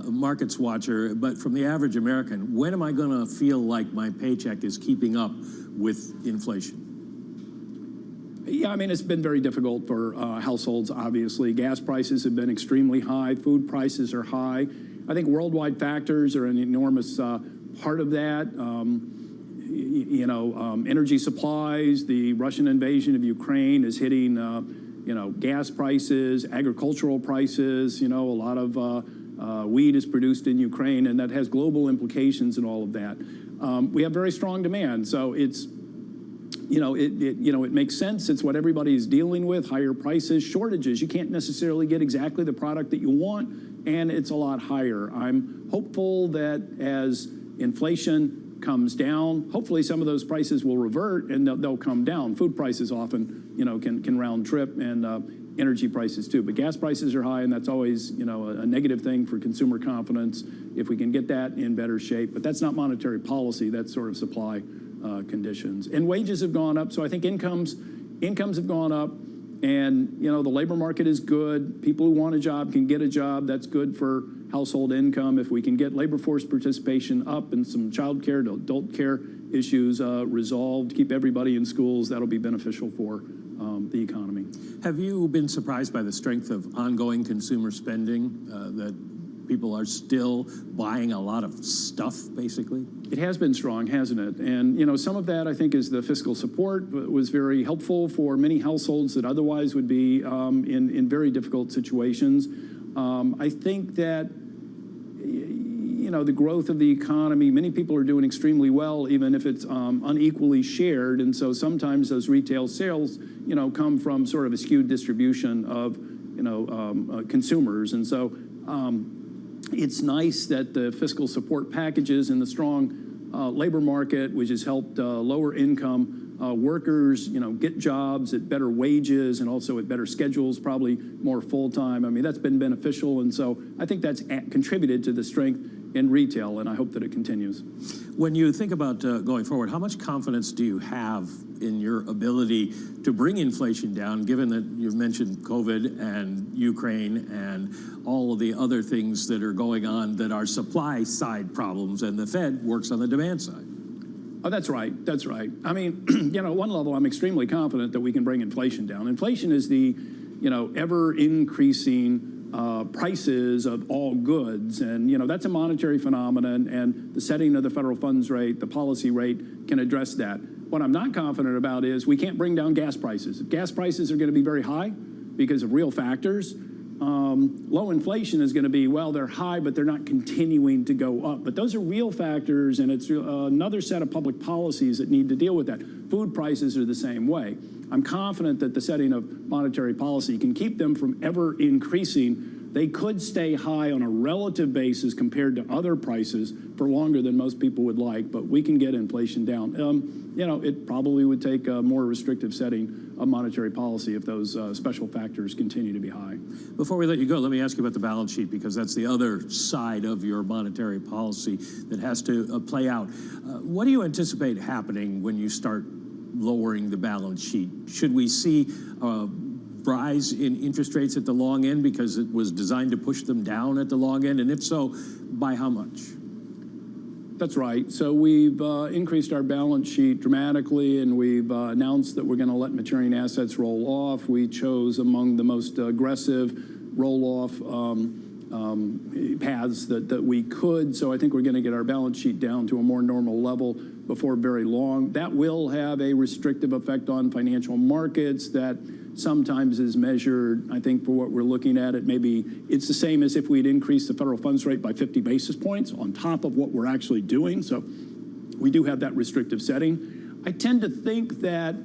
Speaker 15: markets watcher, but from the average American. When am I going to feel like my paycheck is keeping up with inflation?
Speaker 17: Yeah, I mean, it's been very difficult for households, obviously. Gas prices have been extremely high. Food prices are high. I think worldwide factors are an enormous part of that. Energy supplies, the Russian invasion of Ukraine is hitting, gas prices, agricultural prices. A lot of wheat is produced in Ukraine, and that has global implications and all of that. We have very strong demand, so it's it makes sense. It's what everybody is dealing with, higher prices, shortages. You can't necessarily get exactly the product that you want, and it's a lot higher. I'm hopeful that as inflation comes down, hopefully some of those prices will revert and they'll come down. Food prices often, can round trip, and energy prices too. But gas prices are high, and that's always, a negative thing for consumer confidence if we can get that in better shape. But that's not monetary policy. That's sort of supply conditions. And wages have gone up, so I think incomes have gone up, and the labor market is good. People who want a job can get a job. That's good for household income. If we can get labor force participation up and some child care to adult care issues resolved, keep everybody in schools, that'll be beneficial for the economy.
Speaker 15: Have you been surprised by the strength of ongoing consumer spending that People are still buying a lot of stuff, basically?
Speaker 17: It has been strong, hasn't it? And, you know, some of that, I think, is the fiscal support was very helpful for many households that otherwise would be in very difficult situations. I think that, you know, the growth of the economy, many people are doing extremely well, even if it's unequally shared. And so sometimes those retail sales, you know, come from sort of a skewed distribution of, you know, consumers. And so it's nice that the fiscal support packages and the strong labor market, which has helped lower income workers, you know, get jobs at better wages and also at better schedules, probably more full-time. I mean, that's been beneficial. And so I think that's contributed to the strength in retail, and I hope that it continues.
Speaker 15: When you think about going forward, how much confidence do you have in your ability to bring inflation down, given that you've mentioned COVID and Ukraine and all of the other things that are going on that are supply side problems, and the Fed works on the demand side?
Speaker 17: Oh, that's right. That's right. I mean, you know, at one level, I'm extremely confident that we can bring inflation down. Inflation is the, you know, ever increasing prices of all goods. And, you know, that's a monetary phenomenon, and the setting of the federal funds rate, the policy rate, can address that. What I'm not confident about is we can't bring down gas prices. If gas prices are going to be very high because of real factors, low inflation is going to be, well, they're high, but they're not continuing to go up. But those are real factors, and it's another set of public policies that need to deal with that. Food prices are the same way. I'm confident that the setting of monetary policy can keep them from ever increasing. They could stay high on a relative basis compared to other prices for longer than most people would like, but we can get inflation down. You know, it probably would take a more restrictive setting of monetary policy if those special factors continue to be high.
Speaker 15: Before we let you go, let me ask you about the balance sheet, because that's the other side of your monetary policy that has to play out. What do you anticipate happening when you start lowering the balance sheet? Should we see a rise in interest rates at the long end because it was designed to push them down at the long end? And if so, by how much?
Speaker 17: That's right. So we've increased our balance sheet dramatically, and we've announced that we're going to let maturing assets roll off. We chose among the most aggressive roll-off paths that we could. So I think we're going to get our balance sheet down to a more normal level before very long. That will have a restrictive effect on financial markets that sometimes is measured, I think, for what we're looking at. It maybe it's the same as if we'd increased the federal funds rate by 50 basis points on top of what we're actually doing. So we do have that restrictive setting. I tend to think that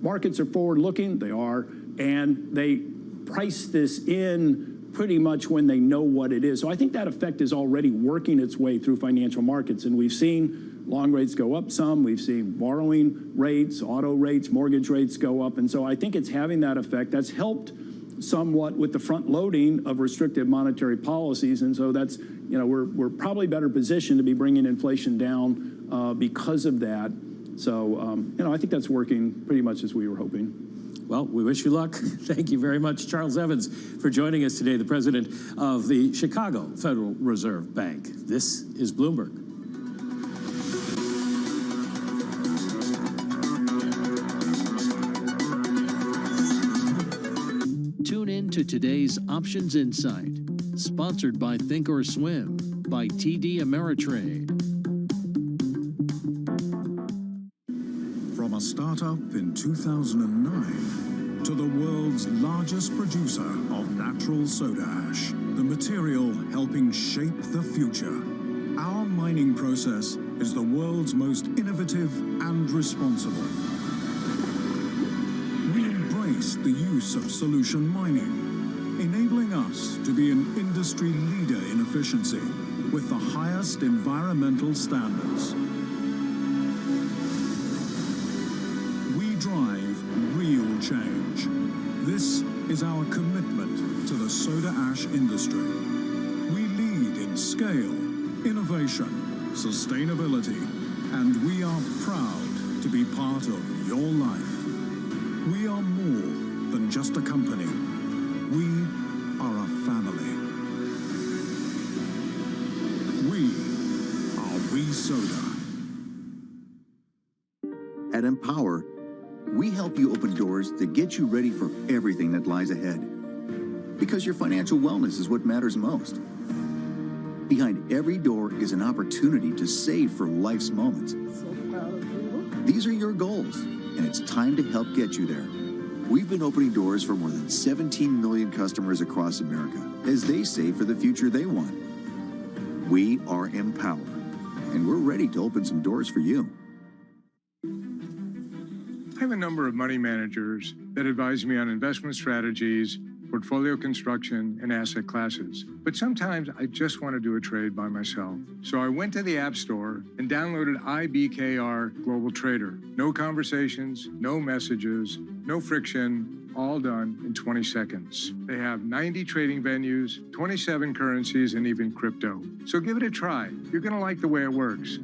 Speaker 17: markets are forward-looking. They are, and they price this in pretty much when they know what it is. So I think that effect is already working its way through financial markets, and we've seen long rates go up some. We've seen borrowing rates, auto rates, mortgage rates go up. And so I think it's having that effect. That's helped somewhat with the front loading of restrictive monetary policies. And so that's, you know, we're probably better positioned to be bringing inflation down because of that. So, you know, I think that's working pretty much as we were hoping.
Speaker 15: Well, we wish you luck. Thank you very much, Charles Evans, for joining us today, the president of the Chicago Federal Reserve Bank. This is Bloomberg.
Speaker 8: Tune in to today's Options Insight, sponsored by Thinkorswim by TD Ameritrade.
Speaker 10: From a startup in 2009 to the world's largest producer of natural soda ash, the material helping shape the future. Our mining process is the world's most innovative and responsible. We embrace the use of solution mining, enabling us to be an industry leader in efficiency with the highest environmental standards. Drive real change. This is our commitment to the soda ash industry. We lead in scale, innovation, sustainability, and we are proud to be part of your life. We are more than just a company. We are a family. We are WeSoda.
Speaker 13: At Empower, we help you open doors that get you ready for everything that lies ahead. Because your financial wellness is what matters most. Behind every door is an opportunity to save for life's moments. These are your goals, and it's time to help get you there. We've been opening doors for more than 17 million customers across America as they save for the future they want. We are Empower, and we're ready to open some doors for you.
Speaker 5: I have a number of money managers that advise me on investment strategies, portfolio construction, and asset classes. But sometimes I just want to do a trade by myself. So I went to the App Store and downloaded IBKR Global Trader. No conversations, no messages, no friction, all done in 20 seconds. They have 90 trading venues, 27 currencies, and even crypto. So give it a try. You're going to like the way it works.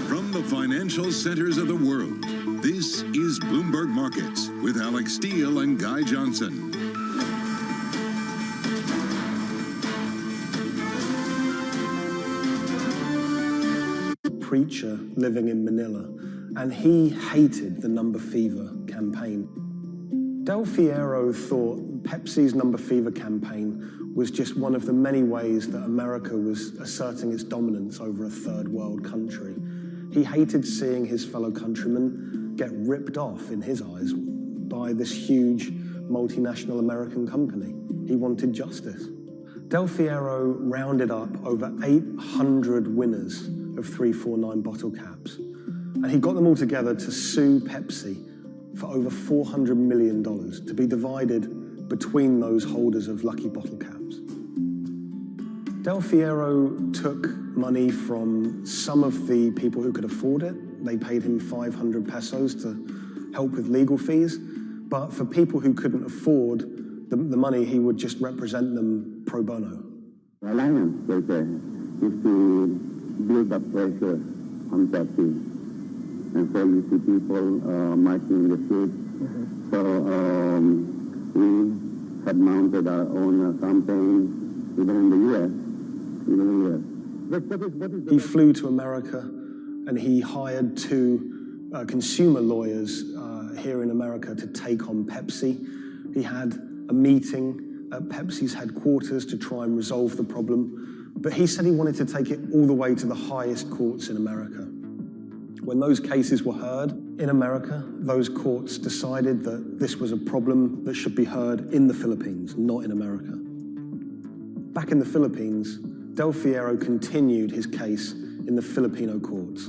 Speaker 10: From the financial centers of the world, this is Bloomberg Markets with Alex Steele and Guy Johnson.
Speaker 12: Preacher living in Manila, and he hated the Number Fever campaign. Del Fierro thought Pepsi's Number Fever campaign was just one of the many ways that America was asserting its dominance over a third world country. He hated seeing his fellow countrymen get ripped off, in his eyes, by this huge multinational American company. He wanted justice. Del Fierro rounded up over 800 winners of 349 bottle caps, and he got them all together to sue Pepsi for over $400 million to be divided between those holders of lucky bottle caps. Del Fierro took money from some of the people who could afford it. They paid him 500 pesos to help with legal fees. But for people who couldn't afford the money, he would just represent them pro bono.
Speaker 16: The alliance is to build up pressure on Pepsi. And so you see people marching in the streets. So we have mounted our own campaign, even in the U.S.
Speaker 12: He flew to America and he hired two consumer lawyers here in America to take on Pepsi. He had a meeting at Pepsi's headquarters to try and resolve the problem, but he said he wanted to take it all the way to the highest courts in America. When those cases were heard in America, those courts decided that this was a problem that should be heard in the Philippines, not in America. Back in the Philippines, Del Fierro continued his case in the Filipino courts.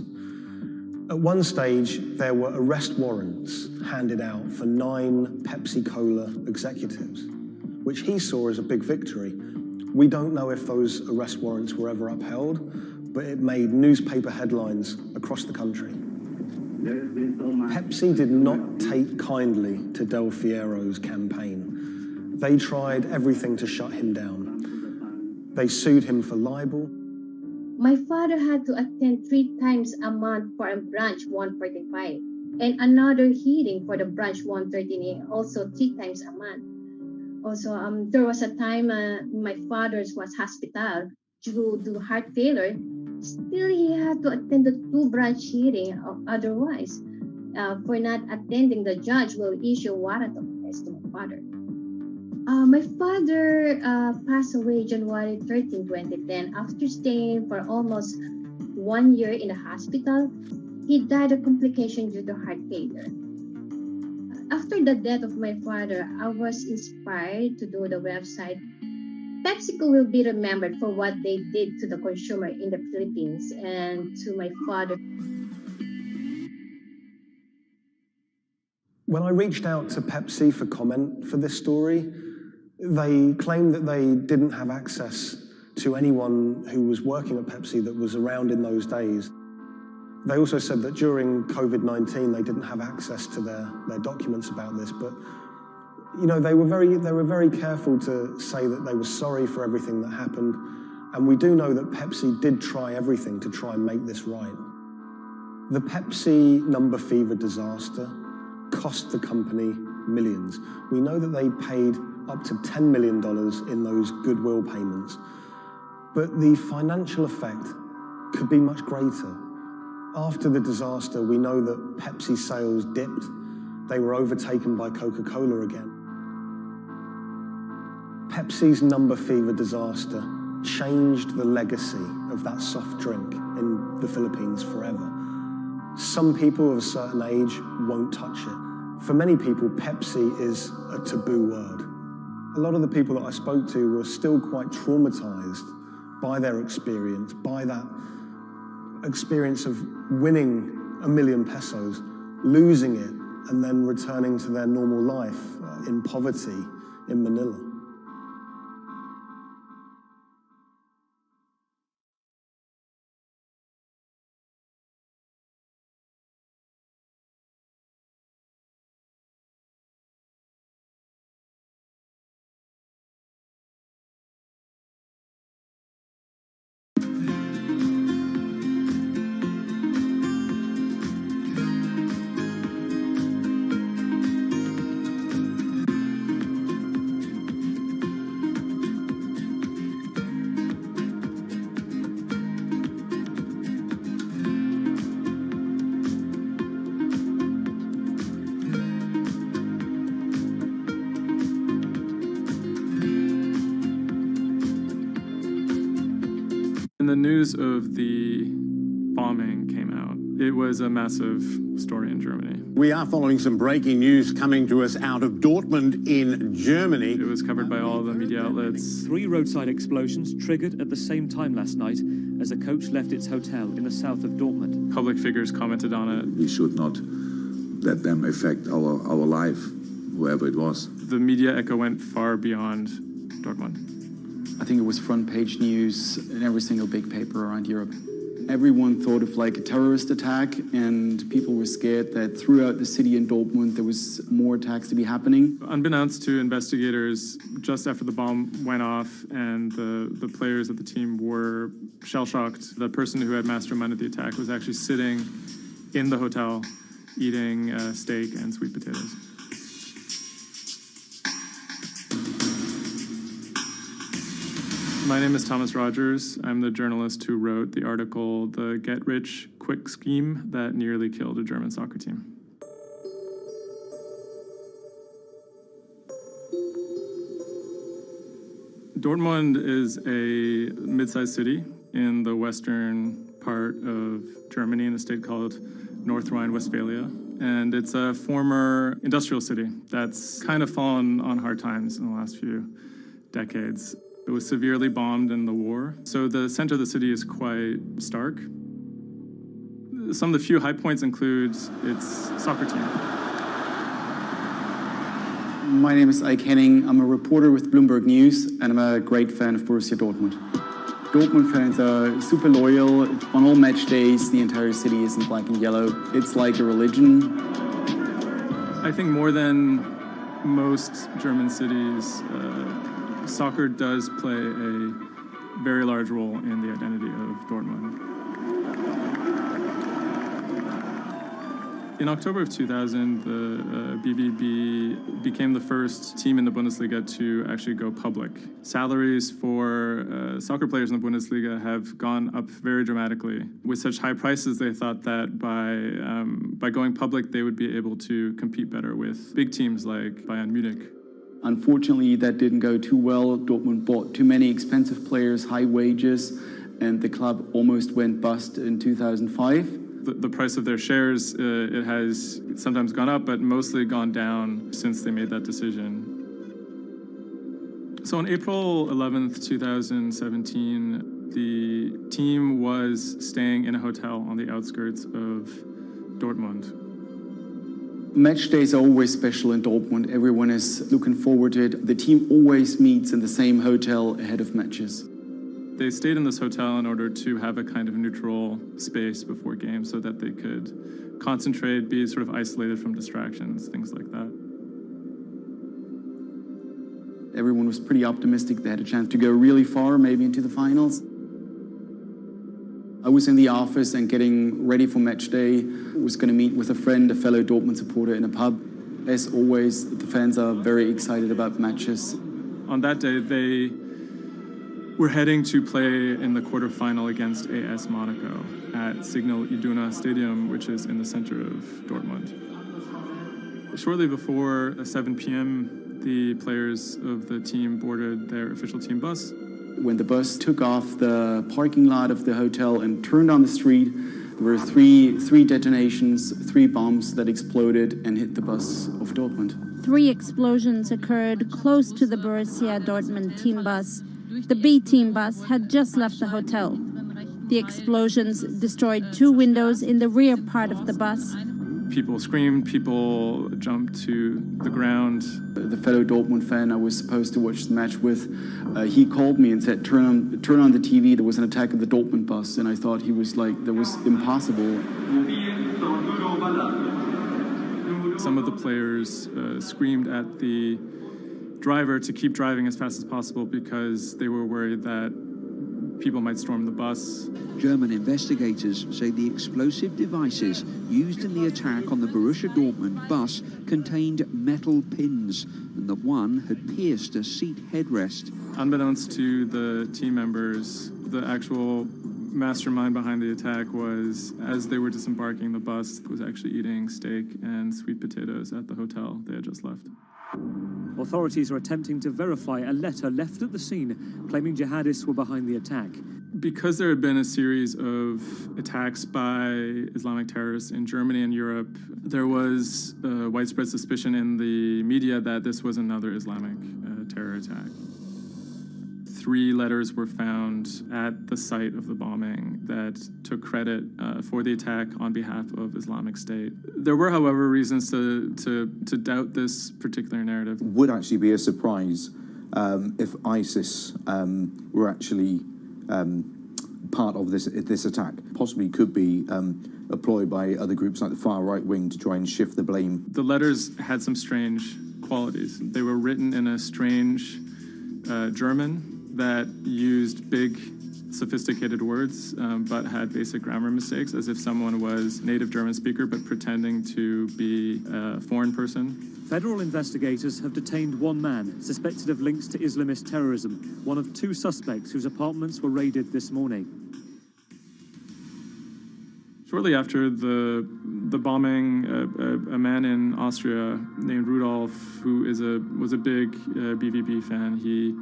Speaker 12: At one stage, there were arrest warrants handed out for 9 Pepsi-Cola executives, which he saw as a big victory. We don't know if those arrest warrants were ever upheld, but it made newspaper headlines across the country. Pepsi did not take kindly to Del Fierro's campaign. They tried everything to shut him down. They sued him for libel.
Speaker 18: My father had to attend 3 times a month for a branch 145 and another hearing for the branch 113, also 3 times a month. Also, there was a time my father was hospital due to heart failure. Still, he had to attend the 2 branch hearing. Otherwise, for not attending, the judge will issue a warrant of arrest to my father. My father passed away January 13, 2010. After staying for almost 1 year in the hospital, he died of complication due to heart failure. After the death of my father, I was inspired to do the website. PepsiCo will be remembered for what they did to the consumer in the Philippines and to my father.
Speaker 12: When I reached out to Pepsi for comment for this story, they claimed that they didn't have access to anyone who was working at Pepsi that was around in those days. They also said that during COVID-19, they didn't have access to their documents about this, but you know, they were very careful to say that they were sorry for everything that happened, and we do know that Pepsi did try everything to try and make this right. The Pepsi Number Fever disaster cost the company millions. We know that they paid up to $10 million in those goodwill payments, but the financial effect could be much greater. After the disaster, we know that Pepsi sales dipped. They were overtaken by Coca-Cola again. Pepsi's number fever disaster changed the legacy of that soft drink in the Philippines forever. Some people of a certain age won't touch it. For many people, Pepsi is a taboo word. A lot of the people that I spoke to were still quite traumatized by their experience, by that experience of winning $1 million pesos, losing it, and then returning to their normal life in poverty in Manila.
Speaker 7: When the news of the bombing came out, it was a massive story in Germany.
Speaker 19: We are following some breaking news coming to us out of Dortmund in Germany.
Speaker 7: It was covered by all the media outlets.
Speaker 21: 3 roadside explosions triggered at the same time last night as a coach left its hotel in the south of Dortmund.
Speaker 7: Public figures commented on it.
Speaker 22: We should not let them affect our life, whoever it was.
Speaker 7: The media echo went far beyond Dortmund.
Speaker 23: I think it was front page news in every single big paper around Europe. Everyone thought of like a terrorist attack, and people were scared that throughout the city in Dortmund there was more attacks to be happening.
Speaker 7: Unbeknownst to investigators, just after the bomb went off and the players of the team were shell-shocked, the person who had masterminded the attack was actually sitting in the hotel eating steak and sweet potatoes. My name is Thomas Rogers. I'm the journalist who wrote the article, The Get-Rich-Quick Scheme That Nearly Killed a German Soccer Team. Dortmund is a mid-sized city in the western part of Germany in a state called North Rhine-Westphalia. And it's a former industrial city that's kind of fallen on hard times in the last few decades. It was severely bombed in the war, so the center of the city is quite stark. Some of the few high points include its soccer team.
Speaker 23: My name is Ike Henning. I'm a reporter with Bloomberg News, and I'm a great fan of Borussia Dortmund. Dortmund fans are super loyal. On all match days, the entire city is in black and yellow. It's like a religion.
Speaker 7: I think more than most German cities, soccer does play a very large role in the identity of Dortmund. In October of 2000, the BVB became the first team in the Bundesliga to actually go public. Salaries for soccer players in the Bundesliga have gone up very dramatically. With such high prices, they thought that by going public, they would be able to compete better with big teams like Bayern Munich.
Speaker 23: Unfortunately, that didn't go too well. Dortmund bought too many expensive players, high wages, and the club almost went bust in 2005.
Speaker 7: The price of their shares, it has sometimes gone up, but mostly gone down since they made that decision. So on April 11th, 2017, the team was staying in a hotel on the outskirts of Dortmund.
Speaker 23: Match days are always special in Dortmund. Everyone is looking forward to it. The team always meets in the same hotel ahead of matches.
Speaker 7: They stayed in this hotel in order to have a kind of neutral space before games so that they could concentrate, be sort of isolated from distractions, things like that.
Speaker 23: Everyone was pretty optimistic. They had a chance to go really far, maybe into the finals. I was in the office and getting ready for match day. I was going to meet with a friend, a fellow Dortmund supporter, in a pub. As always, the fans are very excited about matches.
Speaker 7: On that day, they were heading to play in the quarterfinal against AS Monaco at Signal Iduna Stadium, which is in the center of Dortmund. Shortly before 7 p.m., the players of the team boarded their official team bus.
Speaker 23: When the bus took off the parking lot of the hotel and turned on the street, there were three detonations, 3 bombs that exploded and hit the bus of Dortmund.
Speaker 2: 3 explosions occurred close to the Borussia Dortmund team bus. The B team bus had just left the hotel. The explosions destroyed 2 windows in the rear part of the bus.
Speaker 7: People screamed, people jumped to the ground.
Speaker 23: The fellow Dortmund fan I was supposed to watch the match with, he called me and said, turn on the TV, there was an attack of the Dortmund bus, and I thought he was like, that was impossible.
Speaker 7: Some of the players screamed at the driver to keep driving as fast as possible because they were worried that people might storm the bus.
Speaker 3: German investigators say the explosive devices used in the attack on the Borussia Dortmund bus contained metal pins, and that one had pierced a seat headrest.
Speaker 7: Unbeknownst to the team members, the actual mastermind behind the attack was, as they were disembarking the bus, was actually eating steak and sweet potatoes at the hotel they had just left.
Speaker 21: Authorities are attempting to verify a letter left at the scene claiming jihadists were behind the attack.
Speaker 7: Because there had been a series of attacks by Islamic terrorists in Germany and Europe, there was widespread suspicion in the media that this was another Islamic terror attack. 3 letters were found at the site of the bombing that took credit for the attack on behalf of Islamic State. There were, however, reasons to doubt this particular narrative.
Speaker 4: Would actually be a surprise if ISIS were actually part of this attack. Possibly could be employed by other groups like the far right wing to try and shift the blame.
Speaker 7: The letters had some strange qualities. They were written in a strange German that used big, sophisticated words, but had basic grammar mistakes, as if someone was native German speaker, but pretending to be a foreign person.
Speaker 21: Federal investigators have detained 1 man suspected of links to Islamist terrorism, one of 2 suspects whose apartments were raided this morning.
Speaker 7: Shortly after the bombing, a man in Austria named Rudolf, who was a big BVB fan, he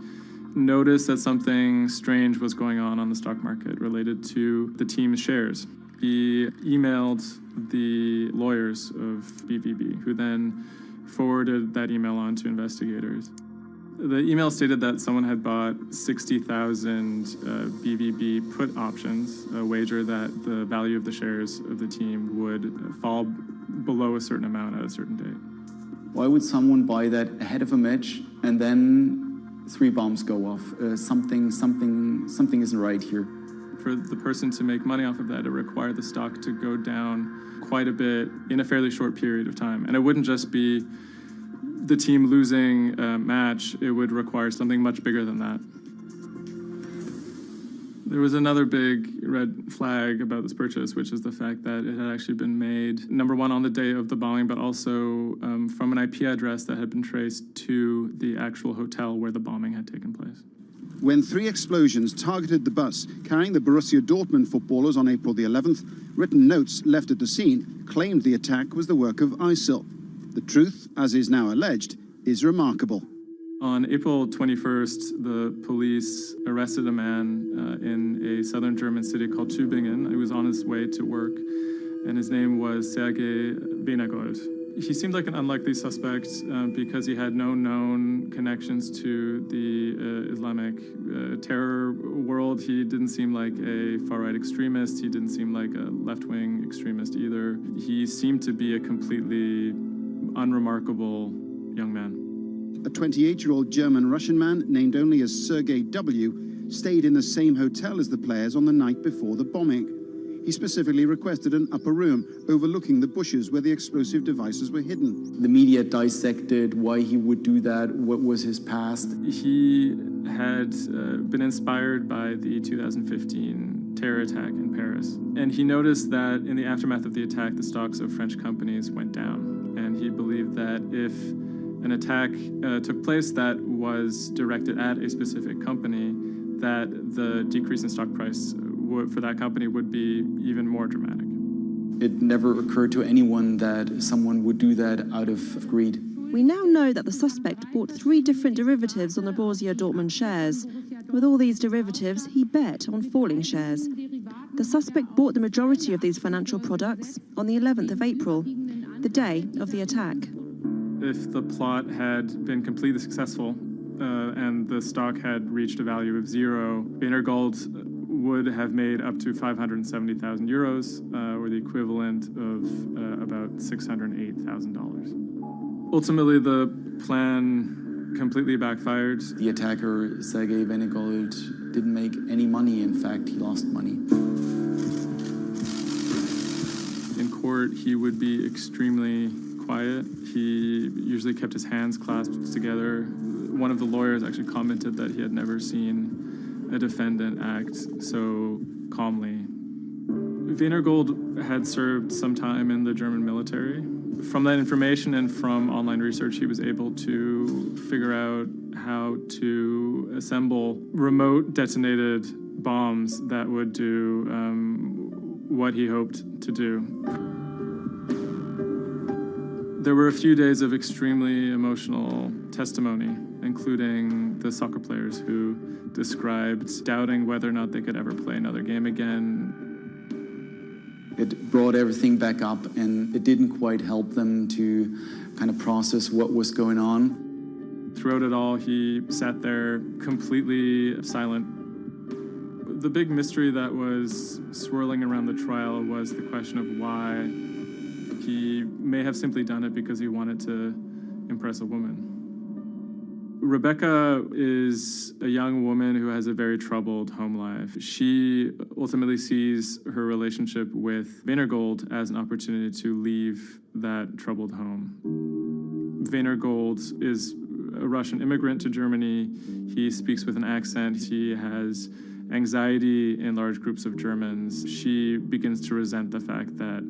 Speaker 7: noticed that something strange was going on the stock market related to the team's shares. He emailed the lawyers of BVB, who then forwarded that email on to investigators. The email stated that someone had bought 60,000 BVB put options, a wager that the value of the shares of the team would fall below a certain amount at a certain date.
Speaker 23: Why would someone buy that ahead of a match and then 3 bombs go off? Something isn't right here.
Speaker 7: For the person to make money off of that, it required the stock to go down quite a bit in a fairly short period of time. And it wouldn't just be the team losing a match, it would require something much bigger than that. There was another big red flag about this purchase, which is the fact that it had actually been made, number one, on the day of the bombing, but also from an IP address that had been traced to the actual hotel where the bombing had taken place.
Speaker 9: When 3 explosions targeted the bus carrying the Borussia Dortmund footballers on April the 11th, written notes left at the scene claimed the attack was the work of ISIL. The truth, as is now alleged, is remarkable.
Speaker 7: On April 21st, the police arrested a man in a southern German city called Tübingen. He was on his way to work, and his name was Sergei Benegold. He seemed like an unlikely suspect because he had no known connections to the Islamic terror world. He didn't seem like a far-right extremist. He didn't seem like a left-wing extremist either. He seemed to be a completely unremarkable young man.
Speaker 9: A 28-year-old German-Russian man, named only as Sergei W., stayed in the same hotel as the players on the night before the bombing. He specifically requested an upper room overlooking the bushes where the explosive devices were hidden.
Speaker 23: The media dissected why he would do that, what was his past.
Speaker 7: He had been inspired by the 2015 terror attack in Paris. And he noticed that in the aftermath of the attack, the stocks of French companies went down. And he believed that if an attack took place that was directed at a specific company, that the decrease in stock price for that company would be even more dramatic.
Speaker 23: It never occurred to anyone that someone would do that out of greed.
Speaker 1: We now know that the suspect bought 3 different derivatives on the Borussia Dortmund shares. With all these derivatives, he bet on falling shares. The suspect bought the majority of these financial products on the 11th of April, the day of the attack.
Speaker 7: If the plot had been completely successful and the stock had reached a value of 0, Venergold would have made up to 570,000 euros, or the equivalent of about $608,000. Ultimately, the plan completely backfired.
Speaker 23: The attacker, Sergei Venergold, didn't make any money. In fact, he lost money.
Speaker 7: In court, he would be extremely quiet. He usually kept his hands clasped together. One of the lawyers actually commented that he had never seen a defendant act so calmly. Venergold had served some time in the German military. From that information and from online research, he was able to figure out how to assemble remote detonated bombs that would do what he hoped to do. There were a few days of extremely emotional testimony, including the soccer players who described doubting whether or not they could ever play another game again.
Speaker 23: It brought everything back up, and it didn't quite help them to kind of process what was going on.
Speaker 7: Throughout it all, he sat there completely silent. The big mystery that was swirling around the trial was the question of why. He may have simply done it because he wanted to impress a woman. Rebecca is a young woman who has a very troubled home life. She ultimately sees her relationship with Venergold as an opportunity to leave that troubled home. Venergold is a Russian immigrant to Germany. He speaks with an accent. He has anxiety in large groups of Germans. She begins to resent the fact that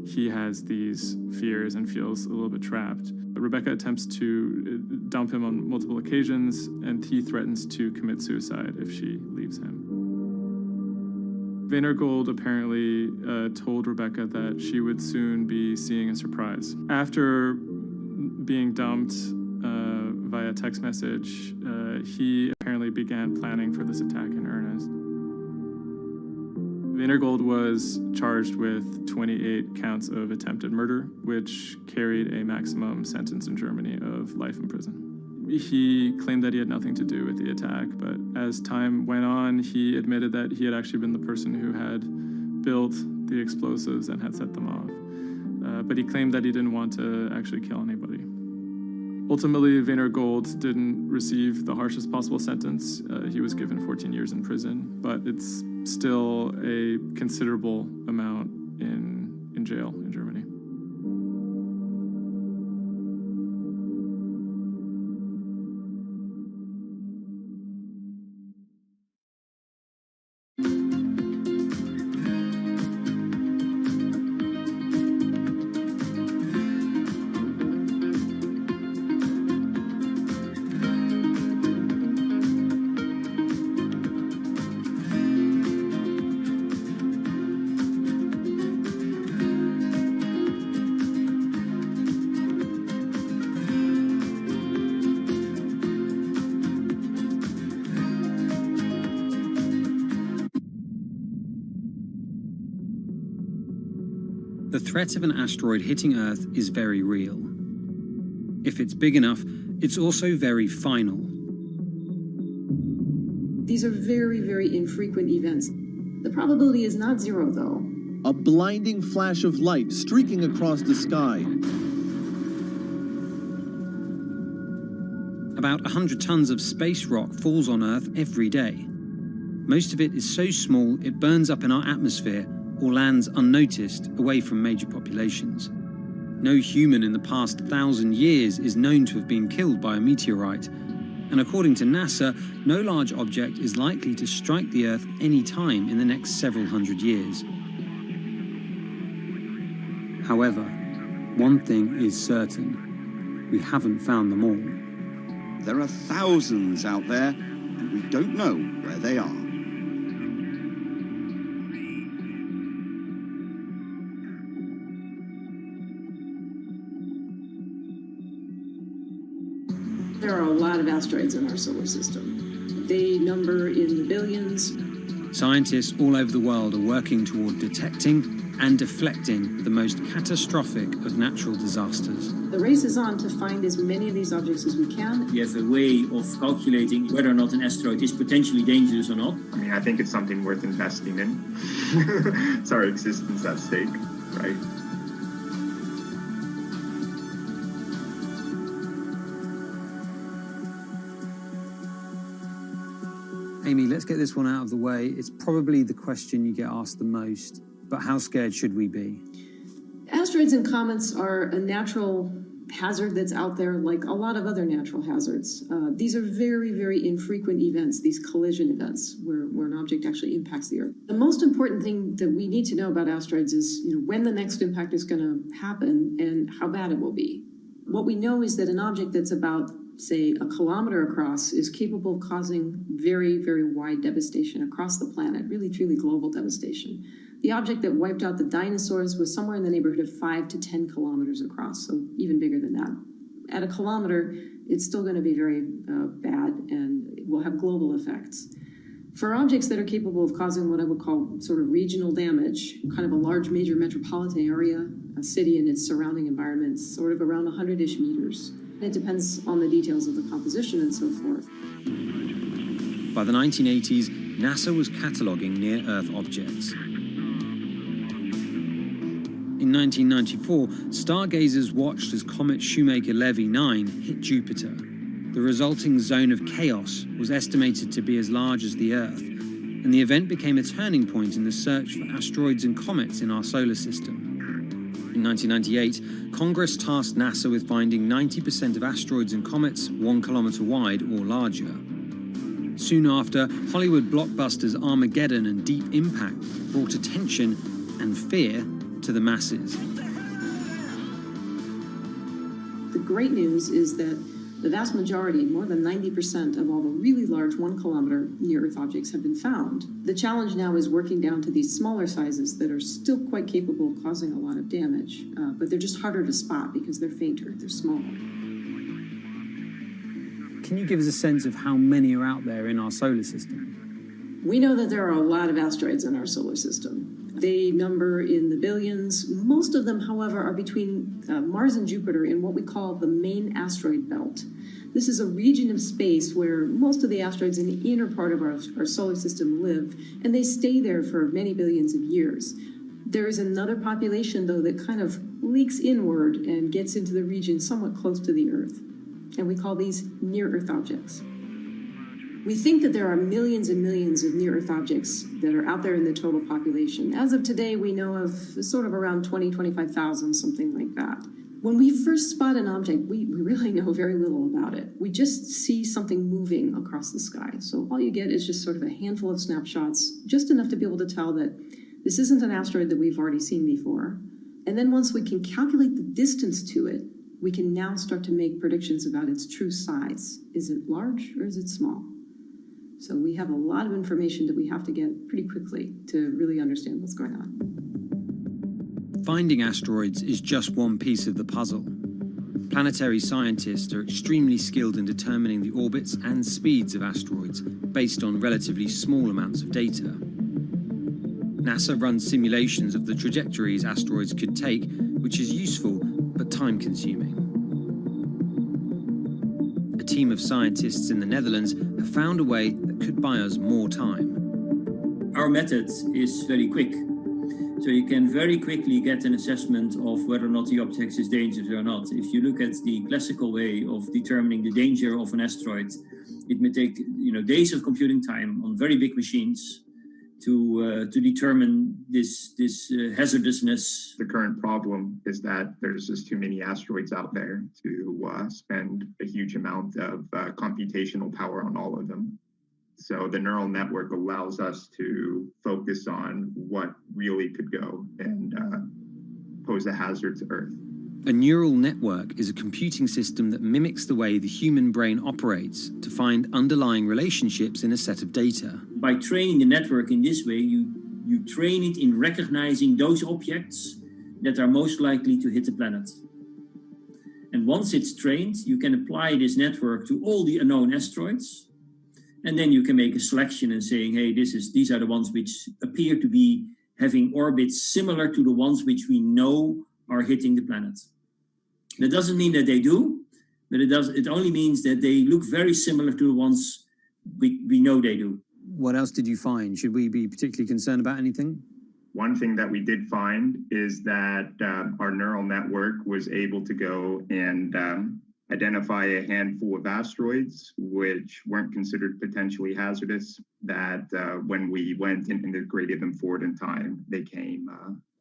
Speaker 7: he has these fears and feels a little bit trapped. Rebecca attempts to dump him on multiple occasions, and he threatens to commit suicide if she leaves him. Venergold apparently told Rebecca that she would soon be seeing a surprise. After being dumped via text message, he apparently began planning for this attack in earnest. Venergold was charged with 28 counts of attempted murder, which carried a maximum sentence in Germany of life in prison. He claimed that he had nothing to do with the attack, but as time went on, he admitted that he had actually been the person who had built the explosives and had set them off. But he claimed that he didn't want to actually kill anybody. Ultimately, Venergold didn't receive the harshest possible sentence. He was given 14 years in prison, but it's still a considerable amount in jail in Germany.
Speaker 6: The threat of an asteroid hitting Earth is very real. If it's big enough, it's also very final.
Speaker 20: These are very, very infrequent events. The probability is not 0, though.
Speaker 24: A blinding flash of light streaking across the sky.
Speaker 6: About 100 tons of space rock falls on Earth every day. Most of it is so small it burns up in our atmosphere or lands unnoticed away from major populations. No human in the past 1,000 years is known to have been killed by a meteorite, and according to NASA, no large object is likely to strike the Earth any time in the next several hundred years. However, one thing is certain: we haven't found them all.
Speaker 25: There are thousands out there, and we don't know where they are.
Speaker 20: There are a lot of asteroids in our solar system. They number in the billions.
Speaker 6: Scientists all over the world are working toward detecting and deflecting the most catastrophic of natural disasters.
Speaker 20: The race is on to find as many of these objects as we can.
Speaker 8: We have a way of calculating whether or not an asteroid is potentially dangerous or not.
Speaker 11: I mean, I think it's something worth investing in. It's our existence at stake, right?
Speaker 6: Amy, let's get this one out of the way. It's probably the question you get asked the most, but how scared should we be?
Speaker 20: Asteroids and comets are a natural hazard that's out there like a lot of other natural hazards. These are very, very infrequent events, these collision events, where an object actually impacts the Earth. The most important thing that we need to know about asteroids is when the next impact is going to happen and how bad it will be. What we know is that an object that's about, say, a kilometer across is capable of causing very, very wide devastation across the planet, really, truly global devastation. The object that wiped out the dinosaurs was somewhere in the neighborhood of 5 to 10 kilometers across, so even bigger than that. At a kilometer, it's still going to be very bad and it will have global effects. For objects that are capable of causing what I would call sort of regional damage, kind of a large major metropolitan area, a city and its surrounding environment, sort of around 100-ish meters. It depends on the details of the composition and so forth.
Speaker 6: By the 1980s, NASA was cataloguing near-Earth objects. In 1994, stargazers watched as comet Shoemaker-Levy 9 hit Jupiter. The resulting zone of chaos was estimated to be as large as the Earth, and the event became a turning point in the search for asteroids and comets in our solar system. In 1998, Congress tasked NASA with finding 90% of asteroids and comets 1 kilometer wide or larger. Soon after, Hollywood blockbusters Armageddon and Deep Impact brought attention and fear to the masses.
Speaker 20: The great news is that the vast majority, more than 90% of all the really large 1 kilometer near-Earth objects have been found. The challenge now is working down to these smaller sizes that are still quite capable of causing a lot of damage, but they're just harder to spot because they're fainter, they're smaller.
Speaker 6: Can you give us a sense of how many are out there in our solar system?
Speaker 20: We know that there are a lot of asteroids in our solar system. They number in the billions. Most of them, however, are between Mars and Jupiter in what we call the main asteroid belt. This is a region of space where most of the asteroids in the inner part of our solar system live, and they stay there for many billions of years. There is another population, though, that kind of leaks inward and gets into the region somewhat close to the Earth, and we call these near-Earth objects. We think that there are millions and millions of near-Earth objects that are out there in the total population. As of today, we know of sort of around 20, 25,000, something like that. When we first spot an object, we really know very little about it. We just see something moving across the sky. So all you get is just sort of a handful of snapshots, just enough to be able to tell that this isn't an asteroid that we've already seen before. And then once we can calculate the distance to it, we can now start to make predictions about its true size. Is it large or is it small? So we have a lot of information that we have to get pretty quickly to really understand what's going on.
Speaker 6: Finding asteroids is just one piece of the puzzle. Planetary scientists are extremely skilled in determining the orbits and speeds of asteroids based on relatively small amounts of data. NASA runs simulations of the trajectories asteroids could take, which is useful but time-consuming. A team of scientists in the Netherlands have found a way that could buy us more time.
Speaker 8: Our method is very quick. So you can very quickly get an assessment of whether or not the object is dangerous or not. If you look at the classical way of determining the danger of an asteroid, it may take days of computing time on very big machines to determine this hazardousness.
Speaker 11: The current problem is that there's just too many asteroids out there to spend a huge amount of computational power on all of them. So the neural network allows us to focus on what really could go and pose a hazard to Earth.
Speaker 6: A neural network is a computing system that mimics the way the human brain operates to find underlying relationships in a set of data.
Speaker 8: By training the network in this way, you train it in recognizing those objects that are most likely to hit the planet. And once it's trained, you can apply this network to all the unknown asteroids. And then you can make a selection and saying, hey, these are the ones which appear to be having orbits similar to the ones which we know are hitting the planet. That doesn't mean that they do, but it only means that they look very similar to the ones we know they do.
Speaker 6: What else did you find? Should we be particularly concerned about anything?
Speaker 11: One thing that we did find is that our neural network was able to go and identify a handful of asteroids which weren't considered potentially hazardous, that when we went and integrated them forward in time, they came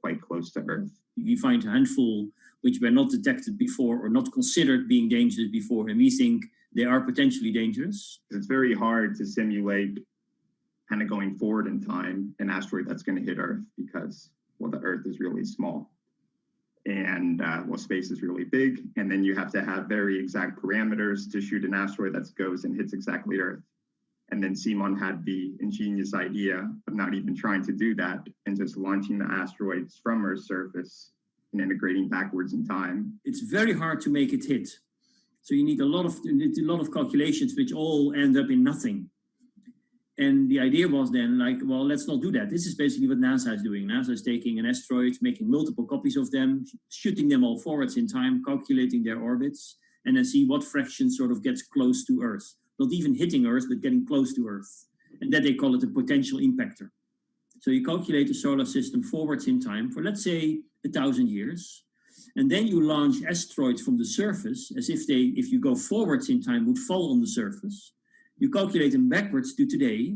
Speaker 11: quite close to Earth.
Speaker 8: We find a handful which were not detected before or not considered being dangerous before, and we think they are potentially dangerous.
Speaker 11: It's very hard to simulate kind of going forward in time an asteroid that's going to hit Earth because, well, the Earth is really small and space is really big, and then you have to have very exact parameters to shoot an asteroid that goes and hits exactly Earth. And then Simon had the ingenious idea of not even trying to do that and just launching the asteroids from Earth's surface and integrating backwards in time.
Speaker 8: It's very hard to make it hit. So you need a lot of calculations which all end up in nothing. And the idea was then like, well, let's not do that. This is basically what NASA is doing. NASA is taking an asteroid, making multiple copies of them, shooting them all forwards in time, calculating their orbits, and then see what fraction sort of gets close to Earth. Not even hitting Earth, but getting close to Earth. And that they call it a potential impactor. So you calculate the solar system forwards in time for, let's say, 1,000 years. And then you launch asteroids from the surface as if you go forwards in time, would fall on the surface. You calculate them backwards to today,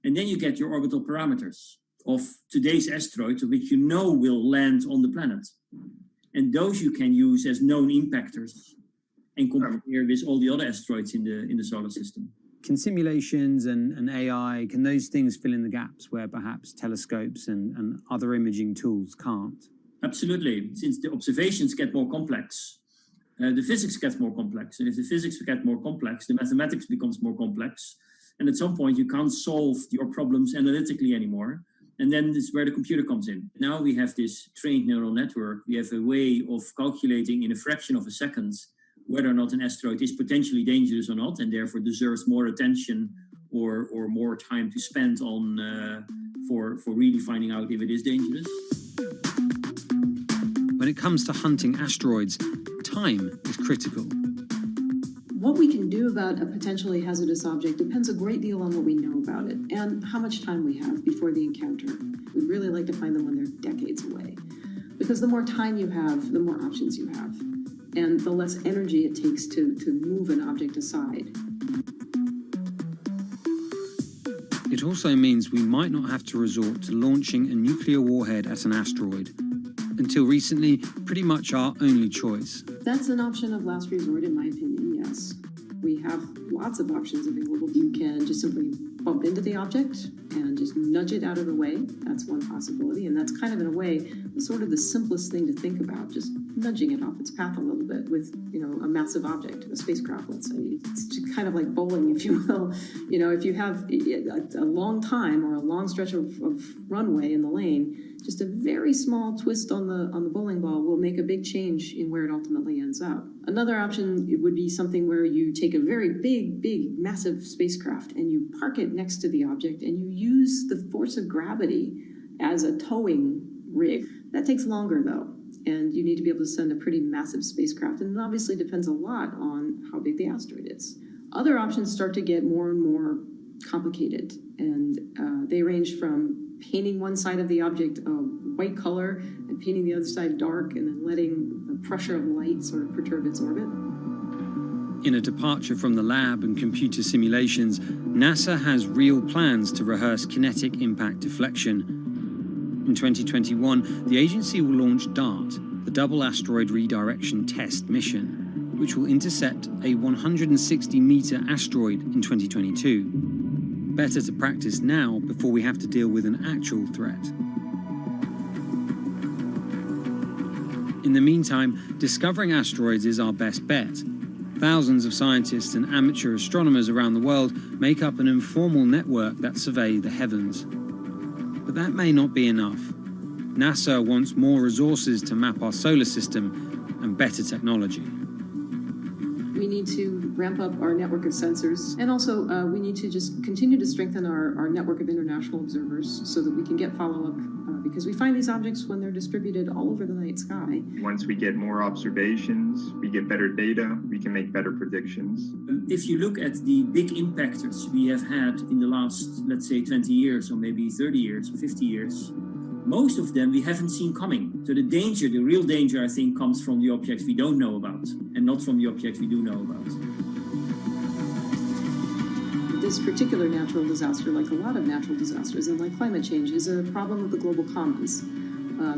Speaker 8: and then you get your orbital parameters of today's asteroids, which you know will land on the planet. And those you can use as known impactors and compare with all the other asteroids in the solar system.
Speaker 6: Can simulations and AI, can those things fill in the gaps where perhaps telescopes and other imaging tools can't?
Speaker 8: Absolutely. Since the observations get more complex, the physics gets more complex. And if the physics get more complex, the mathematics becomes more complex. And at some point, you can't solve your problems analytically anymore. And then this is where the computer comes in. Now we have this trained neural network. We have a way of calculating in a fraction of a second whether or not an asteroid is potentially dangerous or not, and therefore deserves more attention or more time to spend on for really finding out if it is dangerous.
Speaker 6: When it comes to hunting asteroids, time is critical.
Speaker 20: What we can do about a potentially hazardous object depends a great deal on what we know about it and how much time we have before the encounter. We'd really like to find them when they're decades away, because the more time you have, the more options you have, and the less energy it takes to move an object aside.
Speaker 6: It also means we might not have to resort to launching a nuclear warhead at an asteroid. Until recently, pretty much our only choice.
Speaker 20: That's an option of last resort, in my opinion, yes. We have lots of options available. You can just simply bump into the object and just nudge it out of the way. That's one possibility, and that's kind of, in a way, sort of the simplest thing to think about, just nudging it off its path a little bit with, a massive object, a spacecraft, let's say. It's just kind of like bowling, if you will. If you have a long time or a long stretch of runway in the lane, just a very small twist on the bowling ball will make a big change in where it ultimately ends up. Another option would be something where you take a very big, massive spacecraft and you park it next to the object and you use the force of gravity as a towing rig. That takes longer, though, and you need to be able to send a pretty massive spacecraft, and it obviously depends a lot on how big the asteroid is. Other options start to get more and more complicated, and they range from painting one side of the object a white color and painting the other side dark, and then letting the pressure of light sort of perturb its orbit.
Speaker 6: In a departure from the lab and computer simulations, NASA has real plans to rehearse kinetic impact deflection. In 2021, the agency will launch DART, the Double Asteroid Redirection Test mission, which will intercept a 160-meter asteroid in 2022. Better to practice now before we have to deal with an actual threat. In the meantime, discovering asteroids is our best bet. Thousands of scientists and amateur astronomers around the world make up an informal network that survey the heavens. But that may not be enough. NASA wants more resources to map our solar system and better technology.
Speaker 20: need to ramp up our network of sensors, and also we need to just continue to strengthen our network of international observers so that we can get follow-up, because we find these objects when they're distributed all over the night sky.
Speaker 11: Once we get more observations, we get better data, we can make better predictions.
Speaker 8: If you look at the big impactors we have had in the last, let's say, 20 years, or maybe 30 years, or 50 years, most of them we haven't seen coming. So the danger, the real danger, I think, comes from the objects we don't know about, and not from the objects we do know about.
Speaker 20: This particular natural disaster, like a lot of natural disasters and like climate change, is a problem of the global commons.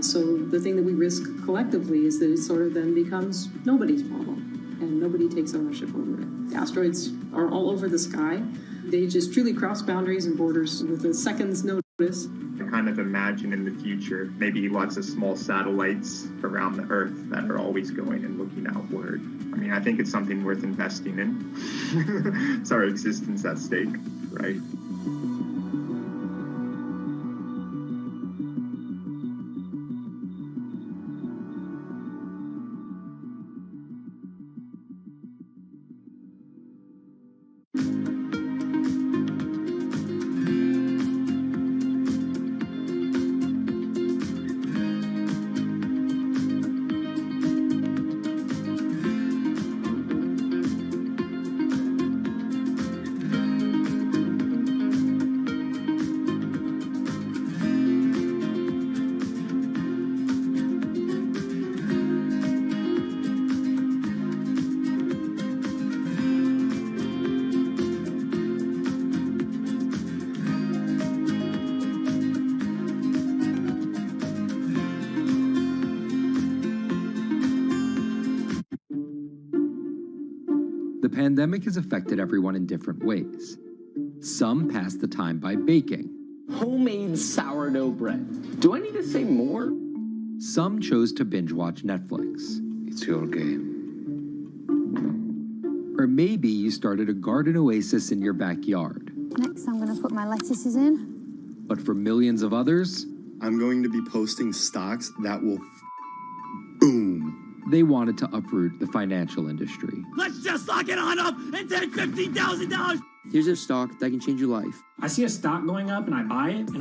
Speaker 20: So the thing that we risk collectively is that it sort of then becomes nobody's problem, and nobody takes ownership over it. The asteroids are all over the sky. They just truly cross boundaries and borders with a second's notice.
Speaker 11: I kind of imagine in the future, maybe lots of small satellites around the Earth that are always going and looking outward. I mean, I think it's something worth investing in. It's our existence at stake, right?
Speaker 5: The pandemic has affected everyone in different ways. Some pass the time by baking.
Speaker 13: Homemade sourdough bread. Do I need to say more?
Speaker 5: Some chose to binge watch Netflix.
Speaker 22: It's your game.
Speaker 5: Or maybe you started a garden oasis in your backyard.
Speaker 14: Next, I'm going to put my lettuces in.
Speaker 5: But for millions of others,
Speaker 15: I'm going to be posting stocks that will boom.
Speaker 5: They wanted to uproot the financial industry.
Speaker 17: Let's just lock it on up and take $15,000.
Speaker 26: Here's a stock that can change your life.
Speaker 27: I see a stock going up and I buy it.